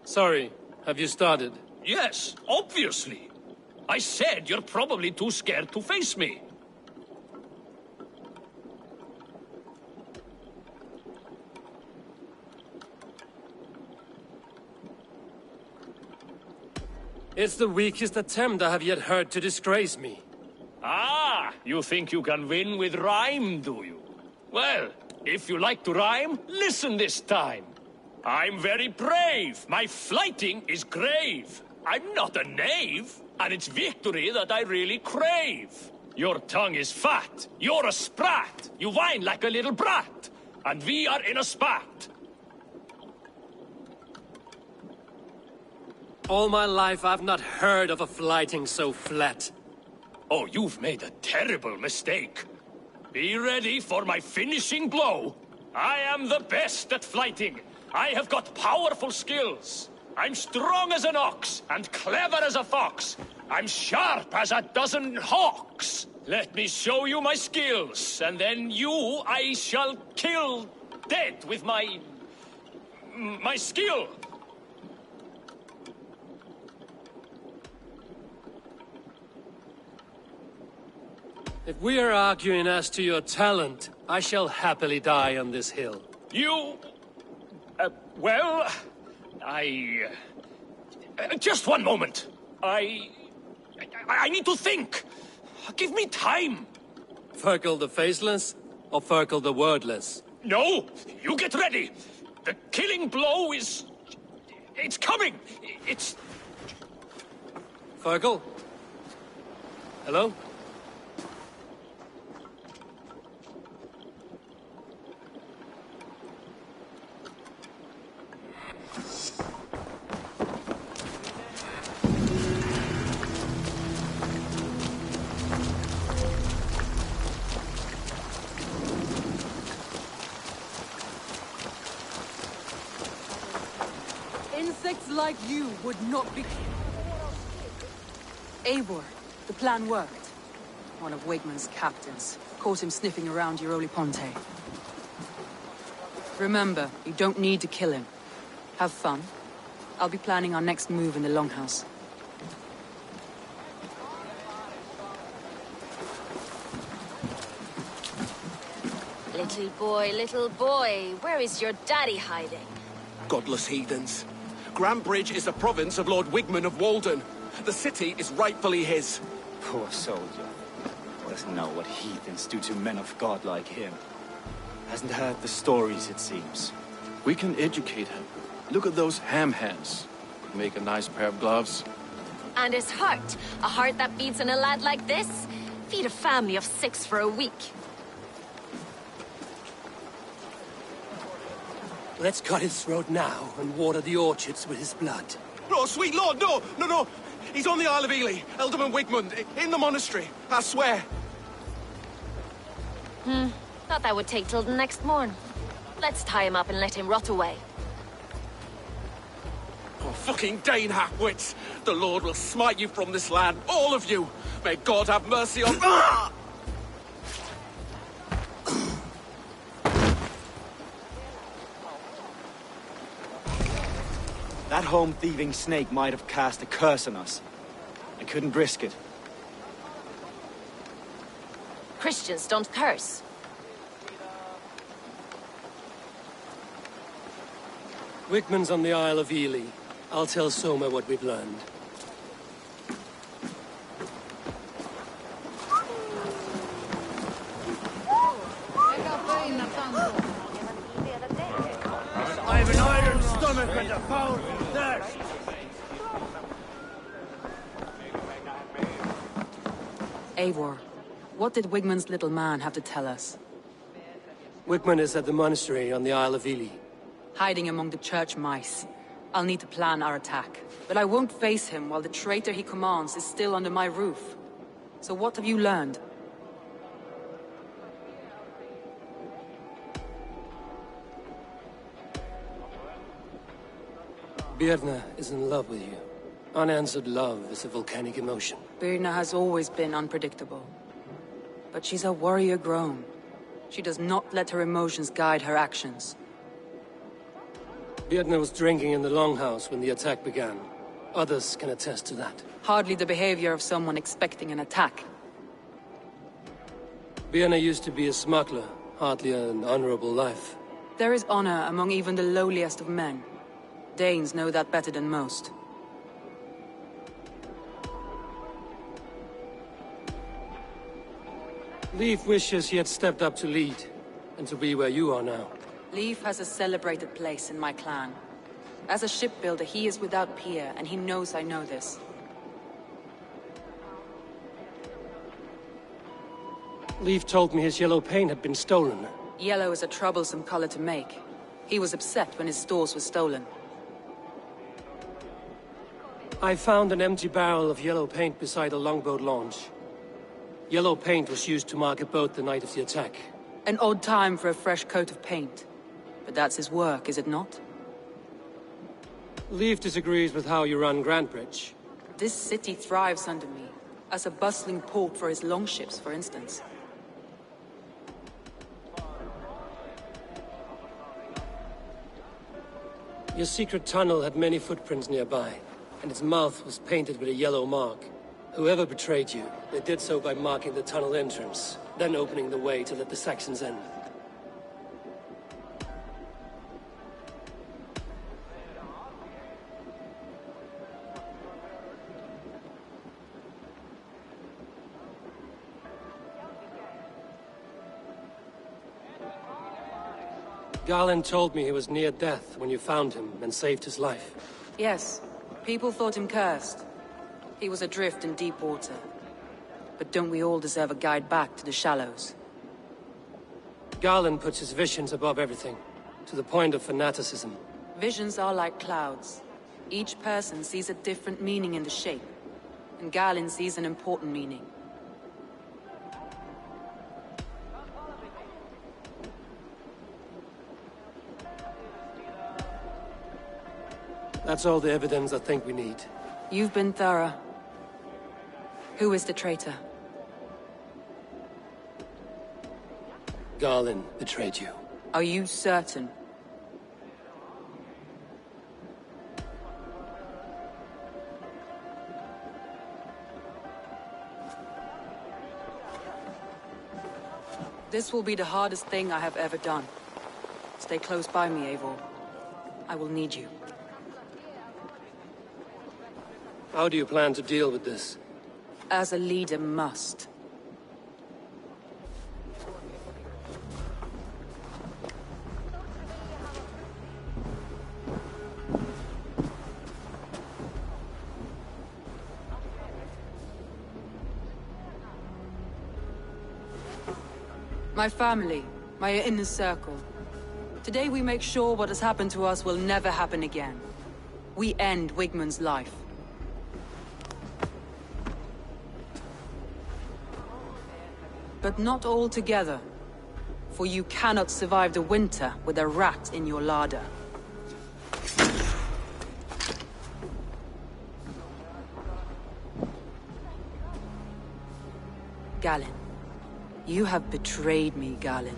Sorry, have you started? Yes, obviously. I said you're probably too scared to face me. It's the weakest attempt I have yet heard to disgrace me. Ah, you think you can win with rhyme, do you? Well, if you like to rhyme, listen this time. I'm very brave. My flighting is grave. I'm not a knave, and it's victory that I really crave. Your tongue is fat. You're a sprat. You whine like a little brat. And we are in a spat. All my life I've not heard of a flighting so flat. Oh, you've made a terrible mistake. Be ready for my finishing blow. I am the best at flighting. I have got powerful skills. I'm strong as an ox and clever as a fox. I'm sharp as a dozen hawks. Let me show you my skills, and then you I shall kill dead with my skill. If we are arguing as to your talent, I shall happily die on this hill. You... well... just one moment. I need to think. Give me time. Fergal the Faceless or Fergal the Wordless? No, you get ready. The killing blow is... it's coming. It's... Fergal? Hello? Insects like you would not be... Eivor, the plan worked. One of Wigman's captains caught him sniffing around Euroli Ponte. Remember, you don't need to kill him. Have fun. I'll be planning our next move in the Longhouse. Little boy, where is your daddy hiding? Godless heathens. Grantbridge is the province of Lord Wigman of Walden. The city is rightfully his. Poor soldier. Doesn't know what heathens do to men of God like him. Hasn't heard the stories, it seems. We can educate him. Look at those ham hands. Could make a nice pair of gloves. And his heart. A heart that beats in a lad like this? Feed a family of 6 for a week. Let's cut his throat now and water the orchards with his blood. Oh, sweet lord, no, no, no. He's on the Isle of Ely, Ealdorman Wigmund, in the monastery, I swear. Thought that would take till the next morn. Let's tie him up and let him rot away. Oh, fucking Dane half-wits! The Lord will smite you from this land, all of you! May God have mercy on... Ah! That home-thieving snake might have cast a curse on us. I couldn't risk it. Christians don't curse. Wigman's on the Isle of Ely. I'll tell Soma what we've learned. I have an iron stomach and a foul thirst. Eivor, what did Wigman's little man have to tell us? Wigman is at the monastery on the Isle of Ely. Hiding among the church mice. I'll need to plan our attack. But I won't face him while the traitor he commands is still under my roof. So what have you learned? Birna is in love with you. Unanswered love is a volcanic emotion. Birna has always been unpredictable. But she's a warrior grown. She does not let her emotions guide her actions. Birna was drinking in the Longhouse when the attack began. Others can attest to that. Hardly the behavior of someone expecting an attack. Birna used to be a smuggler, hardly an honorable life. There is honor among even the lowliest of men. Danes know that better than most. Leif wishes he had stepped up to lead, and to be where you are now. Leif has a celebrated place in my clan. As a shipbuilder, he is without peer, and he knows I know this. Leif told me his yellow paint had been stolen. Yellow is a troublesome color to make. He was upset when his stores were stolen. I found an empty barrel of yellow paint beside a longboat launch. Yellow paint was used to mark a boat the night of the attack. An odd time for a fresh coat of paint. But that's his work, is it not? Leif disagrees with how you run Grantbridge. This city thrives under me. As a bustling port for his longships, for instance. Your secret tunnel had many footprints nearby, and its mouth was painted with a yellow mark. Whoever betrayed you, they did so by marking the tunnel entrance, then opening the way to let the Saxons in. Garland told me he was near death when you found him and saved his life. Yes, people thought him cursed. He was adrift in deep water. But don't we all deserve a guide back to the shallows? Garland puts his visions above everything, to the point of fanaticism. Visions are like clouds. Each person sees a different meaning in the shape, and Garland sees an important meaning. That's all the evidence I think we need. You've been thorough. Who is the traitor? Garlin betrayed you. Are you certain? This will be the hardest thing I have ever done. Stay close by me, Eivor. I will need you. How do you plan to deal with this? As a leader must. My family, my inner circle. Today we make sure what has happened to us will never happen again. We end Wigmund's life. But not all together. For you cannot survive the winter with a rat in your larder. Galen. You have betrayed me, Galen.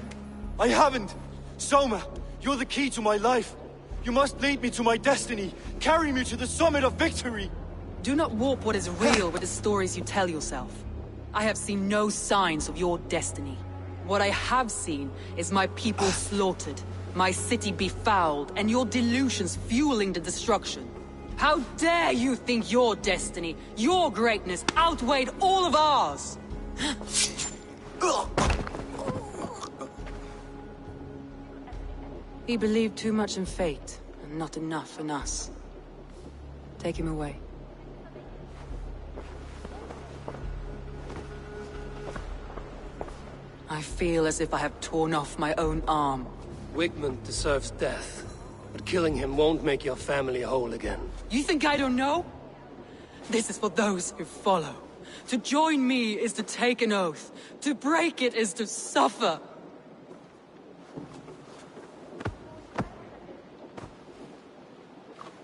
I haven't! Soma, you're the key to my life. You must lead me to my destiny. Carry me to the summit of victory. Do not warp what is real with the stories you tell yourself. I have seen no signs of your destiny. What I have seen is my people slaughtered, my city befouled, and your delusions fueling the destruction. How dare you think your destiny, your greatness, outweighed all of ours? He believed too much in fate, and not enough in us. Take him away. I feel as if I have torn off my own arm. Wigmund deserves death, but killing him won't make your family whole again. You think I don't know? This is for those who follow. To join me is to take an oath. To break it is to suffer.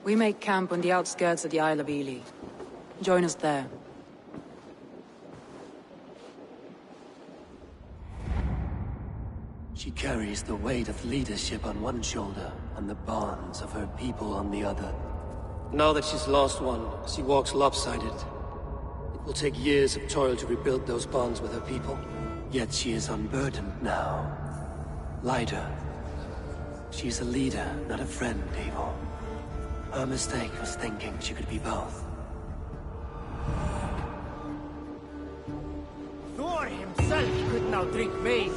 We make camp on the outskirts of the Isle of Ely. Join us there. She carries the weight of leadership on one shoulder and the bonds of her people on the other. Now that she's lost one, she walks lopsided. It will take years of toil to rebuild those bonds with her people. Yet she is unburdened now. Lighter. She's a leader, not a friend, Eivor. Her mistake was thinking she could be both. Thor himself could now drink me.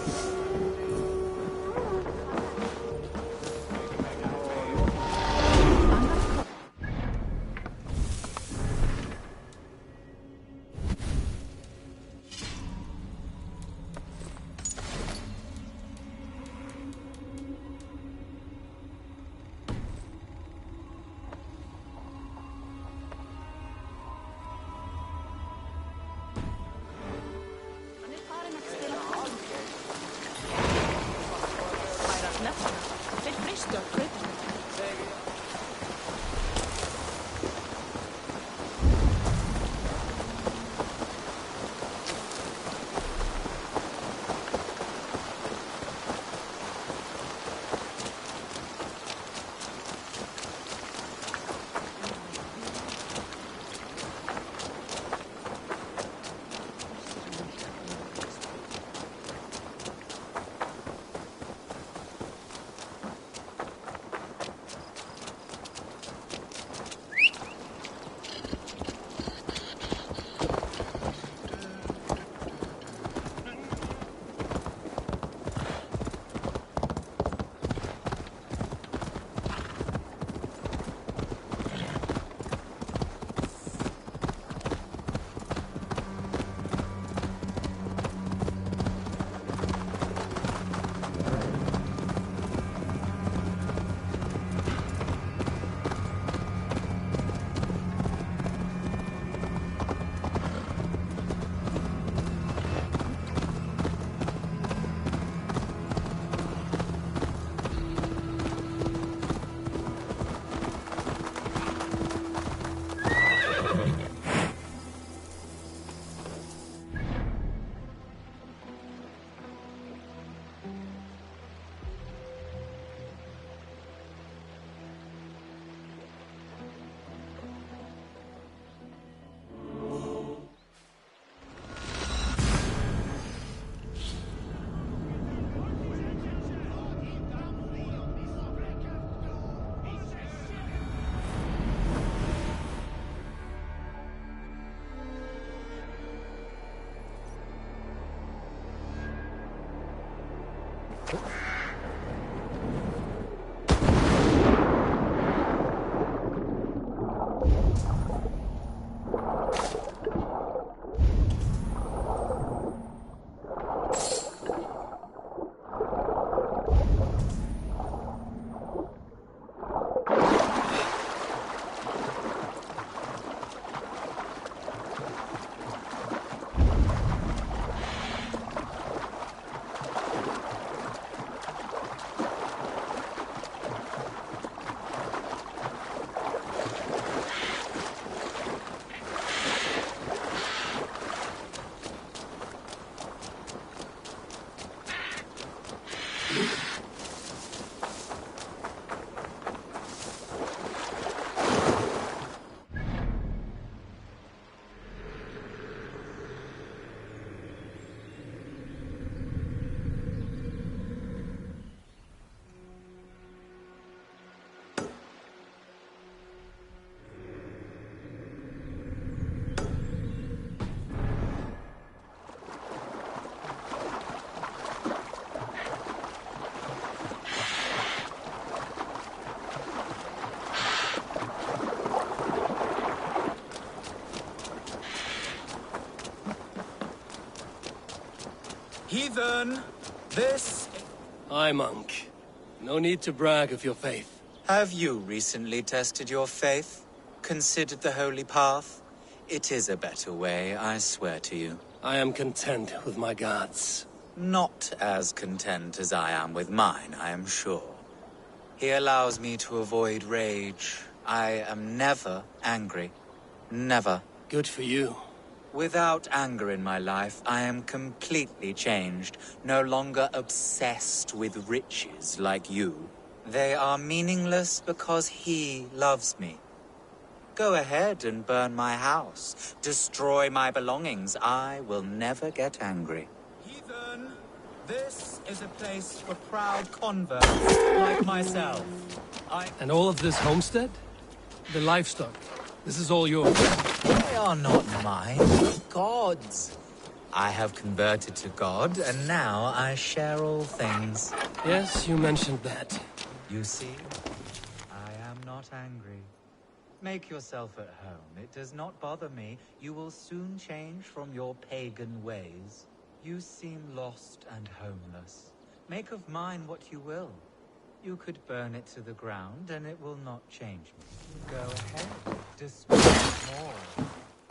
Heathen, this... Aye, monk. No need to brag of your faith. Have you recently tested your faith? Considered the holy path? It is a better way, I swear to you. I am content with my gods. Not as content as I am with mine, I am sure. He allows me to avoid rage. I am never angry. Never. Good for you. Without anger in my life, I am completely changed. No longer obsessed with riches like you. They are meaningless because he loves me. Go ahead and burn my house. Destroy my belongings. I will never get angry. Heathen, this is a place for proud converts like myself. And all of this homestead? The livestock? This is all yours? They are not mine, but God's. I have converted to God, and now I share all things. Yes, you mentioned that. You see, I am not angry. Make yourself at home. It does not bother me. You will soon change from your pagan ways. You seem lost and homeless. Make of mine what you will. You could burn it to the ground, and it will not change me. Go ahead. Destroy more.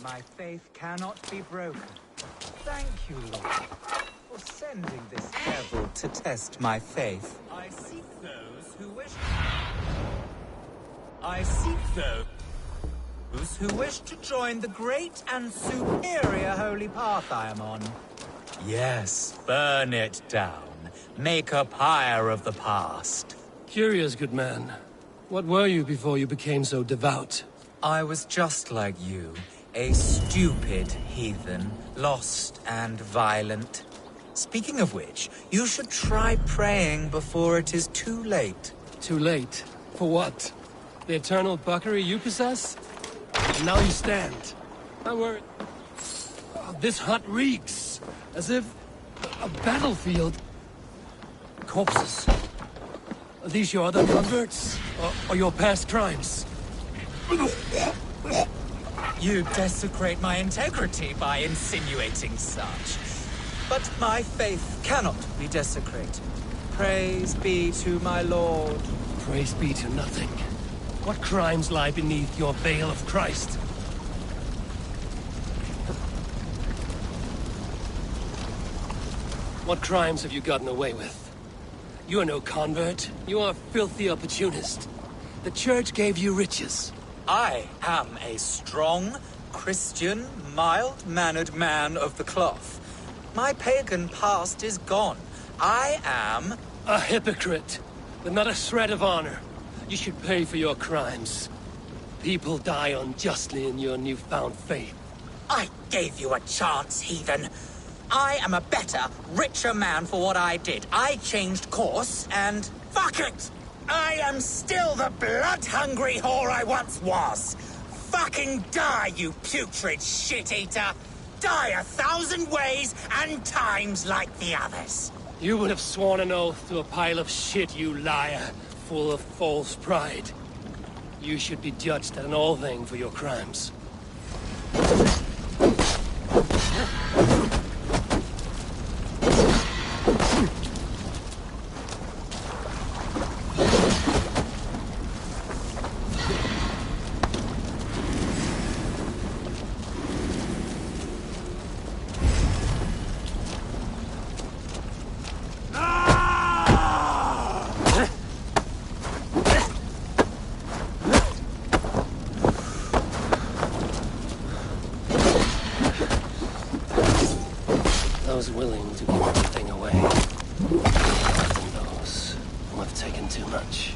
My faith cannot be broken. Thank you, Lord, for sending this devil to test my faith. I seek those who wish to join the great and superior holy path I am on. Yes, burn it down. Make a pyre of the past. Curious, good man. What were you before you became so devout? I was just like you. A stupid heathen, lost and violent. Speaking of which, you should try praying before it is too late. Too late? For what? The eternal buckery you possess? And now you stand. My word. Oh, this hut reeks. As if a battlefield. Corpses. Are these your other converts? Or your past crimes? You desecrate my integrity by insinuating such. But my faith cannot be desecrated. Praise be to my Lord. Praise be to nothing. What crimes lie beneath your veil of Christ? What crimes have you gotten away with? You are no convert. You are a filthy opportunist. The church gave you riches. I am a strong, Christian, mild-mannered man of the cloth. My pagan past is gone. I am... a hypocrite, with not a shred of honor. You should pay for your crimes. People die unjustly in your newfound faith. I gave you a chance, heathen. I am a better, richer man for what I did. I changed course, and... fuck it! I am still the blood-hungry whore I once was. Fucking die, you putrid shit-eater! Die 1,000 ways and times like the others. You would have sworn an oath to a pile of shit, you liar, full of false pride. You should be judged at an all-thing for your crimes. Those willing to give everything away. Often those who have taken too much.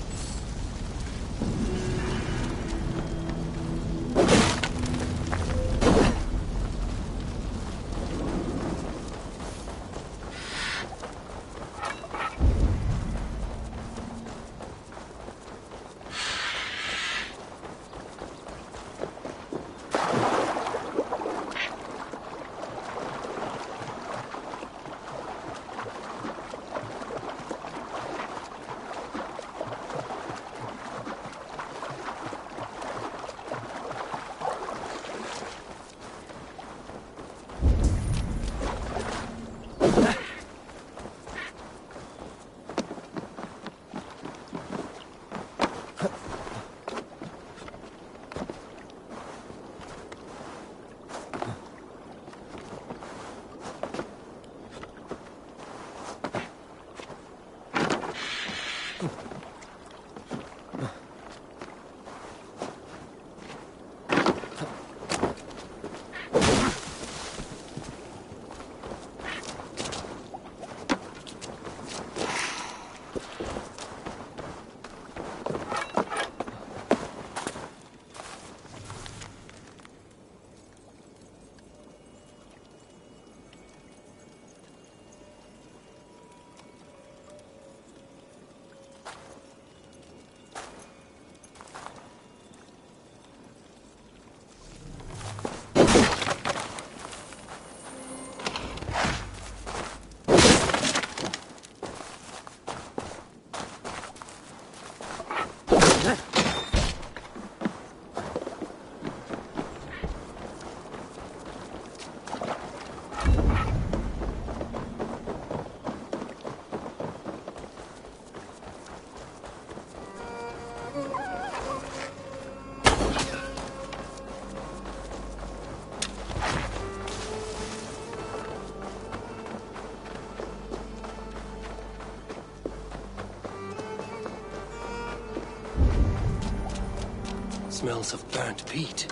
Smells of burnt peat.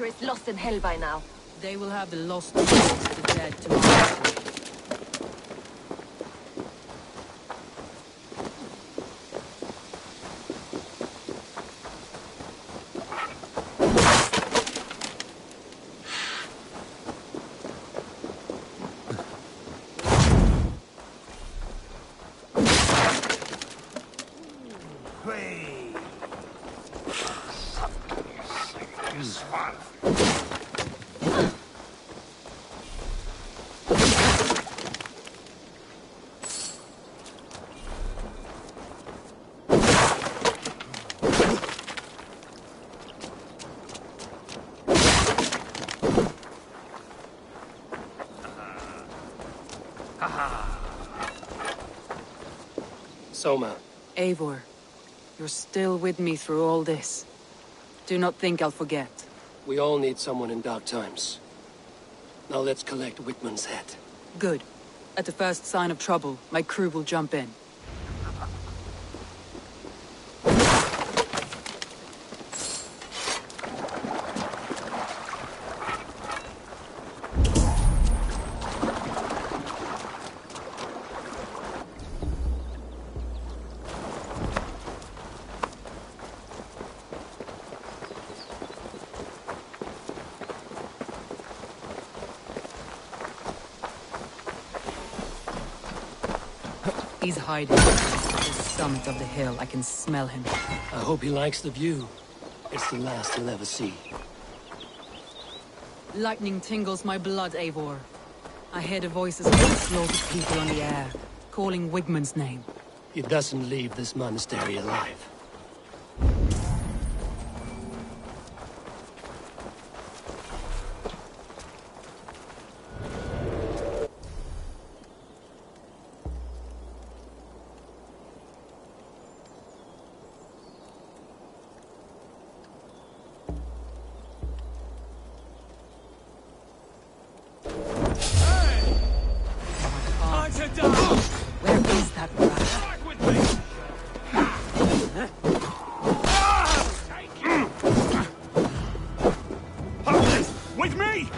treasure is lost in hell by now. They will have the lost souls of the dead to answer. Soma. Eivor, you're still with me through all this. Do not think I'll forget. We all need someone in dark times. Now let's collect Whitman's head. Good. At the first sign of trouble, my crew will jump in. He's hiding. At the summit of the hill, I can smell him. I hope he likes the view. It's the last he'll ever see. Lightning tingles my blood, Eivor. I hear the voices of the slaughtered people on the air, calling Wigmund's name. He doesn't leave this monastery alive. Where is that rat? With me!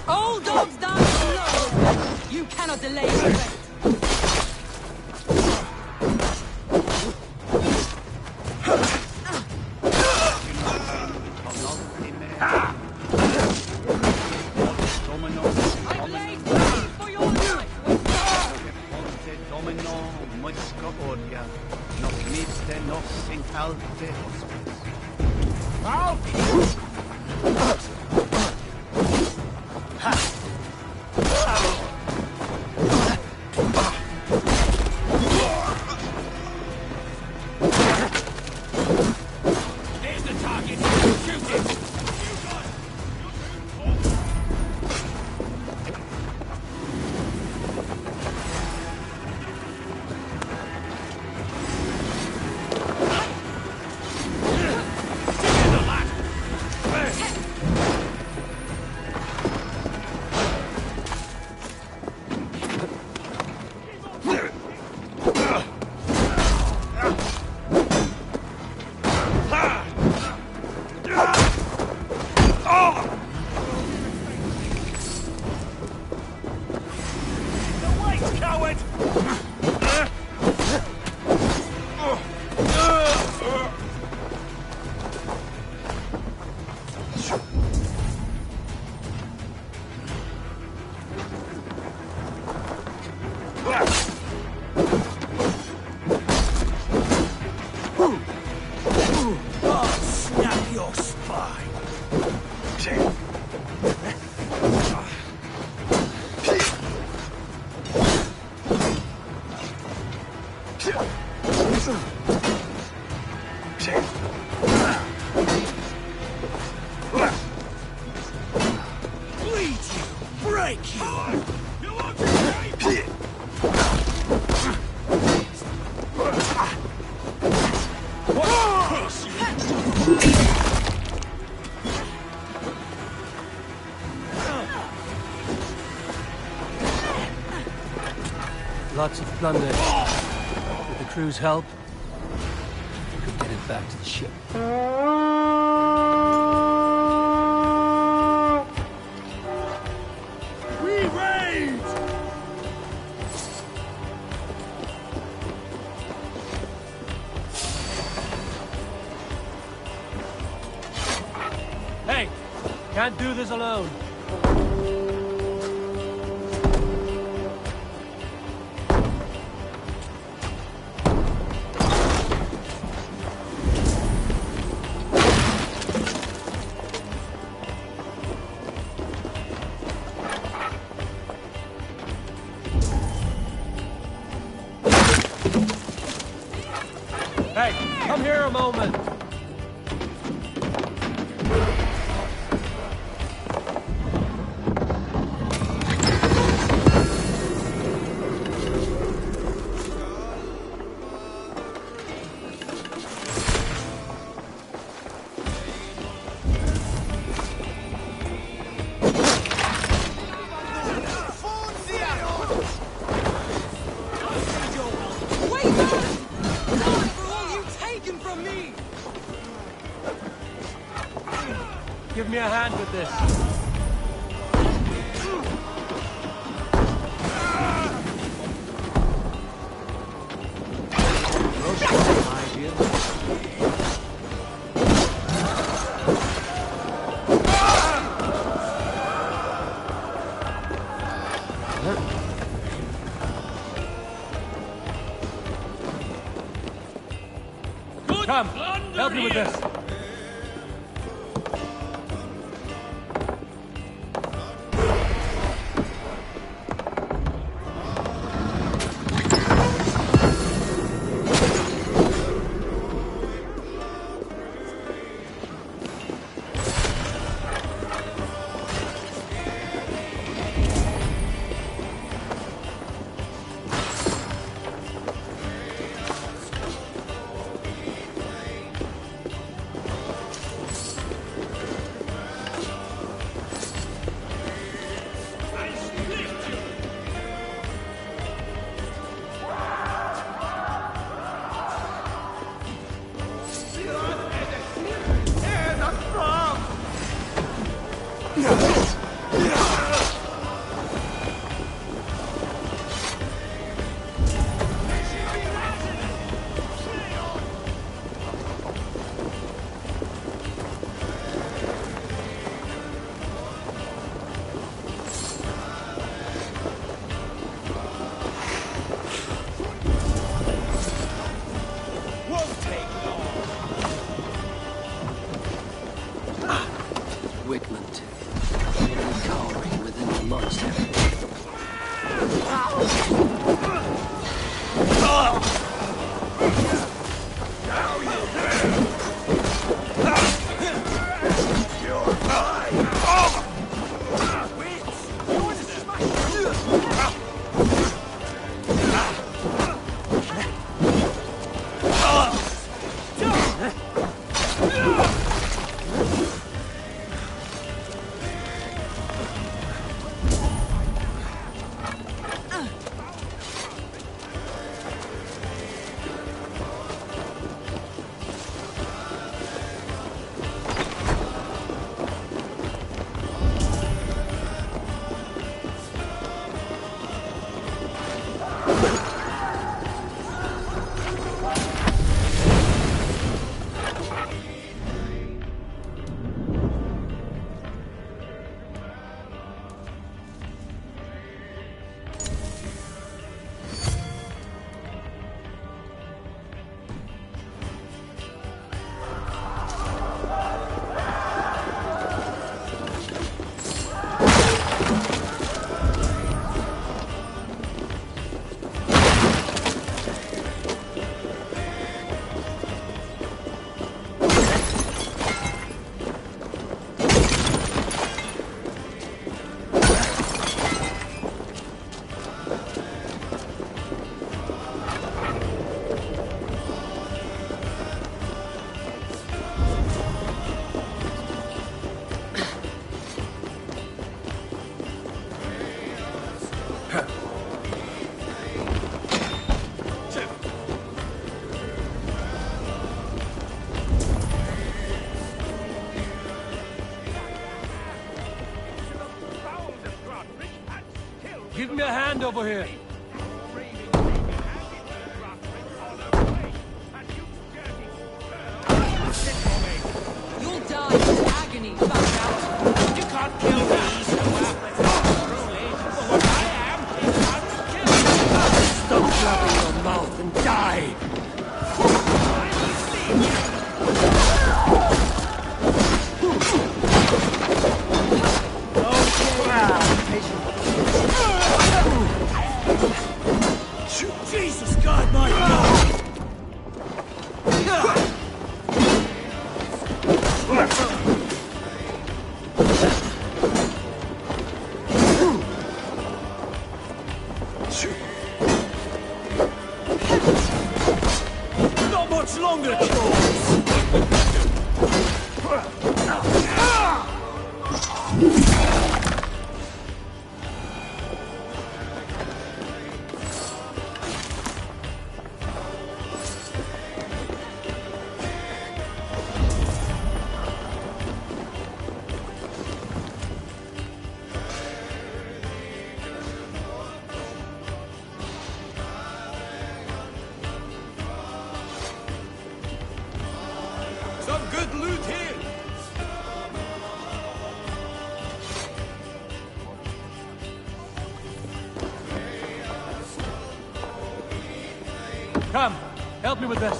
All dogs die slow! You cannot delay your fate. Lots of plunder. With the crew's help, we could get it back to the ship. We raid! Hey! Can't do this alone. Hey, come here a moment. Give me a hand with this. Come, help me with this. Wigmund, cowering within the monster. Give me a hand over here. You'll die in agony, back out. You can't kill me, so truly. For what I am, you can't kill me. Stop flapping your mouth and die! Jesus God, my God! Not much longer, Some good loot here! Come, help me with this.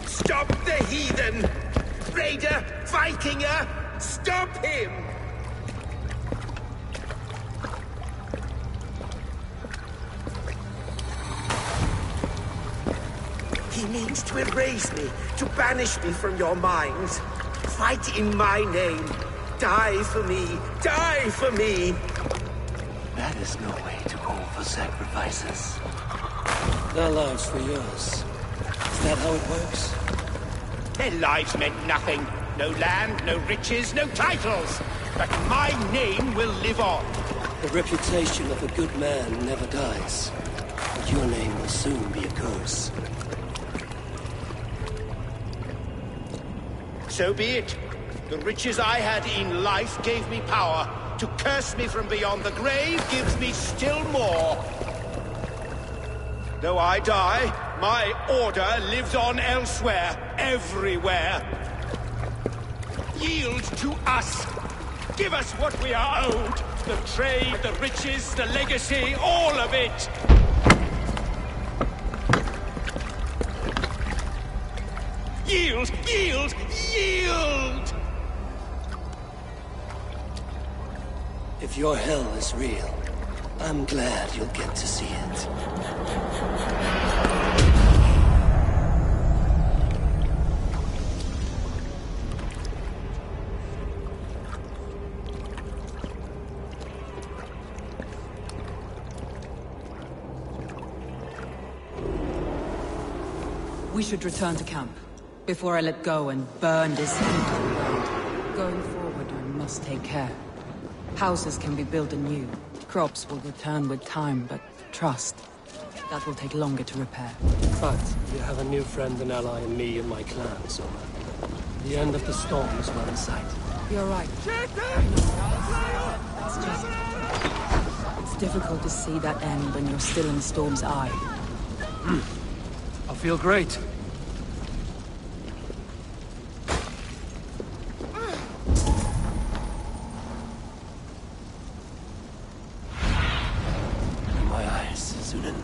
Stop the heathen! Raider! Vikinger! Stop him! He means to erase me, to banish me from your minds. Fight in my name. Die for me. Die for me. That is no way to call for sacrifices. Their lives for yours. Is that how it works? Their lives meant nothing. No land, no riches, no titles. But my name will live on. The reputation of a good man never dies. But your name will soon be a curse. So be it. The riches I had in life gave me power. To curse me from beyond the grave gives me still more. Though I die, my order lives on elsewhere, everywhere. Yield to us. Give us what we are owed. The trade, the riches, the legacy, all of it. Yield, yield, yield! If your hell is real, I'm glad you'll get to see it. We should return to camp, before I let go and burn this heat on the ground. Going forward, I must take care. Houses can be built anew. Crops will return with time, but trust, that will take longer to repair. But you have a new friend and ally in me and my clan, so the end of the storm is well in sight. You're right. It's difficult to see that end when you're still in the storm's eye. I feel great. My eyes, Sunan.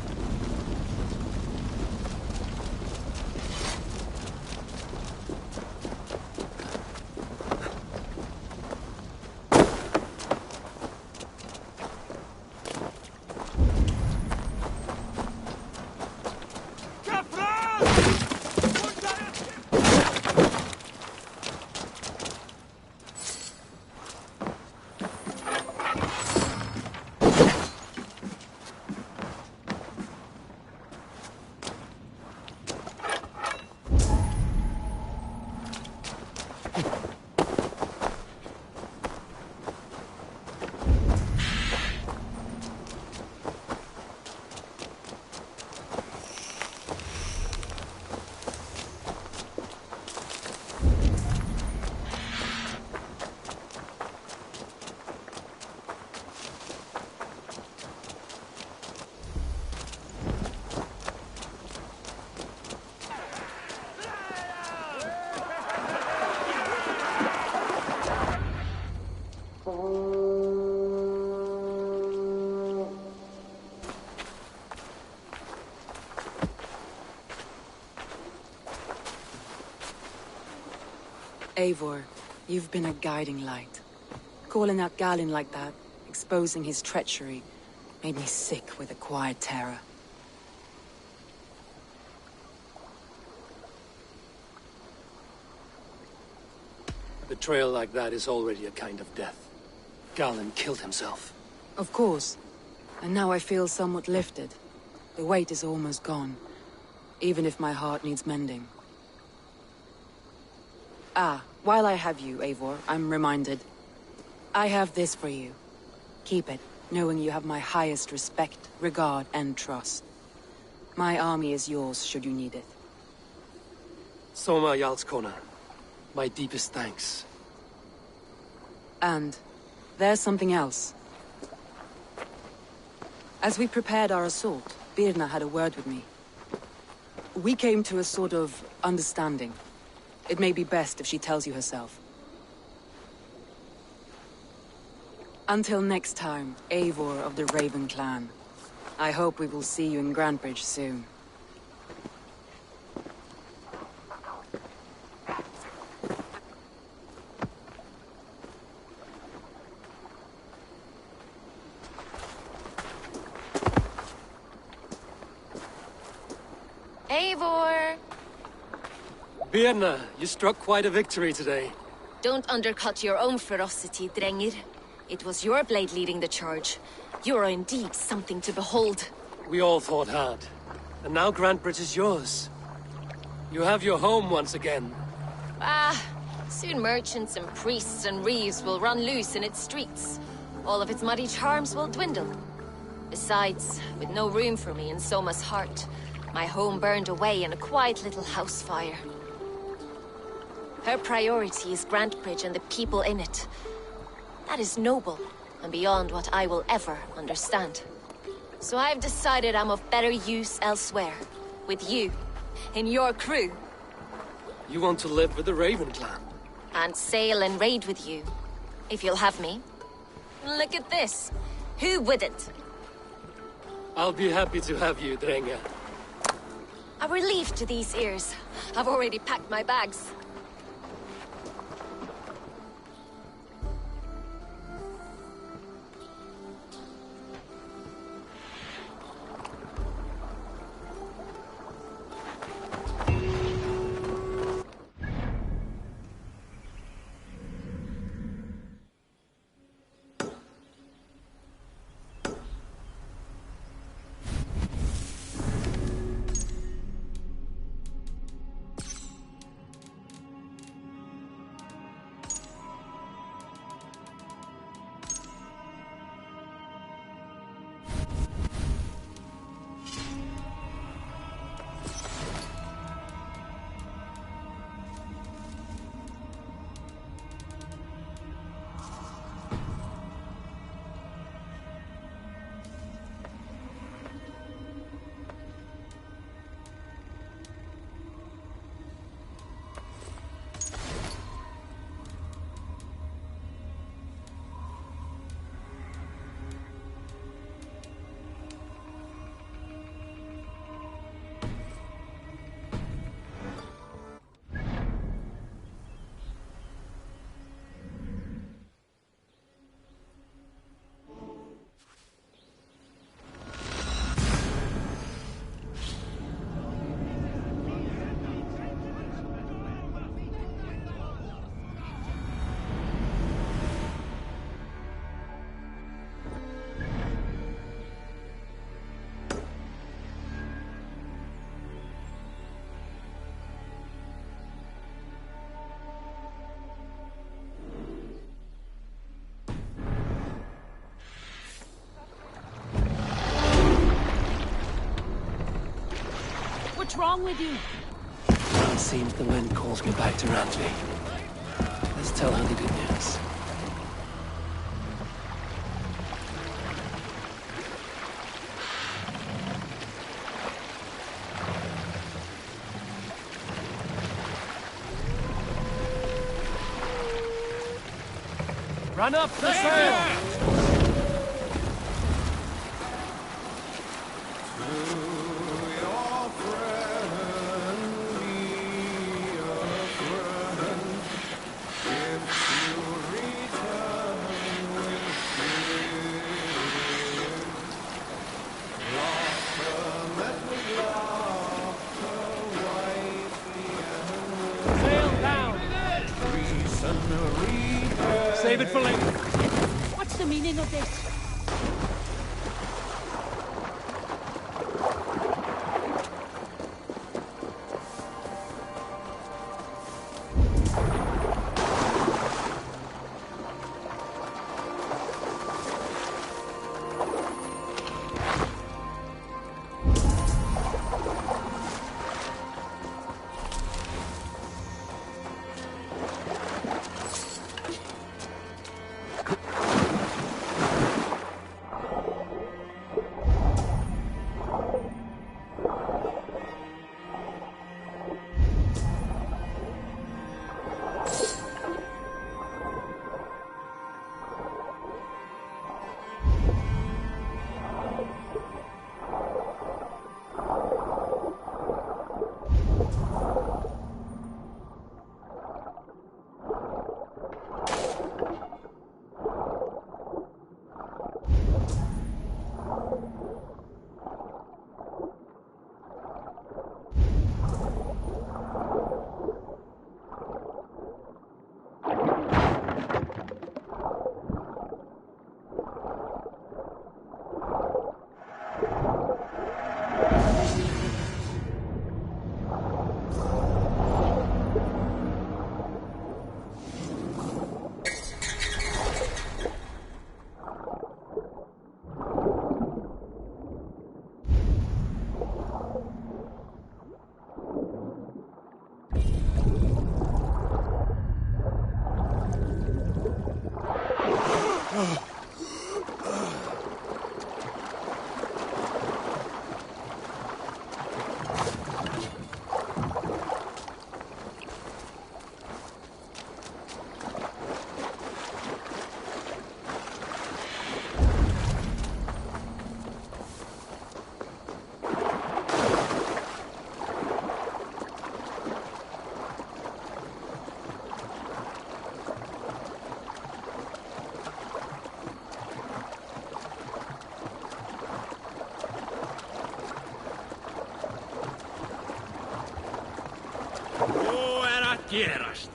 Eivor, you've been a guiding light. Calling out Galinn like that, exposing his treachery, made me sick with a quiet terror. A betrayal like that is already a kind of death. Galinn killed himself. Of course. And now I feel somewhat lifted. The weight is almost gone, even if my heart needs mending. Ah, while I have you, Eivor, I'm reminded. I have this for you. Keep it, knowing you have my highest respect, regard, and trust. My army is yours, should you need it. Soma Jarlskona, my deepest thanks. And there's something else. As we prepared our assault, Birna had a word with me. We came to a sort of understanding. It may be best if she tells you herself. Until next time, Eivor of the Raven Clan. I hope we will see you in Grantebridge soon. Eivor! Birna, you struck quite a victory today. Don't undercut your own ferocity, Drengir. It was your blade leading the charge. You are indeed something to behold. We all fought hard. And now Grantebridge is yours. You have your home once again. Ah, soon merchants and priests and reeves will run loose in its streets. All of its muddy charms will dwindle. Besides, with no room for me in Soma's heart, my home burned away in a quiet little house fire. Her priority is Grantebridge and the people in it. That is noble, and beyond what I will ever understand. So I've decided I'm of better use elsewhere. With you, in your crew. You want to live with the Raven Clan? And sail and raid with you, if you'll have me. Look at this. Who wouldn't? I'll be happy to have you, Drenge. A relief to these ears. I've already packed my bags. What's wrong with you? It seems the wind calls me back to Randvi. Let's tell her the good news. Run up the sail! Save it for later. What's the meaning of this? Gerast.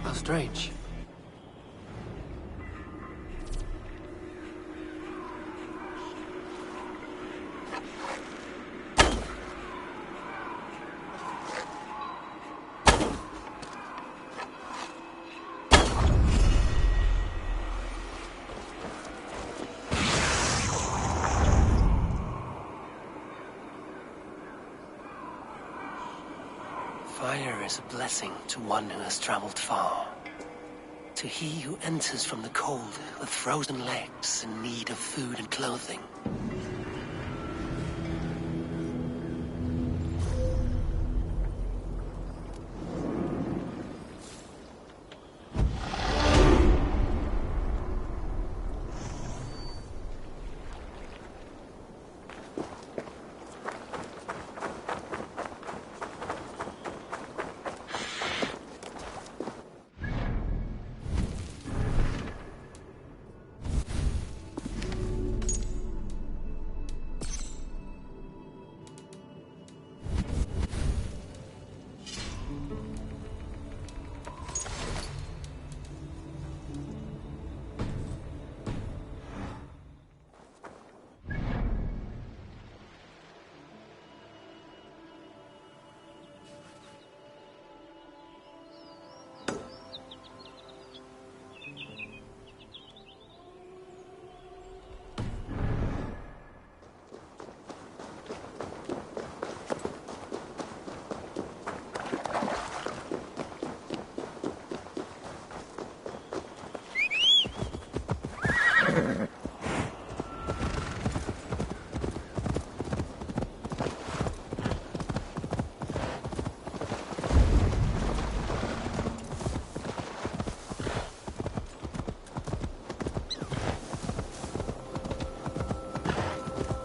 How strange. Fire is a blessing to one who has traveled far. To he who enters from the cold with frozen legs in need of food and clothing.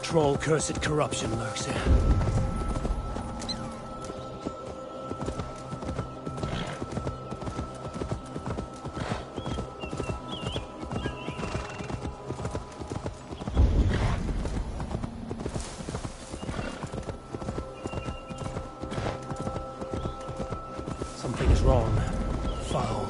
Troll cursed corruption lurks here. Something is wrong. Foul.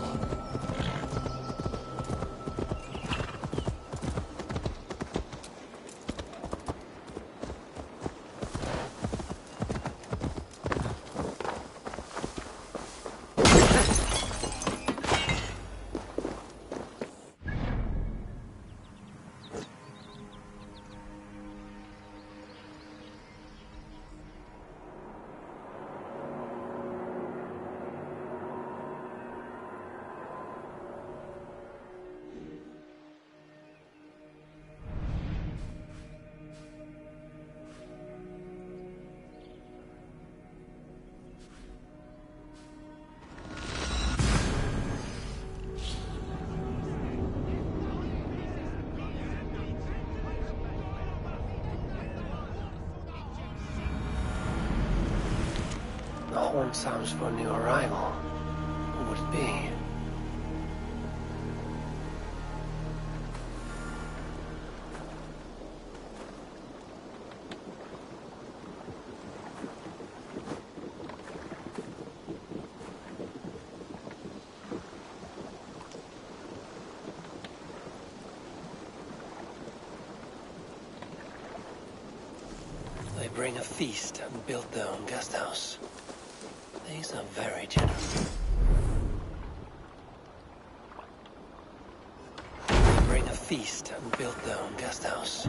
The horn sounds for a new arrival. Who would it be? They bring a feast and build their own guest house. These are very generous. They bring a feast and build their own guest house.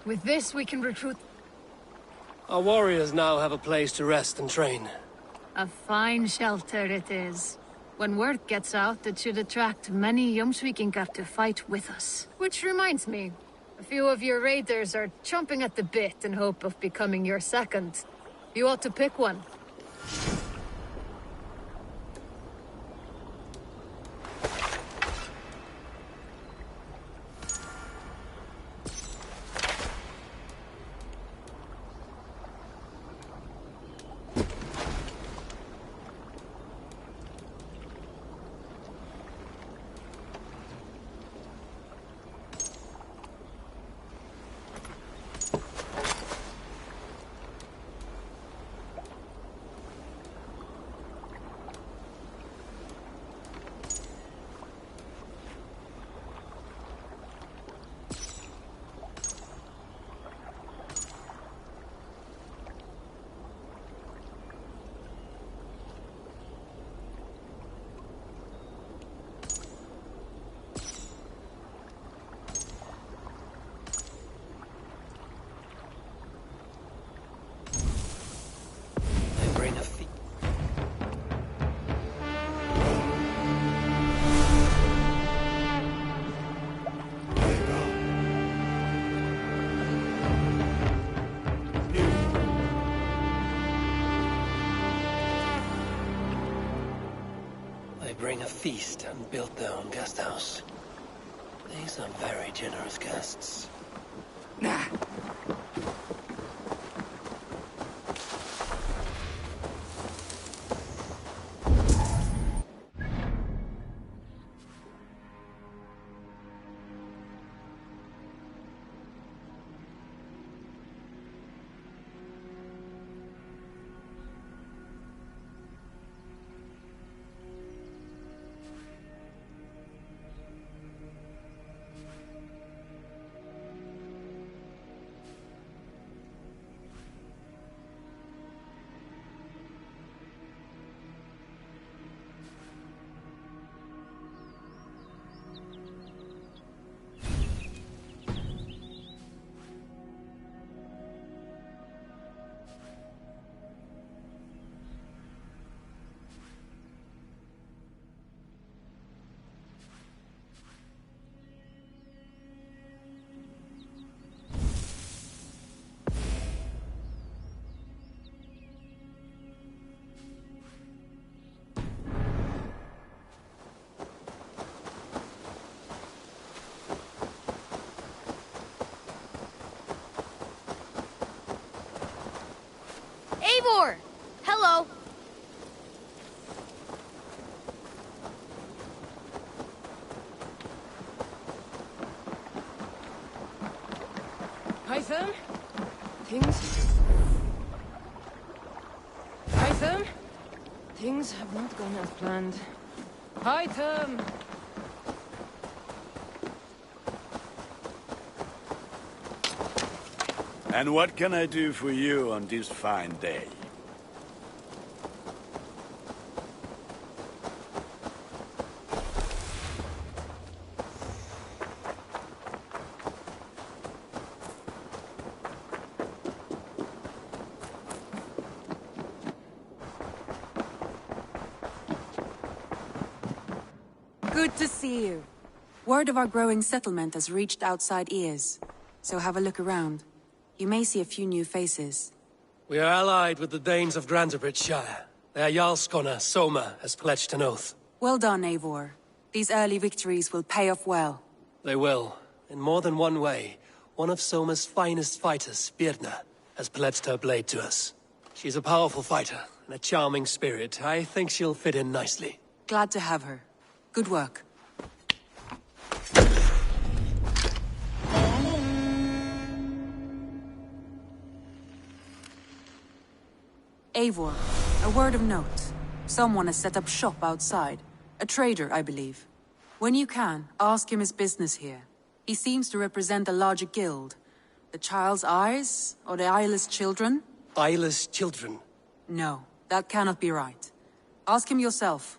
With this, we can recruit... Our warriors now have a place to rest and train. A fine shelter it is. When word gets out, it should attract many Jomsvikingar to fight with us. Which reminds me, a few of your raiders are chomping at the bit in hope of becoming your second. You ought to pick one. They bring a feast and build their own guest house. These are very generous guests. Nah. Eivor! Hello! Hytham? Hytham? Things have not gone as planned. Hytham! And what can I do for you on this fine day? Good to see you. Word of our growing settlement has reached outside ears, so have a look around. You may see a few new faces. We are allied with the Danes of Shire. Their Jarl Skona, Soma, has pledged an oath. Well done, Eivor. These early victories will pay off well. They will. In more than one way, one of Soma's finest fighters, Birna, has pledged her blade to us. She's a powerful fighter and a charming spirit. I think she'll fit in nicely. Glad to have her. Good work. Eivor, a word of note. Someone has set up shop outside. A trader, I believe. When you can, ask him his business here. He seems to represent a larger guild. The Child's Eyes? Or the Eyeless Children? Eyeless Children? No, that cannot be right. Ask him yourself.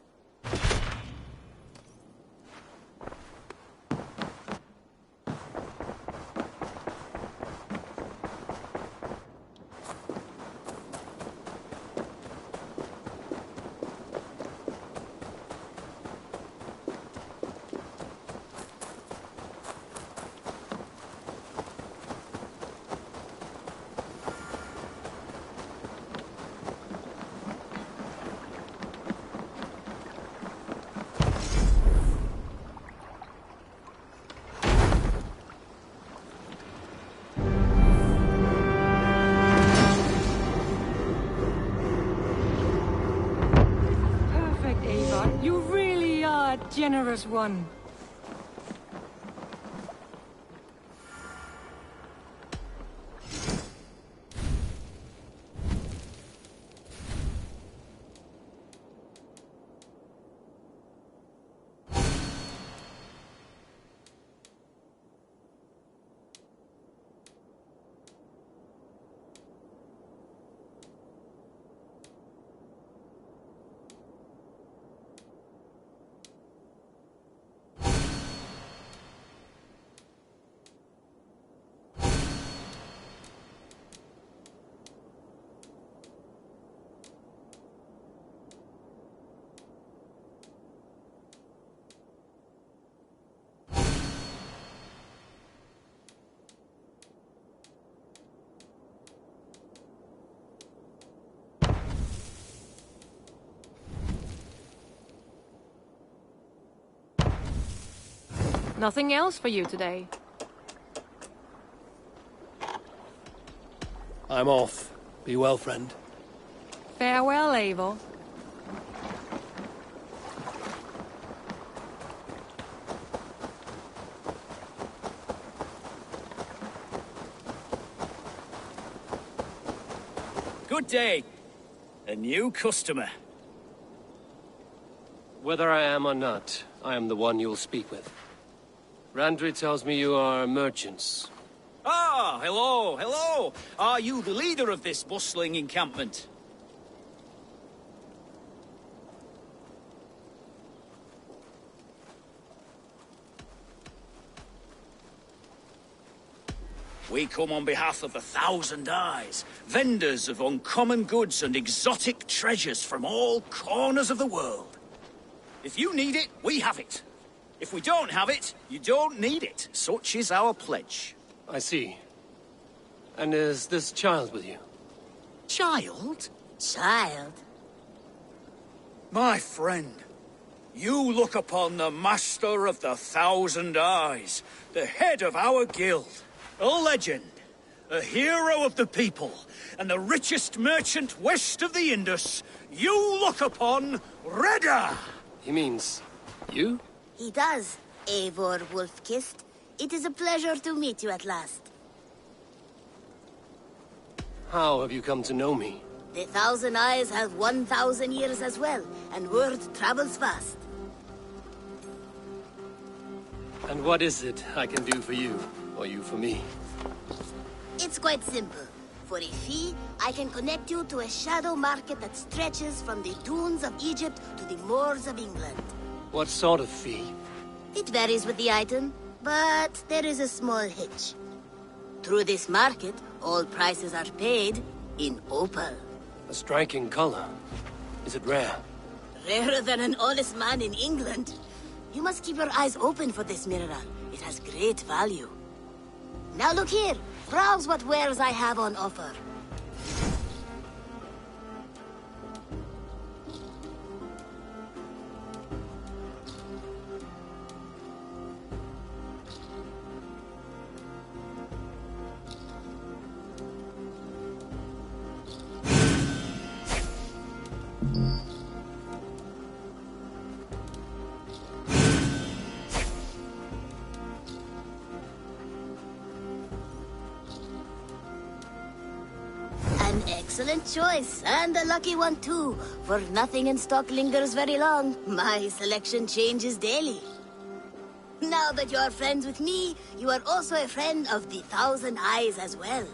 Generous one. Nothing else for you today? I'm off. Be well, friend. Farewell, Eivor. Good day. A new customer. Whether I am or not, I am the one you'll speak with. Randri tells me you are merchants. Ah, hello, hello. Are you the leader of this bustling encampment? We come on behalf of the Thousand Eyes, vendors of uncommon goods and exotic treasures from all corners of the world. If you need it, we have it. If we don't have it, you don't need it. Such is our pledge. I see. And is this child with you? Child? Child? My friend, you look upon the master of the Thousand Eyes, the head of our guild, a legend, a hero of the people, and the richest merchant west of the Indus. You look upon Reda! He means you? He does, Eivor Wolf-Kissed. It is a pleasure to meet you at last. How have you come to know me? The Thousand Eyes have 1,000 years as well, and word travels fast. And what is it I can do for you, or you for me? It's quite simple. For a fee, I can connect you to a shadow market that stretches from the dunes of Egypt to the moors of England. What sort of fee? It varies with the item, but there is a small hitch. Through this market, all prices are paid in opal. A striking color. Is it rare? Rarer than an honest man in England. You must keep your eyes open for this mineral. It has great value. Now look here. Browse what wares I have on offer. Excellent choice, and a lucky one too, for nothing in stock lingers very long. My selection changes daily. Now that you are friends with me, you are also a friend of the Thousand Eyes as well.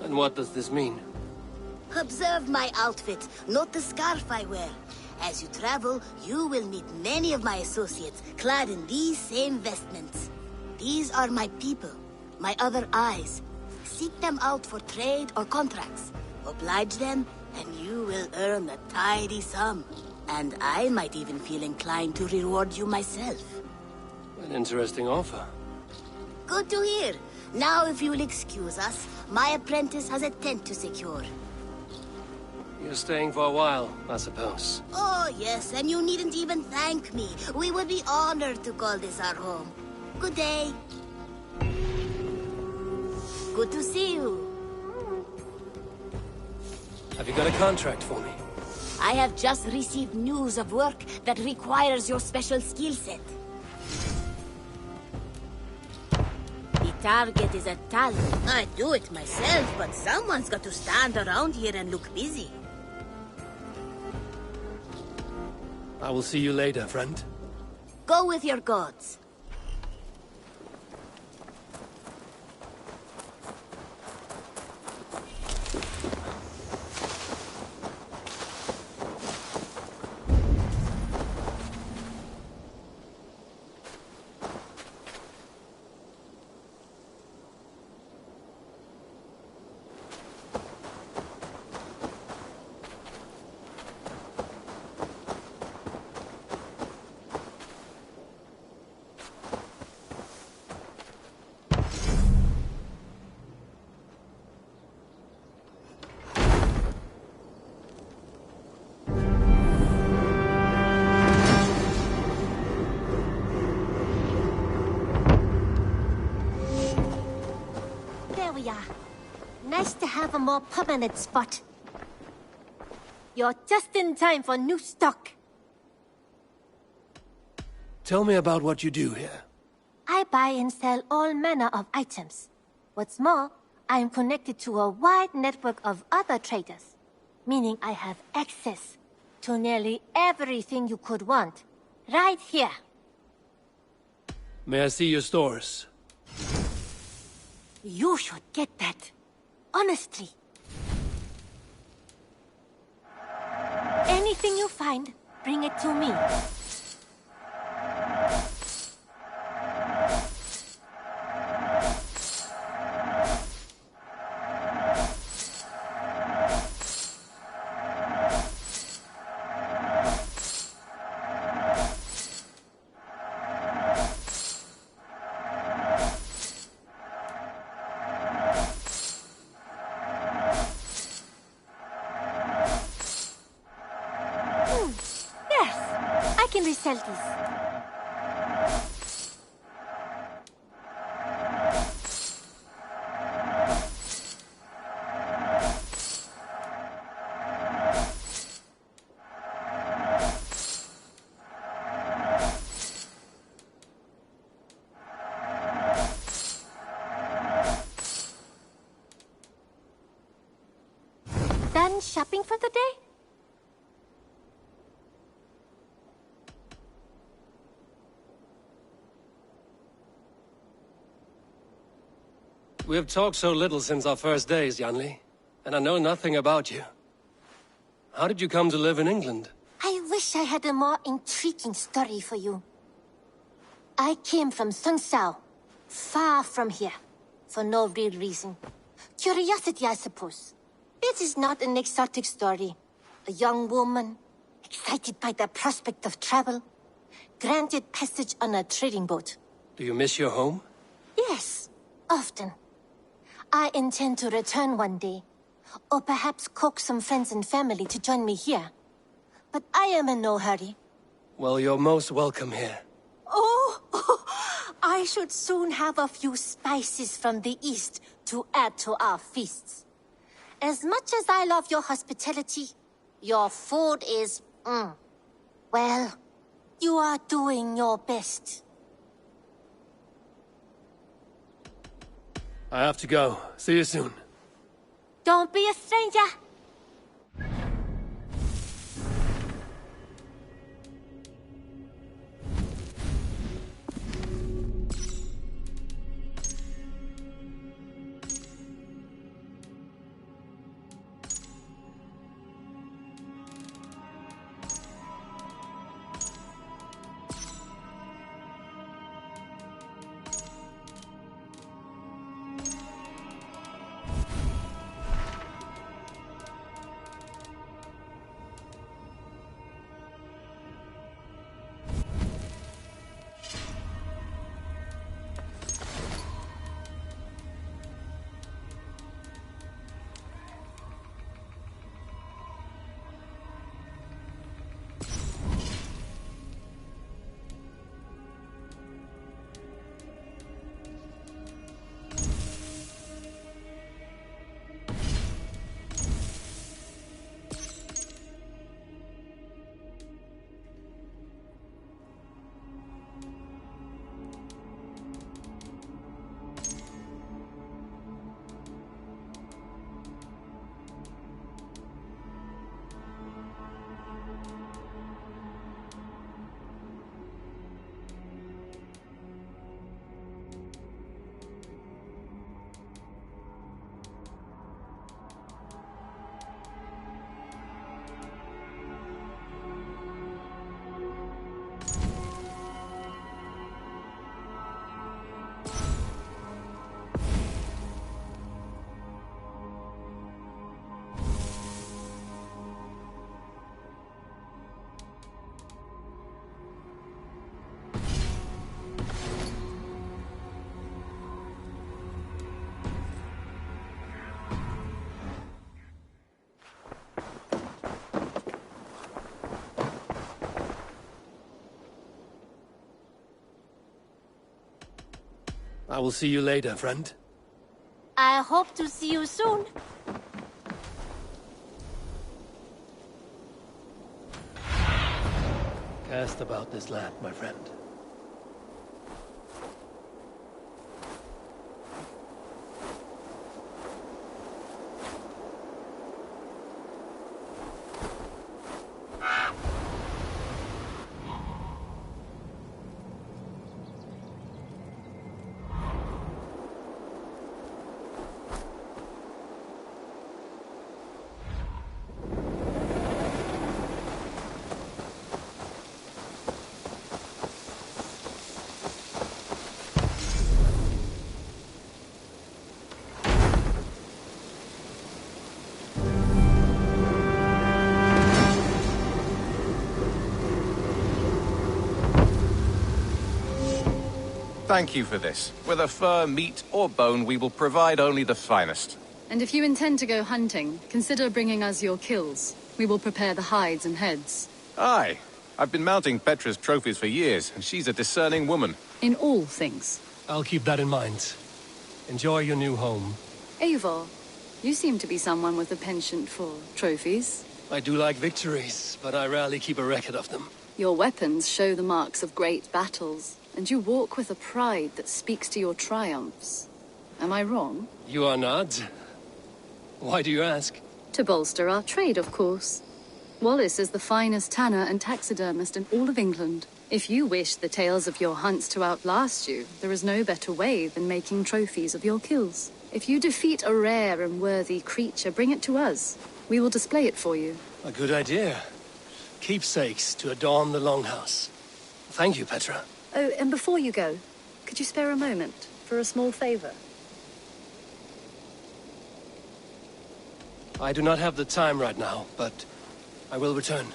And what does this mean? Observe my outfit, note the scarf I wear. As you travel, you will meet many of my associates, clad in these same vestments. These are my people, my other eyes. Seek them out for trade or contracts. Oblige them, and you will earn a tidy sum. And I might even feel inclined to reward you myself. An interesting offer. Good to hear. Now, if you will excuse us, my apprentice has a tent to secure. You're staying for a while, I suppose. Oh, yes, and you needn't even thank me. We would be honored to call this our home. Good day. Good to see you. Have you got a contract for me? I have just received news of work that requires your special skill set. The target is a talent. I do it myself, but someone's got to stand around here and look busy. I will see you later, friend. Go with your gods. have a more permanent spot. You're just in time for new stock. Tell me about what you do here. I buy and sell all manner of items. What's more, I am connected to a wide network of other traders, meaning I have access to nearly everything you could want, right here. May I see your stores? You should get that. Honestly. Anything you find, bring it to me. I can resell these. Done shopping for the day? We have talked so little since our first days, Yanli, and I know nothing about you. How did you come to live in England? I wish I had a more intriguing story for you. I came from Sunsao, far from here, for no real reason. Curiosity, I suppose. It is not an exotic story. A young woman, excited by the prospect of travel, granted passage on a trading boat. Do you miss your home? Yes, often. I intend to return one day, or perhaps coax some friends and family to join me here. But I am in no hurry. Well, you're most welcome here. Oh, I should soon have a few spices from the east to add to our feasts. As much as I love your hospitality, your food is, well, you are doing your best. I have to go. See you soon. Don't be a stranger. I will see you later, friend. I hope to see you soon. Cast about this land, my friend. Thank you for this. Whether fur, meat, or bone, we will provide only the finest. And if you intend to go hunting, consider bringing us your kills. We will prepare the hides and heads. Aye. I've been mounting Petra's trophies for years, and she's a discerning woman. In all things. I'll keep that in mind. Enjoy your new home. Eivor, you seem to be someone with a penchant for trophies. I do like victories, but I rarely keep a record of them. Your weapons show the marks of great battles, and you walk with a pride that speaks to your triumphs. Am I wrong? You are not. Why do you ask? To bolster our trade, of course. Wallace is the finest tanner and taxidermist in all of England. If you wish the tales of your hunts to outlast you, there is no better way than making trophies of your kills. If you defeat a rare and worthy creature, bring it to us. We will display it for you. A good idea. Keepsakes to adorn the longhouse. Thank you, Petra. Oh, and before you go, could you spare a moment for a small favor? I do not have the time right now, but I will return.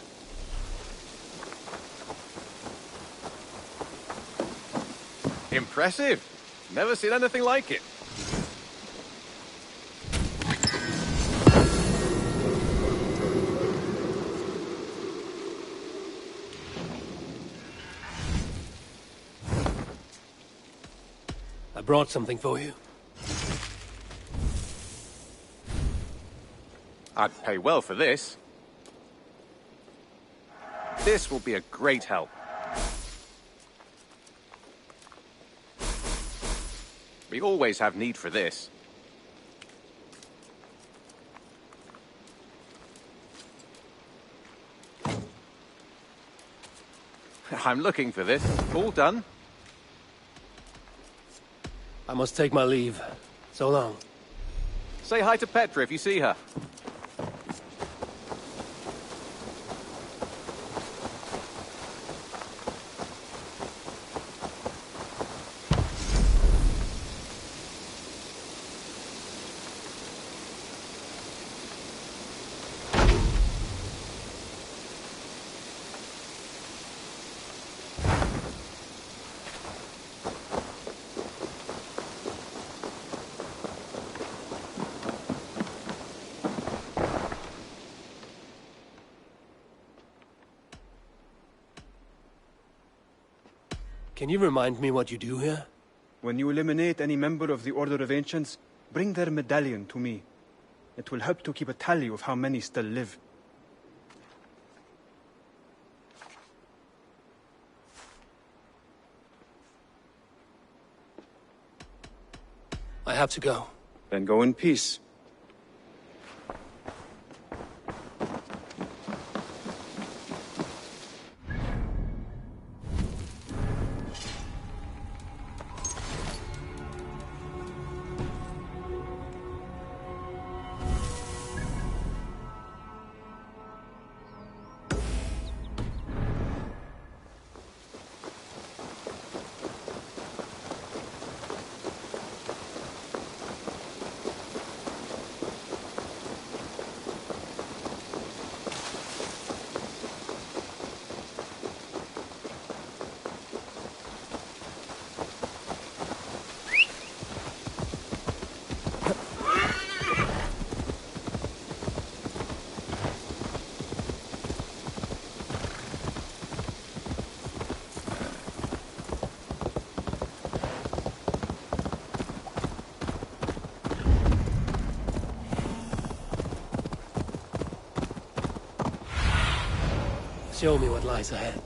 Impressive. Never seen anything like it. I brought something for you. I'd pay well for this. This will be a great help. We always have need for this. I'm looking for this. All done. I must take my leave. So long. Say hi to Petra if you see her. Can you remind me what you do here? When you eliminate any member of the Order of Ancients, bring their medallion to me. It will help to keep a tally of how many still live. I have to go. Then go in peace. Show me what lies ahead.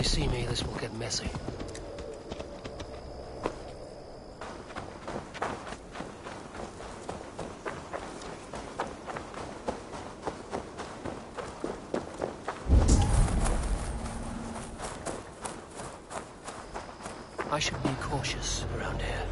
they see me, this will get messy. I should be cautious around here.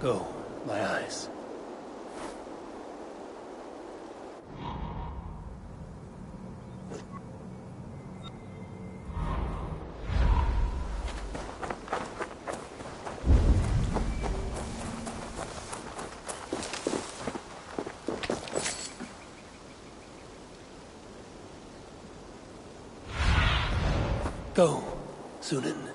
Go, my eyes. Go, Sunan.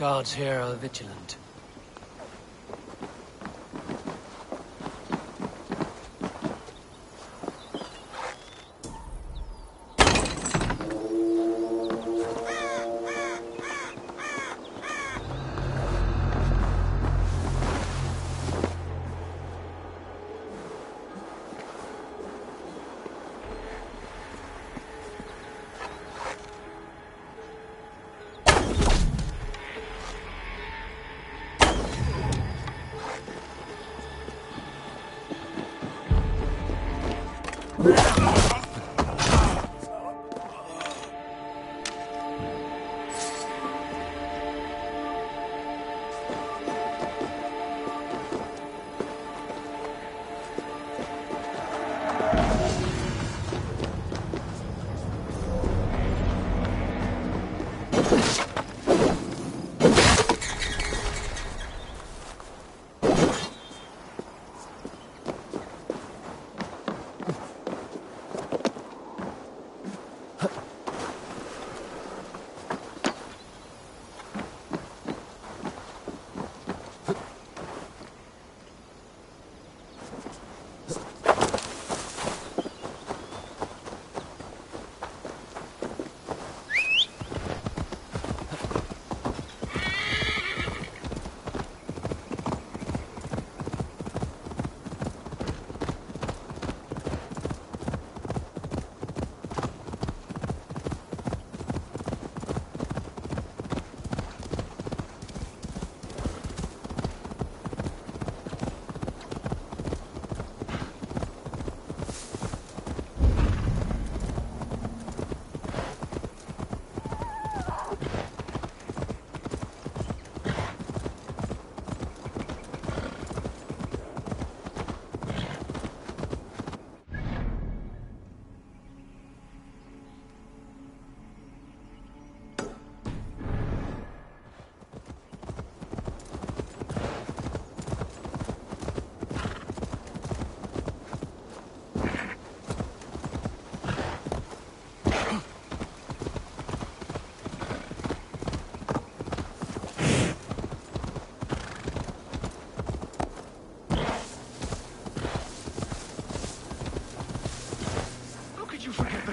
guards here are vigilant.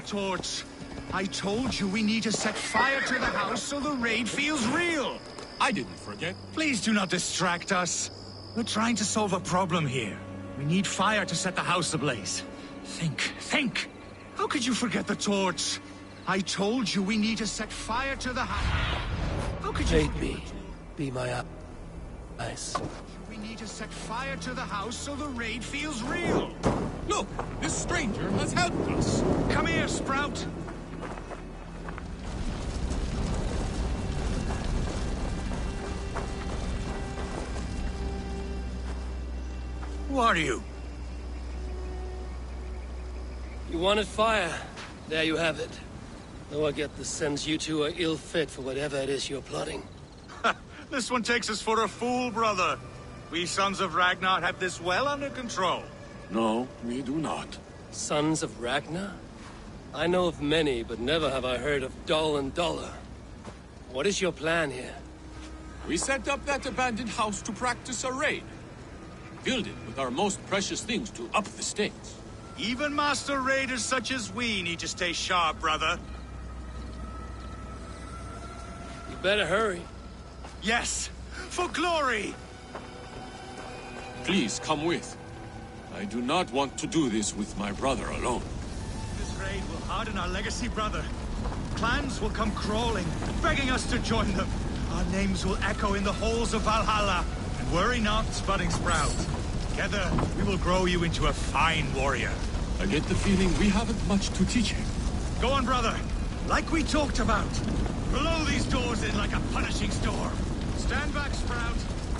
Torch. I told you we need to set fire to the house so the raid feels real. I didn't forget. Please do not distract us. We're trying to solve a problem here. We need fire to set the house ablaze. Think. How could you forget the torch? I told you we need to set fire to the house. How could you Aid me. Be my eyes. We need to set fire to the house so the raid feels real. Look, this stranger has helped us. Come here, Sprout. Who are you? You wanted fire. There you have it. Though I get the sense you two are ill fit for whatever it is you're plotting. This one takes us for a fool, brother. We sons of Ragnar have this well under control. No, we do not. Sons of Ragnar? I know of many, but never have I heard of Dull and Duller. What is your plan here? We set up that abandoned house to practice a raid. Filled it with our most precious things to up the stakes. Even master raiders such as we need to stay sharp, brother. You better hurry. Yes, for glory! Please come with. I do not want to do this with my brother alone. This raid will harden our legacy, brother. Clans will come crawling, begging us to join them. Our names will echo in the halls of Valhalla. And worry not, Budding Sprout. Together, we will grow you into a fine warrior. I get the feeling we haven't much to teach him. Go on, brother. Like we talked about. Blow these doors in like a punishing storm. Stand back, Sprout,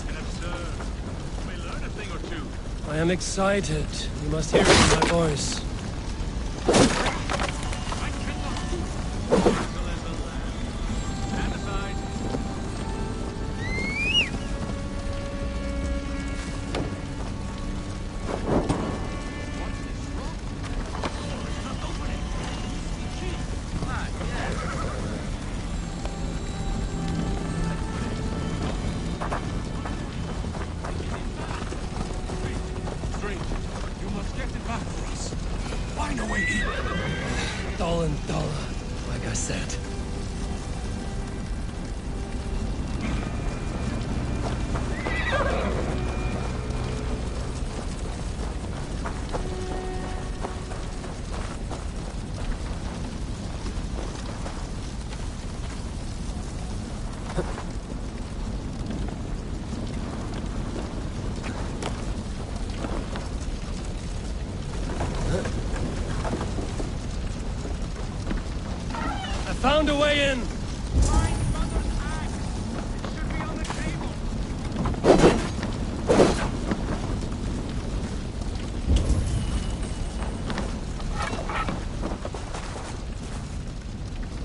and observe. You may learn a thing or two. I am excited. You must hear it in my voice. the way in. Dollar and dollar, like I said. Found a way in!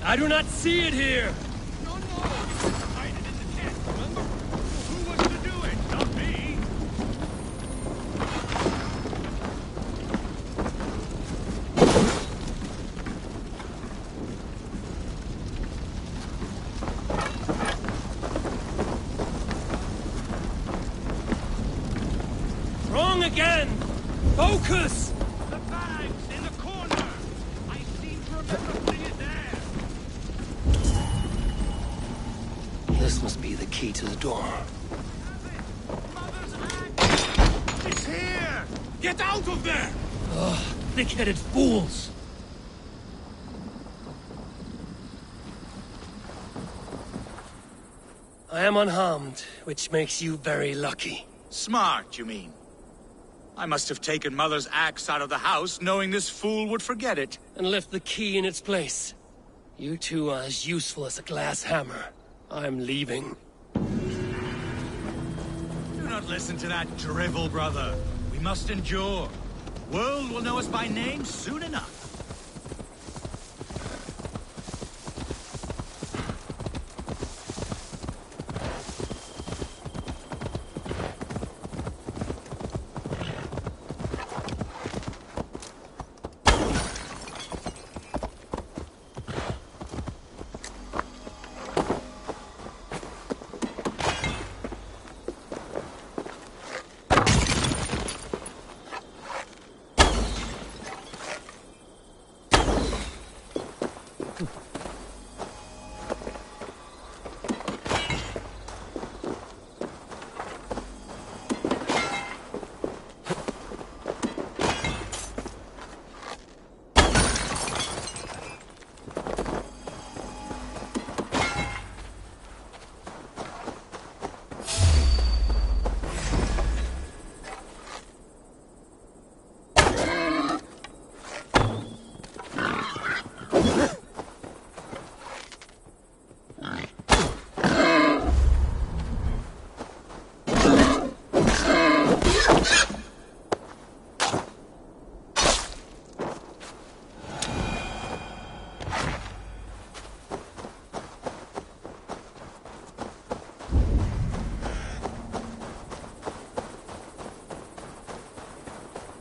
I do not see it here! Wrong again! Focus! The bag's in the corner! I seem to remember putting it there! This must be the key to the door. It's here! Get out of there! Ugh, thick-headed fools! I am unharmed, which makes you very lucky. Smart, you mean? I must have taken Mother's axe out of the house, knowing this fool would forget it. And left the key in its place. You two are as useful as a glass hammer. I'm leaving. Do not listen to that drivel, brother. We must endure. World will know us by name soon enough.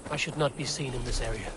I should not be seen in this area.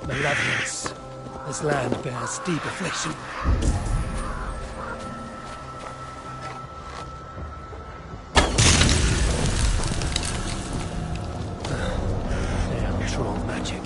Malevolence. This land bears deep affliction. Damn troll magic.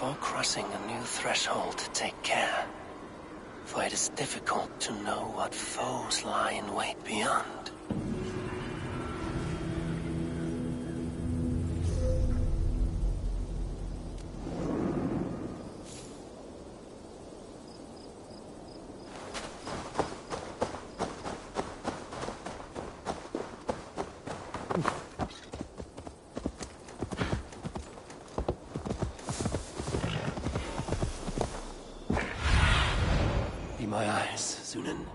Before crossing a new threshold, take care. For it is difficult to know what foes lie in wait beyond. Be my eyes, Zunin.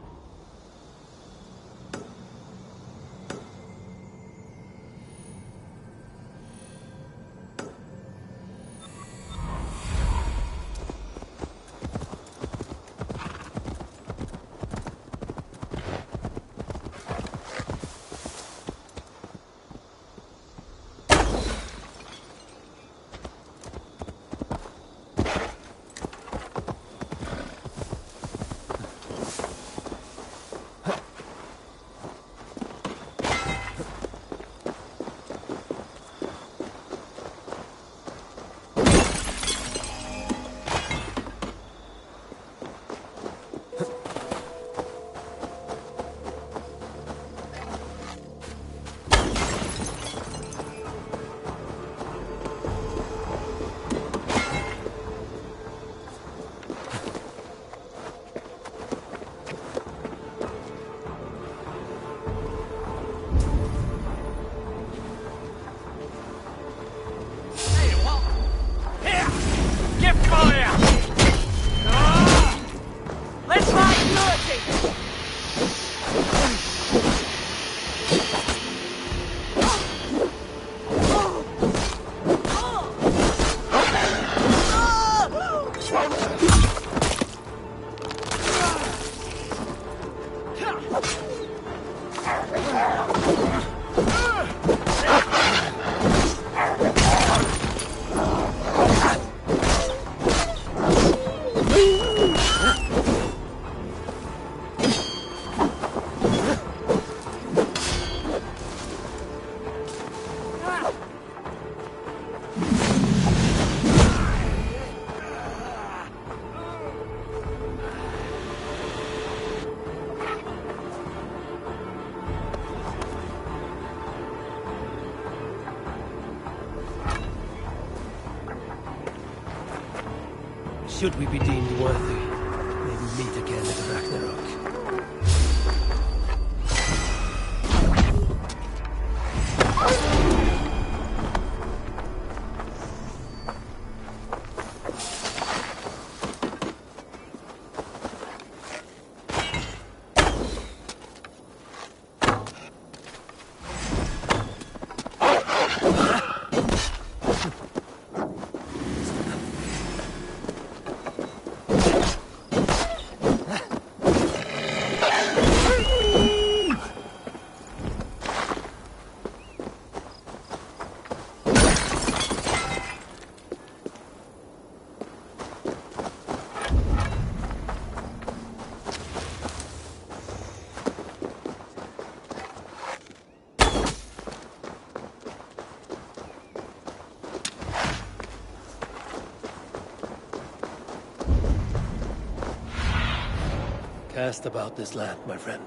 Should we be deemed worthy, maybe meet again at Ragnarok. Cast about this land, my friend.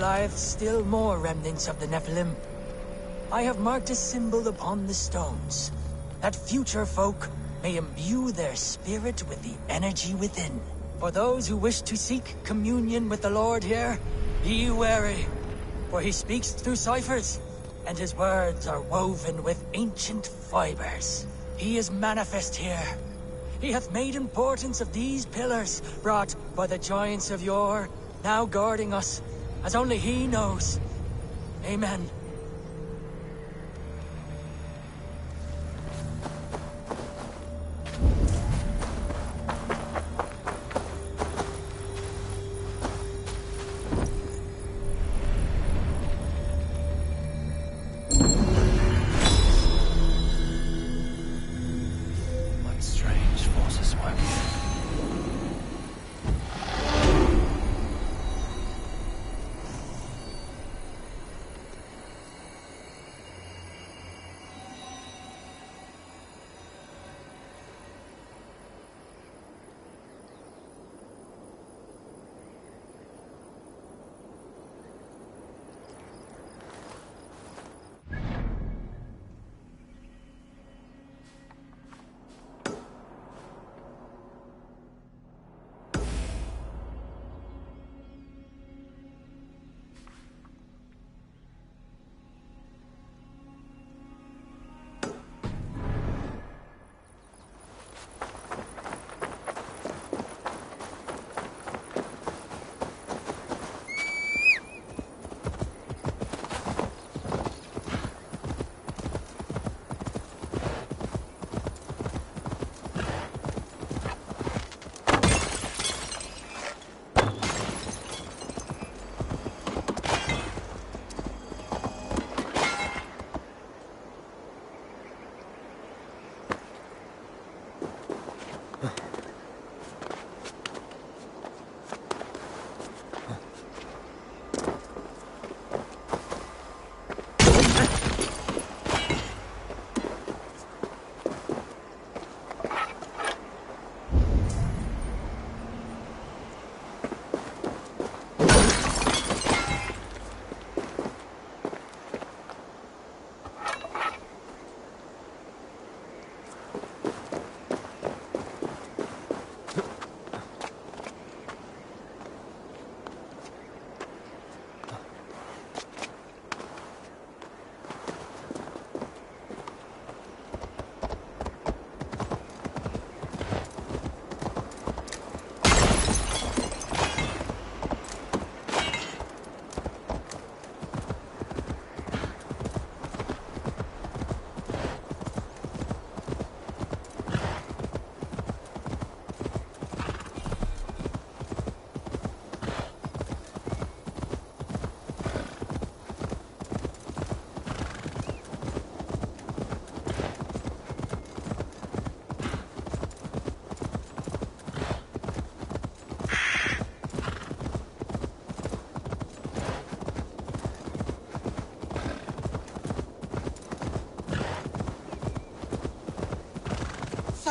lieth still more remnants of the Nephilim. I have marked a symbol upon the stones, that future folk may imbue their spirit with the energy within. For those who wish to seek communion with the Lord here, be wary, for he speaks through ciphers, and his words are woven with ancient fibers. He is manifest here. He hath made importance of these pillars, brought by the giants of yore, now guarding us, as only he knows. Amen.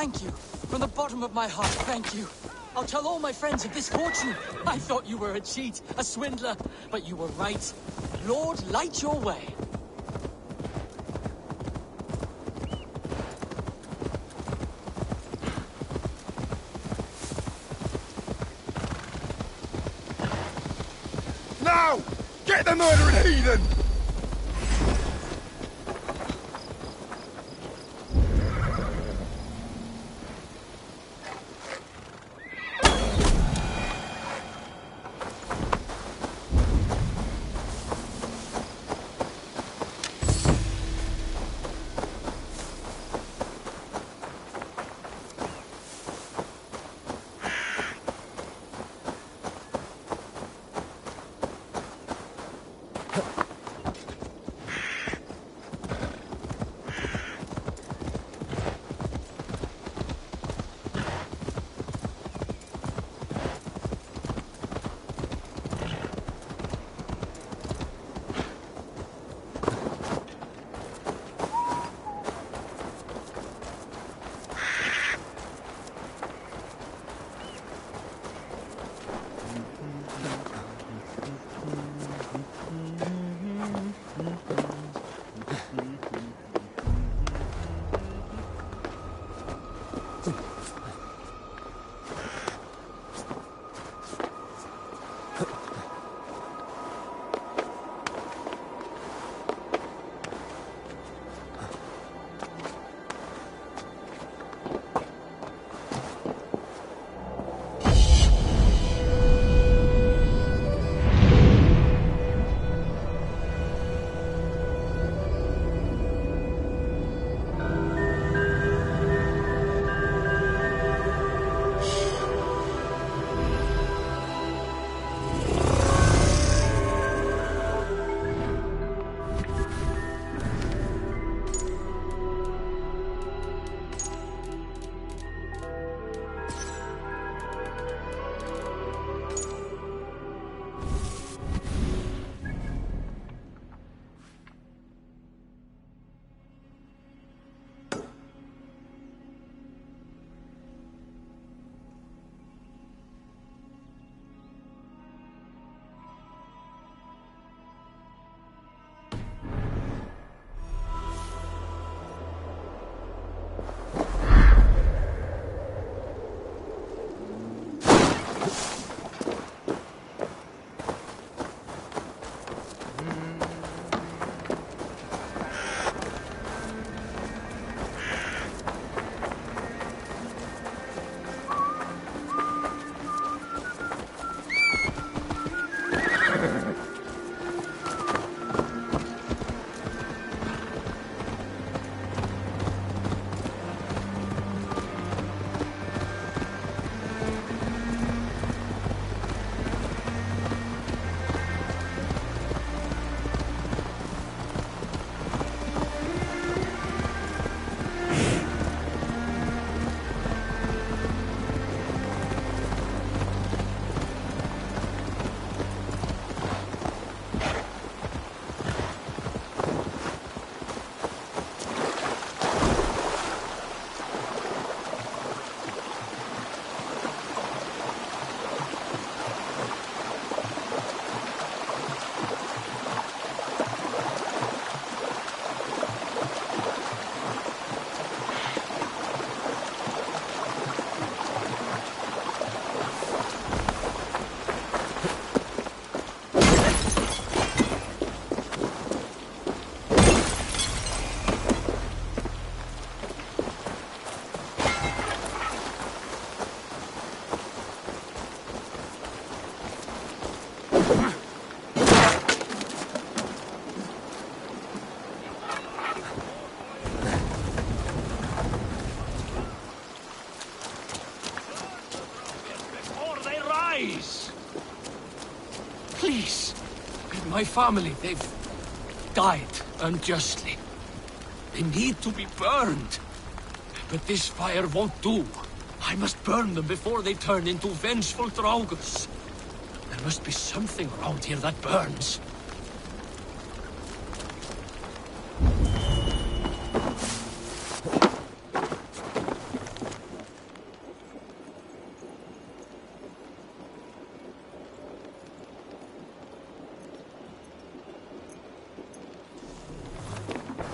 Thank you. From the bottom of my heart, thank you. I'll tell all my friends of this fortune. I thought you were a cheat, a swindler, but you were right. Lord, light your way. Now! Get the murdering heathen! my family, they've died unjustly. They need to be burned. But this fire won't do. I must burn them before they turn into vengeful Draugrs. There must be something around here that burns.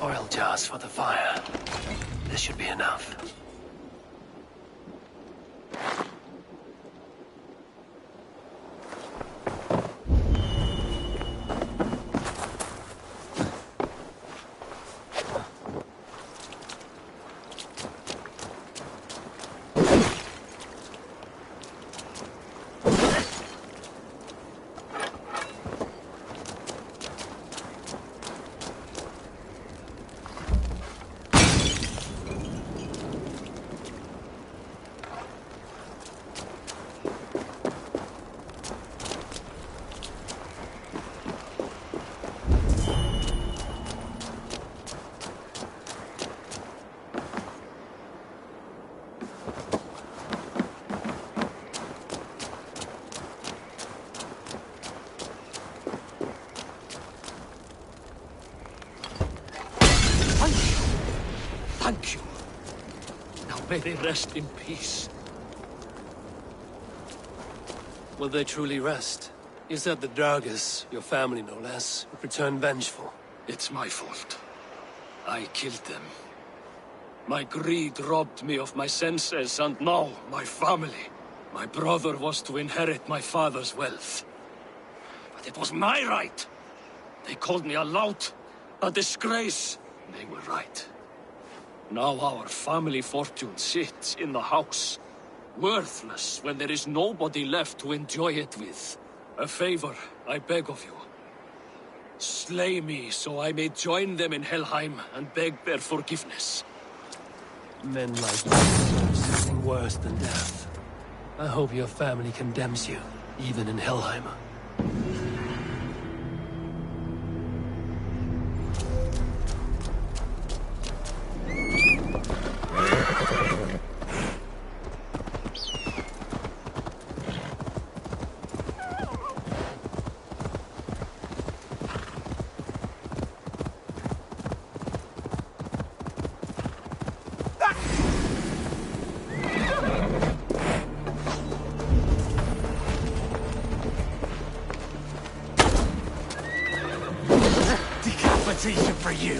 Oil jars for the fire. This should be enough. Thank you. Now may they rest in peace. Will they truly rest? You said the Draugrs, your family no less, would return vengeful. It's my fault. I killed them. My greed robbed me of my senses, and now my family. My brother was to inherit my father's wealth. But it was my right. They called me a lout, a disgrace. They were right. Now our family fortune sits in the house, worthless when there is nobody left to enjoy it with. A favor, I beg of you. Slay me so I may join them in Helheim and beg their forgiveness. Men like you deserve something worse than death. I hope your family condemns you, even in Helheim. Decapitation for you!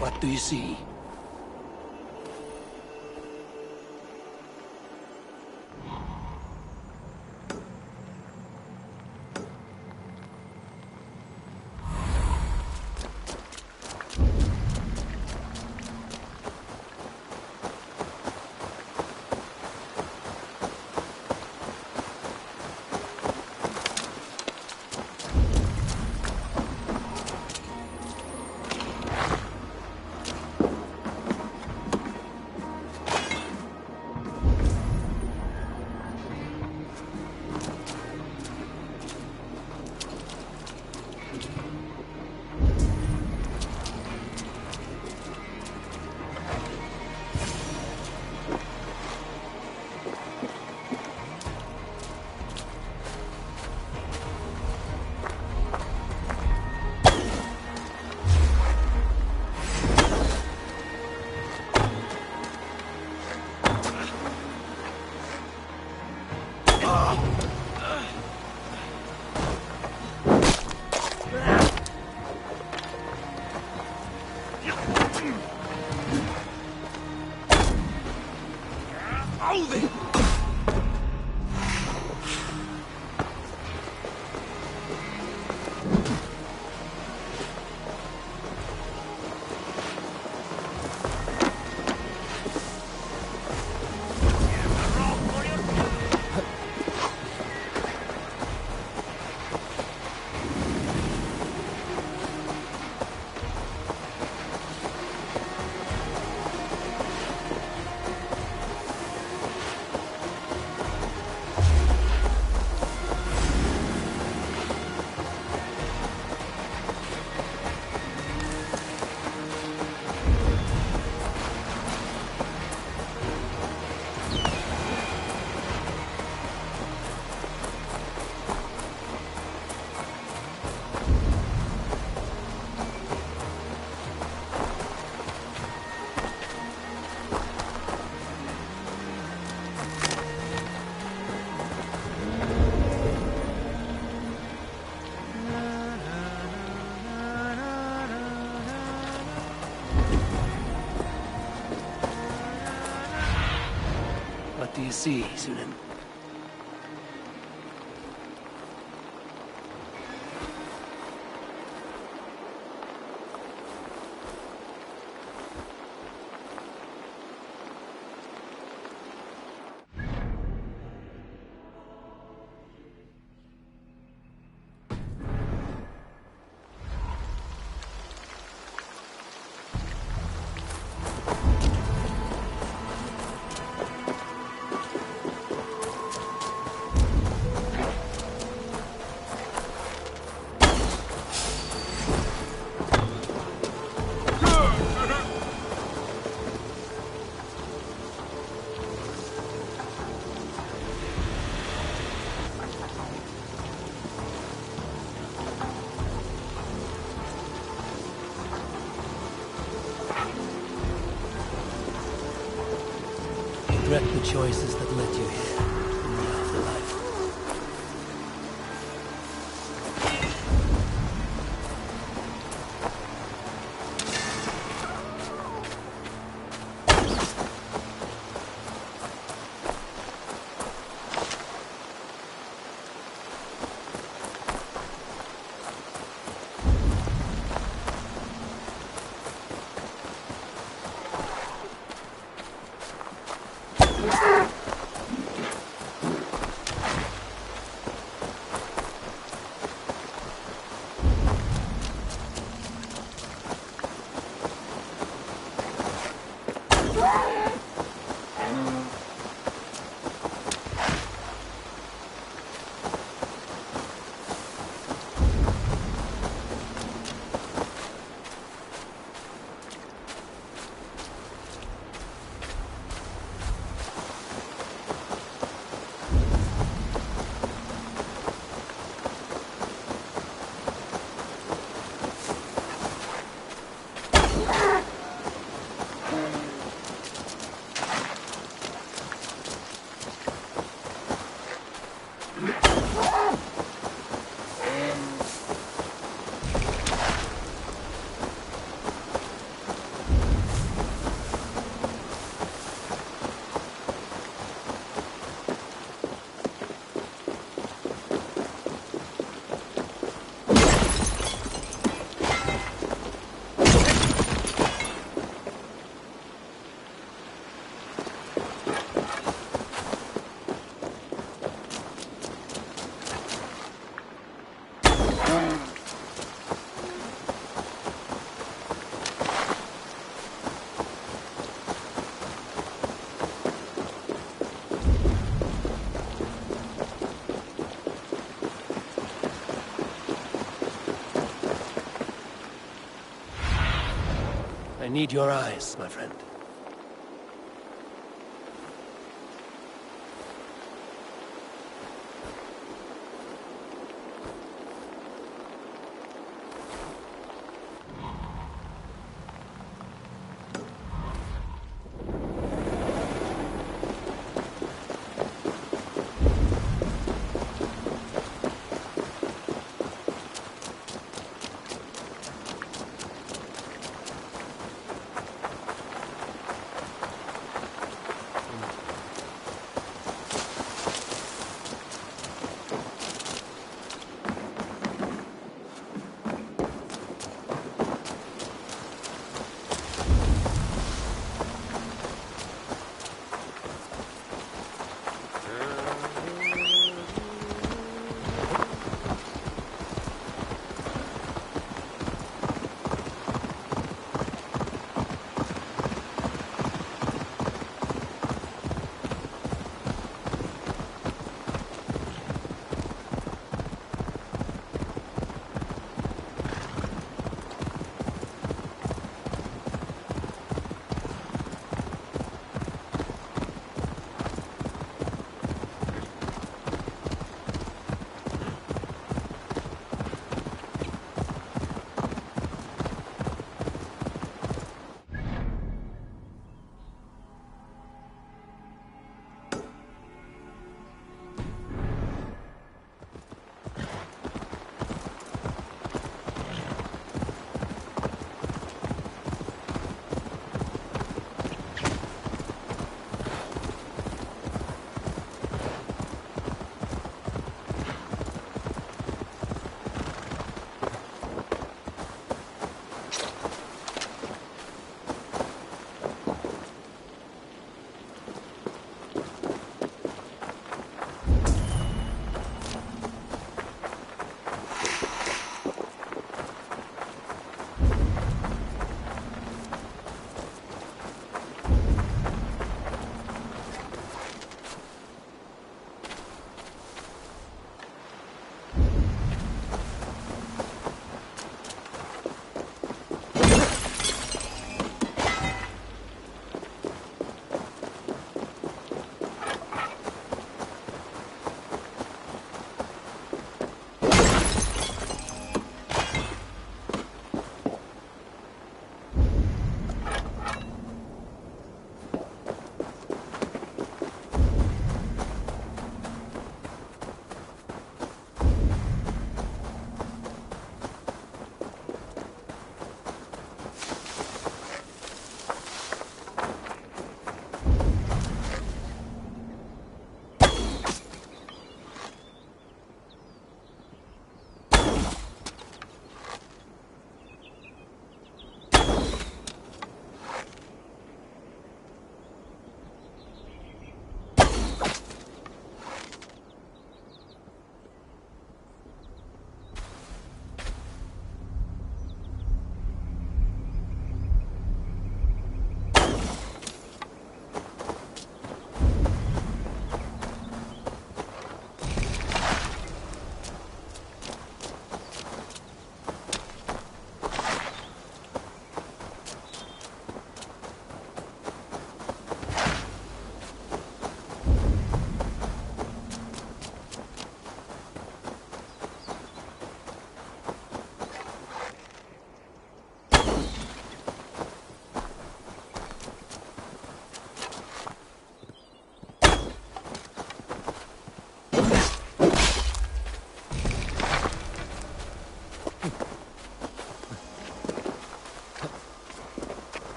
What do you see? do you see, Sunan? Regret the choices that led you here in the afterlife. I need your eyes, my friend.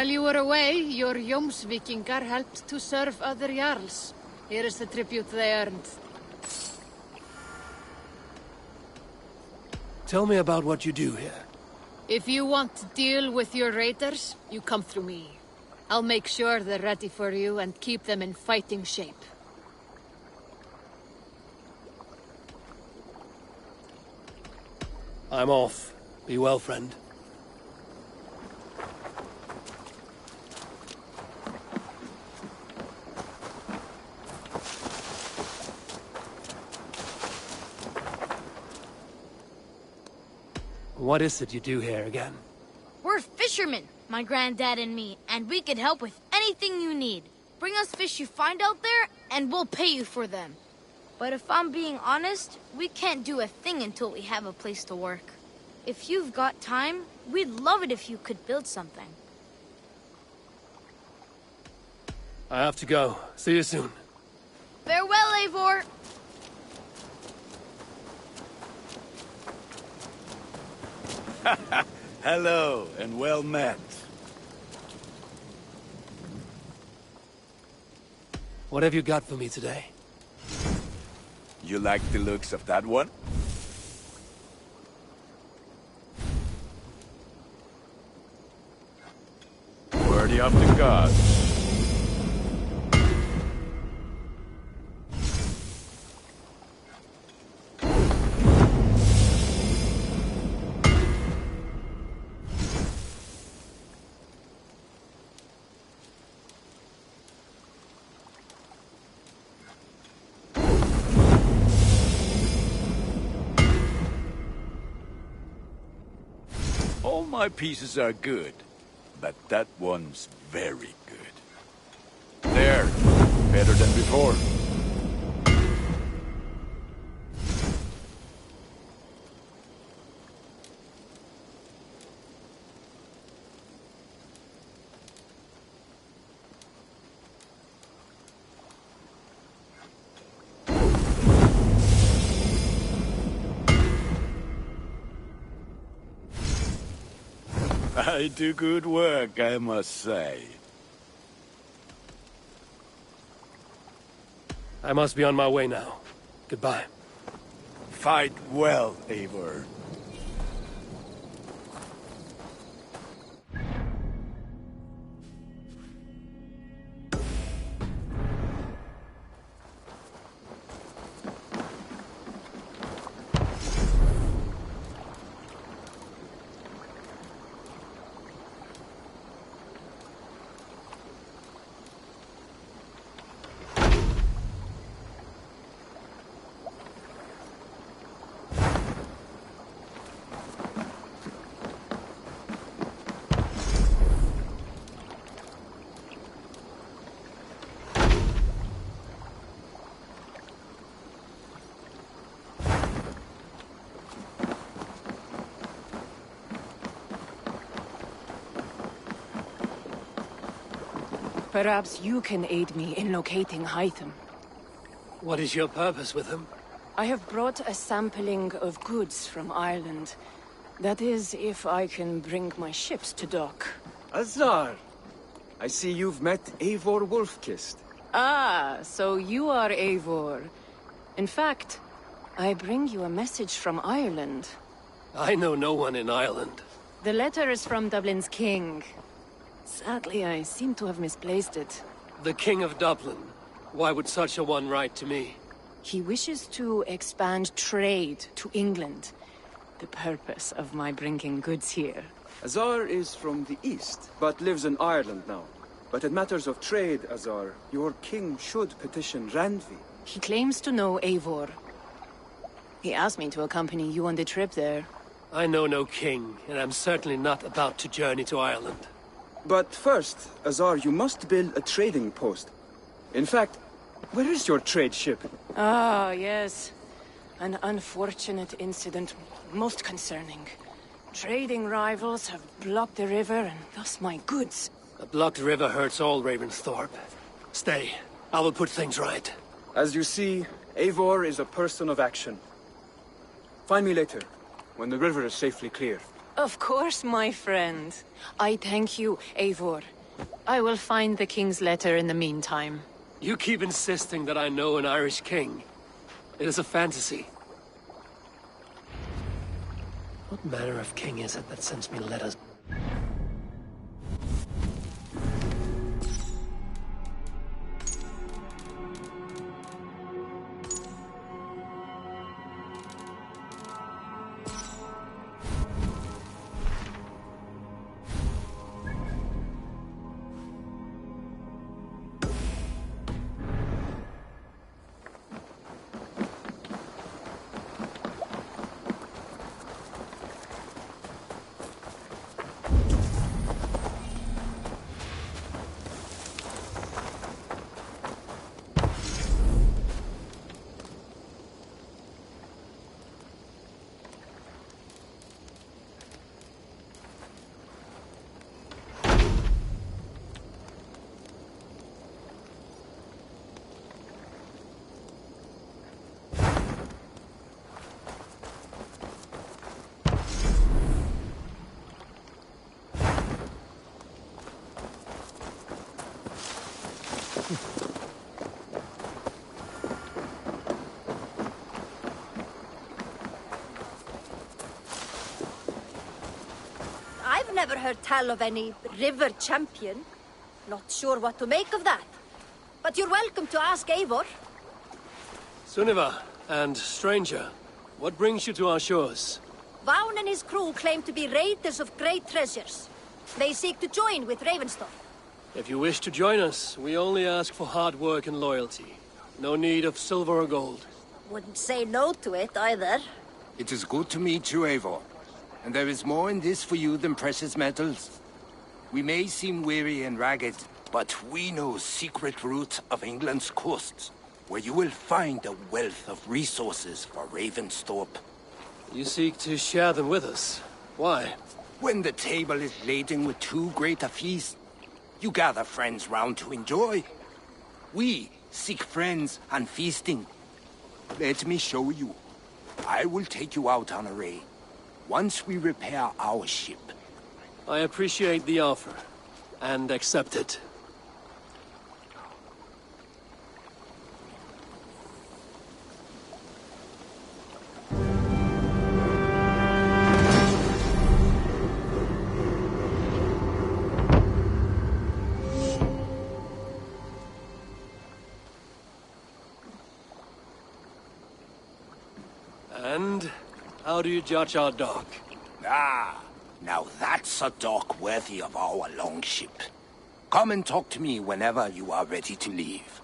While you were away, your Jomsvikingar helped to serve other Jarls. Here is the tribute they earned. Tell me about what you do here. If you want to deal with your raiders, you come through me. I'll make sure they're ready for you and keep them in fighting shape. I'm off. Be well, friend. What is it you do here again? We're fishermen, my granddad and me, and we can help with anything you need. Bring us fish you find out there, and we'll pay you for them. But if I'm being honest, we can't do a thing until we have a place to work. If you've got time, we'd love it if you could build something. I have to go. See you soon. Farewell, Eivor! Hello, and well met. What have you got for me today? You like the looks of that one? Worthy of the gods. All my pieces are good, but that one's very good. There, better than before. I do good work, I must say. I must be on my way now. Goodbye. Fight well, Eivor. Perhaps you can aid me in locating Hytham. What is your purpose with him? I have brought a sampling of goods from Ireland. That is, if I can bring my ships to dock. Azar! I see you've met Eivor Wolfkist. Ah, so you are Eivor. In fact, I bring you a message from Ireland. I know no one in Ireland. The letter is from Dublin's king. Sadly, I seem to have misplaced it. The King of Dublin. Why would such a one write to me? He wishes to expand trade to England. The purpose of my bringing goods here. Azar is from the east, but lives in Ireland now. But in matters of trade, Azar, your king should petition Randvi. He claims to know Eivor. He asked me to accompany you on the trip there. I know no king, and I'm certainly not about to journey to Ireland. But first, Azar, you must build a trading post. In fact, where is your trade ship? Ah, yes. An unfortunate incident, most concerning. Trading rivals have blocked the river, and thus my goods. A blocked river hurts all Ravensthorpe. Stay. I will put things right. As you see, Eivor is a person of action. Find me later, when the river is safely clear. Of course, my friend. I thank you, Eivor. I will find the king's letter in the meantime. You keep insisting that I know an Irish king. It is a fantasy. What manner of king is it that sends me letters? I've never heard tell of any river champion. Not sure what to make of that. But you're welcome to ask Eivor. Sunniva, and stranger, what brings you to our shores? Vaughan and his crew claim to be raiders of great treasures. They seek to join with Ravenstone. If you wish to join us, we only ask for hard work and loyalty. No need of silver or gold. Wouldn't say no to it, either. It is good to meet you, Eivor. And there is more in this for you than precious metals. We may seem weary and ragged, but we know secret routes of England's coasts, where you will find a wealth of resources for Ravensthorpe. You seek to share them with us. Why? When the table is laden with too great a feast, you gather friends round to enjoy. We seek friends and feasting. Let me show you. I will take you out on a raid. Once we repair our ship. I appreciate the offer, and accept it. And how do you judge our dock? Ah, now that's a dock worthy of our longship. Come and talk to me whenever you are ready to leave.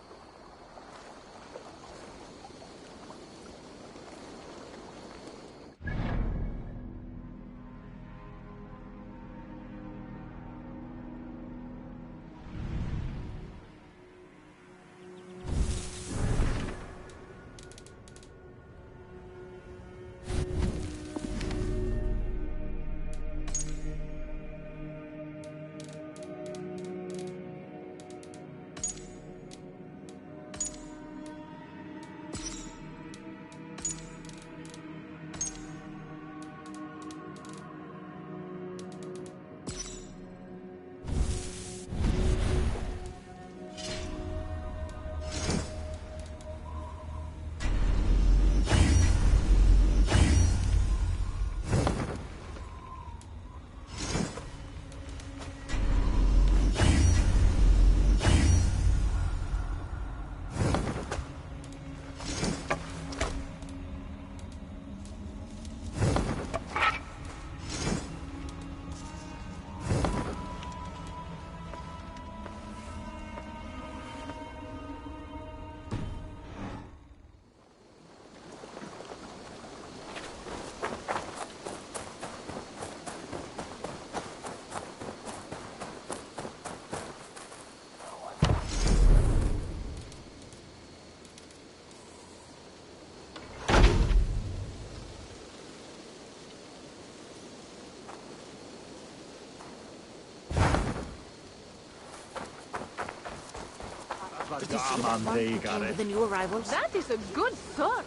Did you see that one who came with the new arrivals? That is a good thought.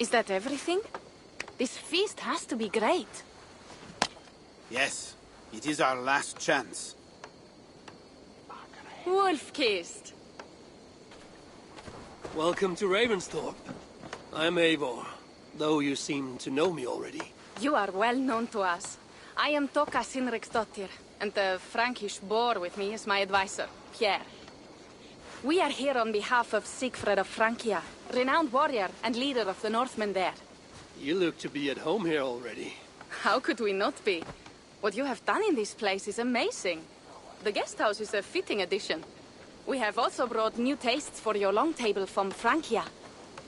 Is that everything? This feast has to be great. Yes, it is our last chance. Wolf-kissed. Welcome to Ravensthorpe. I'm Eivor, though you seem to know me already. You are well known to us. I am Toka Sinriksdottir, and the Frankish boar with me is my advisor, Pierre. We are here on behalf of Siegfried of Francia, renowned warrior and leader of the Northmen there. You look to be at home here already. How could we not be? What you have done in this place is amazing. The guest house is a fitting addition. We have also brought new tastes for your long table from Francia.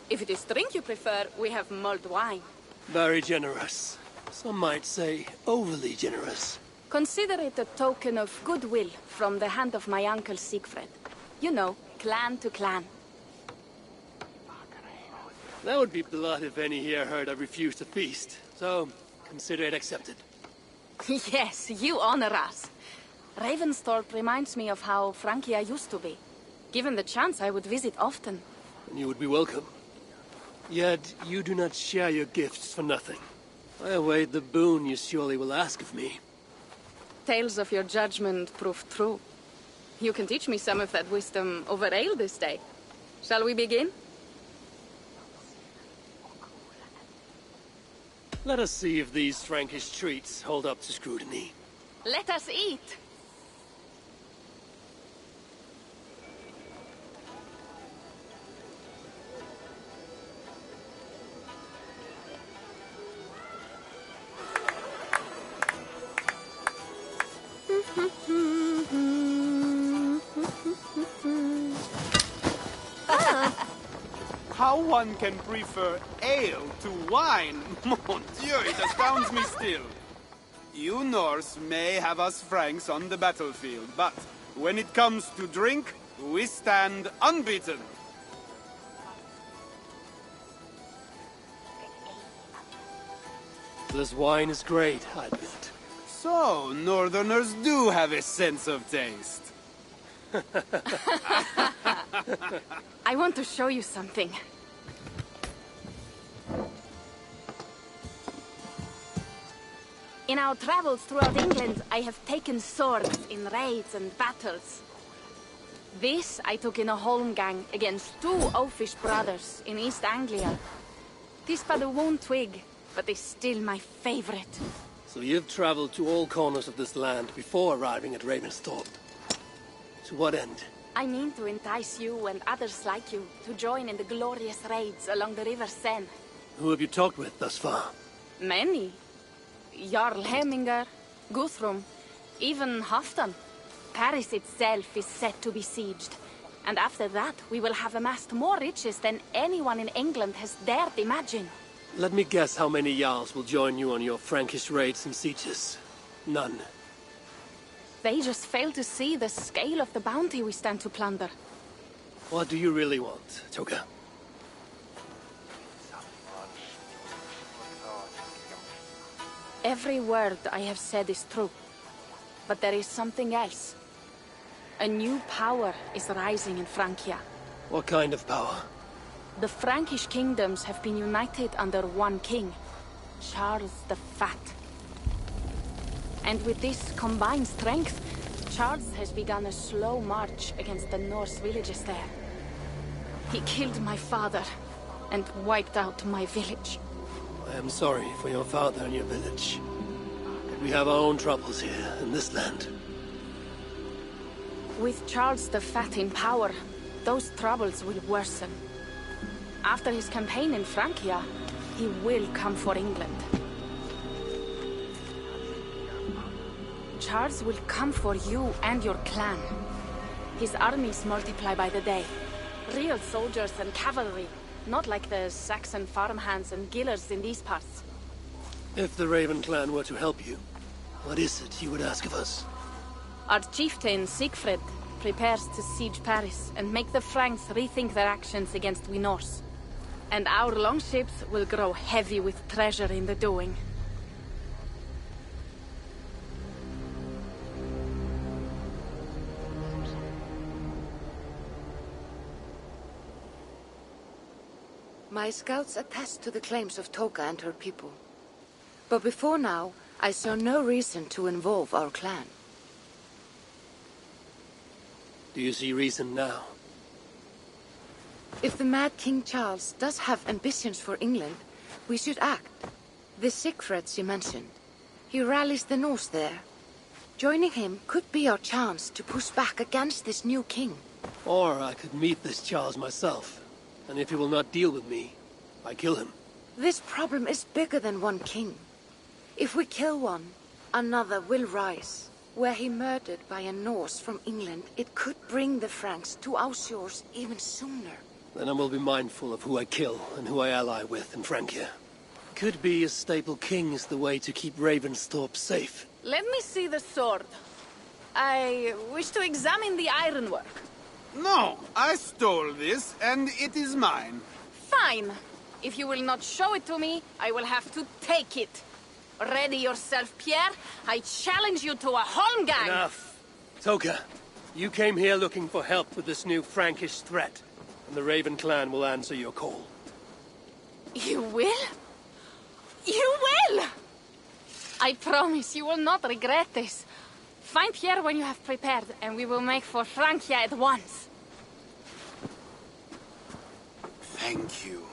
If it is drink you prefer, we have mulled wine. Very generous. Some might say overly generous. Consider it a token of goodwill from the hand of my uncle Siegfried. You know, clan to clan. That would be blood if any here heard I refused to feast. So, consider it accepted. Yes, you honor us. Ravensthorpe reminds me of how Francia used to be. Given the chance, I would visit often. And you would be welcome. Yet, you do not share your gifts for nothing. I await the boon you surely will ask of me. Tales of your judgment prove true. You can teach me some of that wisdom over ale this day. Shall we begin? Let us see if these Frankish treats hold up to scrutiny. Let us eat! How one can prefer ale to wine? Mon Dieu, it astounds me still. You Norse may have us Franks on the battlefield, but when it comes to drink, we stand unbeaten. This wine is great, I admit. So, Northerners do have a sense of taste. I want to show you something. In our travels throughout England, I have taken swords in raids and battles. This I took in a holmgang against 2 oafish brothers in East Anglia. This but a one twig, but is still my favorite. So you've traveled to all corners of this land before arriving at Ravensthorpe. To what end? I mean to entice you and others like you to join in the glorious raids along the River Seine. Who have you talked with thus far? Many. Jarl Hemminger, Guthrum, even Halfdan. Paris itself is set to be sieged. And after that, we will have amassed more riches than anyone in England has dared imagine. Let me guess how many Jarls will join you on your Frankish raids and sieges. None. They just fail to see the scale of the bounty we stand to plunder. What do you really want, Toka? Every word I have said is true. But there is something else. A new power is rising in Francia. What kind of power? The Frankish kingdoms have been united under one king, Charles the Fat. And with this combined strength, Charles has begun a slow march against the Norse villages there. He killed my father and wiped out my village. I am sorry for your father and your village. But we have our own troubles here in this land. With Charles the Fat in power, those troubles will worsen. After his campaign in Francia, he will come for England. Charles will come for you and your clan. His armies multiply by the day. Real soldiers and cavalry, not like the Saxon farmhands and gillers in these parts. If the Raven clan were to help you, what is it you would ask of us? Our chieftain, Siegfried, prepares to siege Paris and make the Franks rethink their actions against we Norse. And our longships will grow heavy with treasure in the doing. My scouts attest to the claims of Toka and her people. But before now, I saw no reason to involve our clan. Do you see reason now? If the Mad King Charles does have ambitions for England, we should act. The Siegfrieds you mentioned. He rallies the Norse there. Joining him could be our chance to push back against this new king. Or I could meet this Charles myself. And if he will not deal with me, I kill him. This problem is bigger than one king. If we kill one, another will rise. Were he murdered by a Norse from England, it could bring the Franks to our shores even sooner. Then I will be mindful of who I kill and who I ally with in Francia. Could be a staple king is the way to keep Ravensthorpe safe. Let me see the sword. I wish to examine the ironwork. No, I stole this, and it is mine. Fine. If you will not show it to me, I will have to take it. Ready yourself, Pierre. I challenge you to a holmgang. Enough. Toka, you came here looking for help with this new Frankish threat, and the Raven clan will answer your call. You will? You will! I promise you will not regret this. Find Pierre when you have prepared, and we will make for Francia at once. Thank you.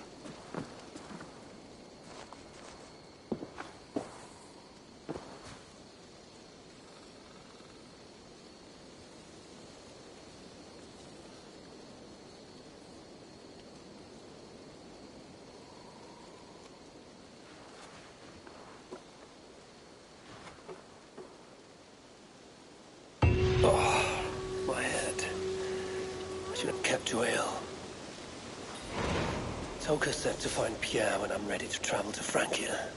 To ale. Toka said to find Pierre when I'm ready to travel to Francia.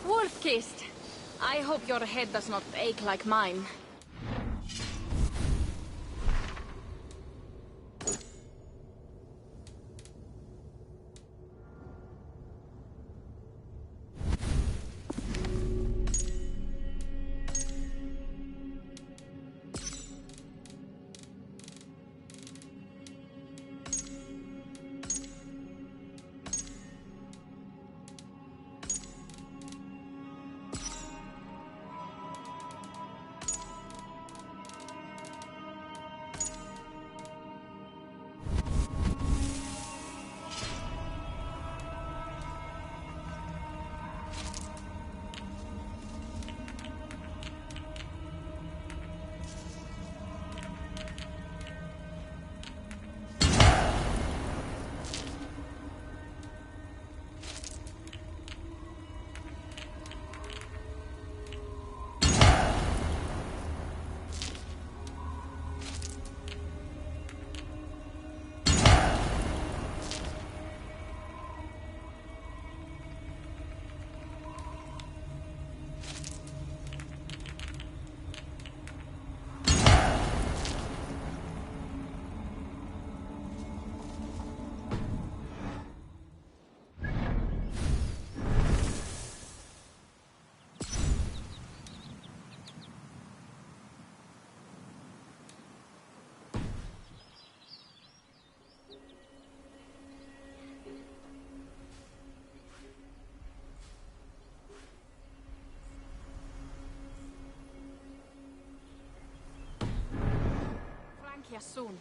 Wolf-kissed. I hope your head does not ache like mine. Francia soon.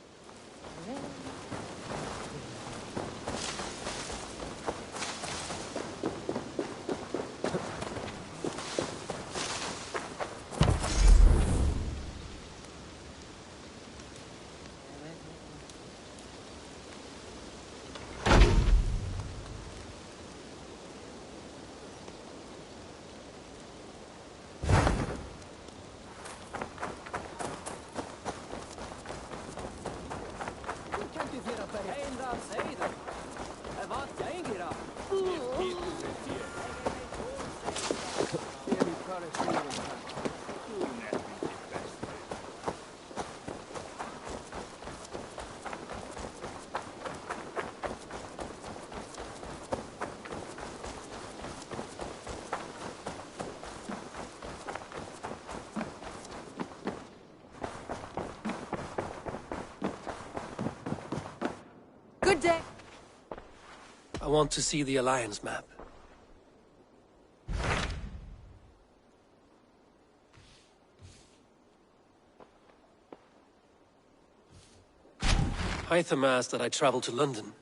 Good day. I want to see the Alliance map. Hytham asked that I travel to London.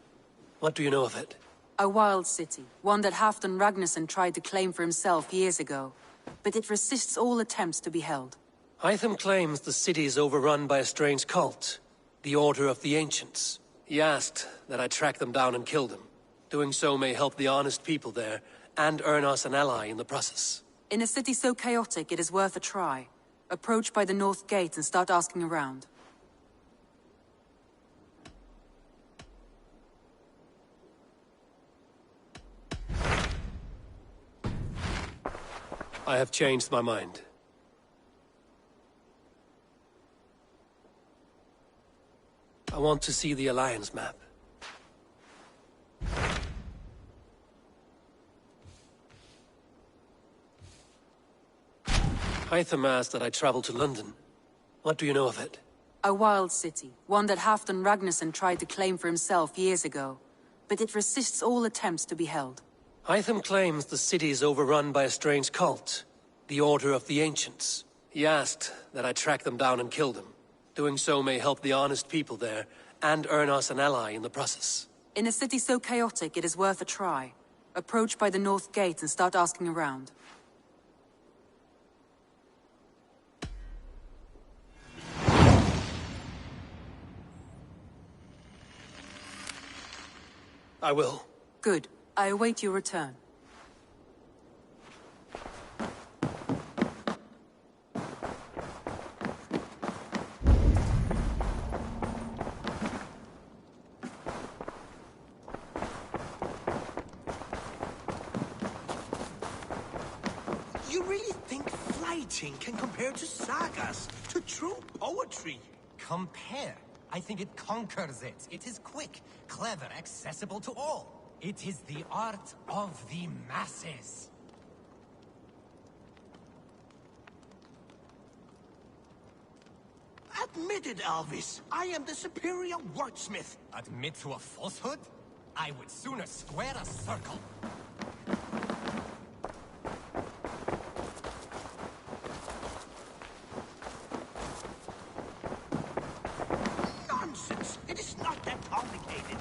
What do you know of it? A wild city, one that Halfdan Ragnarsson tried to claim for himself years ago. But it resists all attempts to be held. Hytham claims the city is overrun by a strange cult, the Order of the Ancients. He asked that I track them down and kill them. Doing so may help the honest people there, and earn us an ally in the process. In a city so chaotic, it is worth a try. Approach by the North Gate and start asking around. I have changed my mind. I want to see the Alliance map. Hytham asked that I travel to London. What do you know of it? A wild city, one that Halfdan Ragnarsson tried to claim for himself years ago. But it resists all attempts to be held. Hytham claims the city is overrun by a strange cult, the Order of the Ancients. He asked that I track them down and kill them. Doing so may help the honest people there, and earn us an ally in the process. In a city so chaotic, it is worth a try. Approach by the North Gate and start asking around. I will. Good. I await your return. You really think flighting can compare to sagas, to true poetry? Compare? I think it conquers it. It is quick, clever, accessible to all. It is the art of the masses. Admit it, Alvis. I am the superior wordsmith. Admit to a falsehood? I would sooner square a circle. Nonsense! It is not that complicated.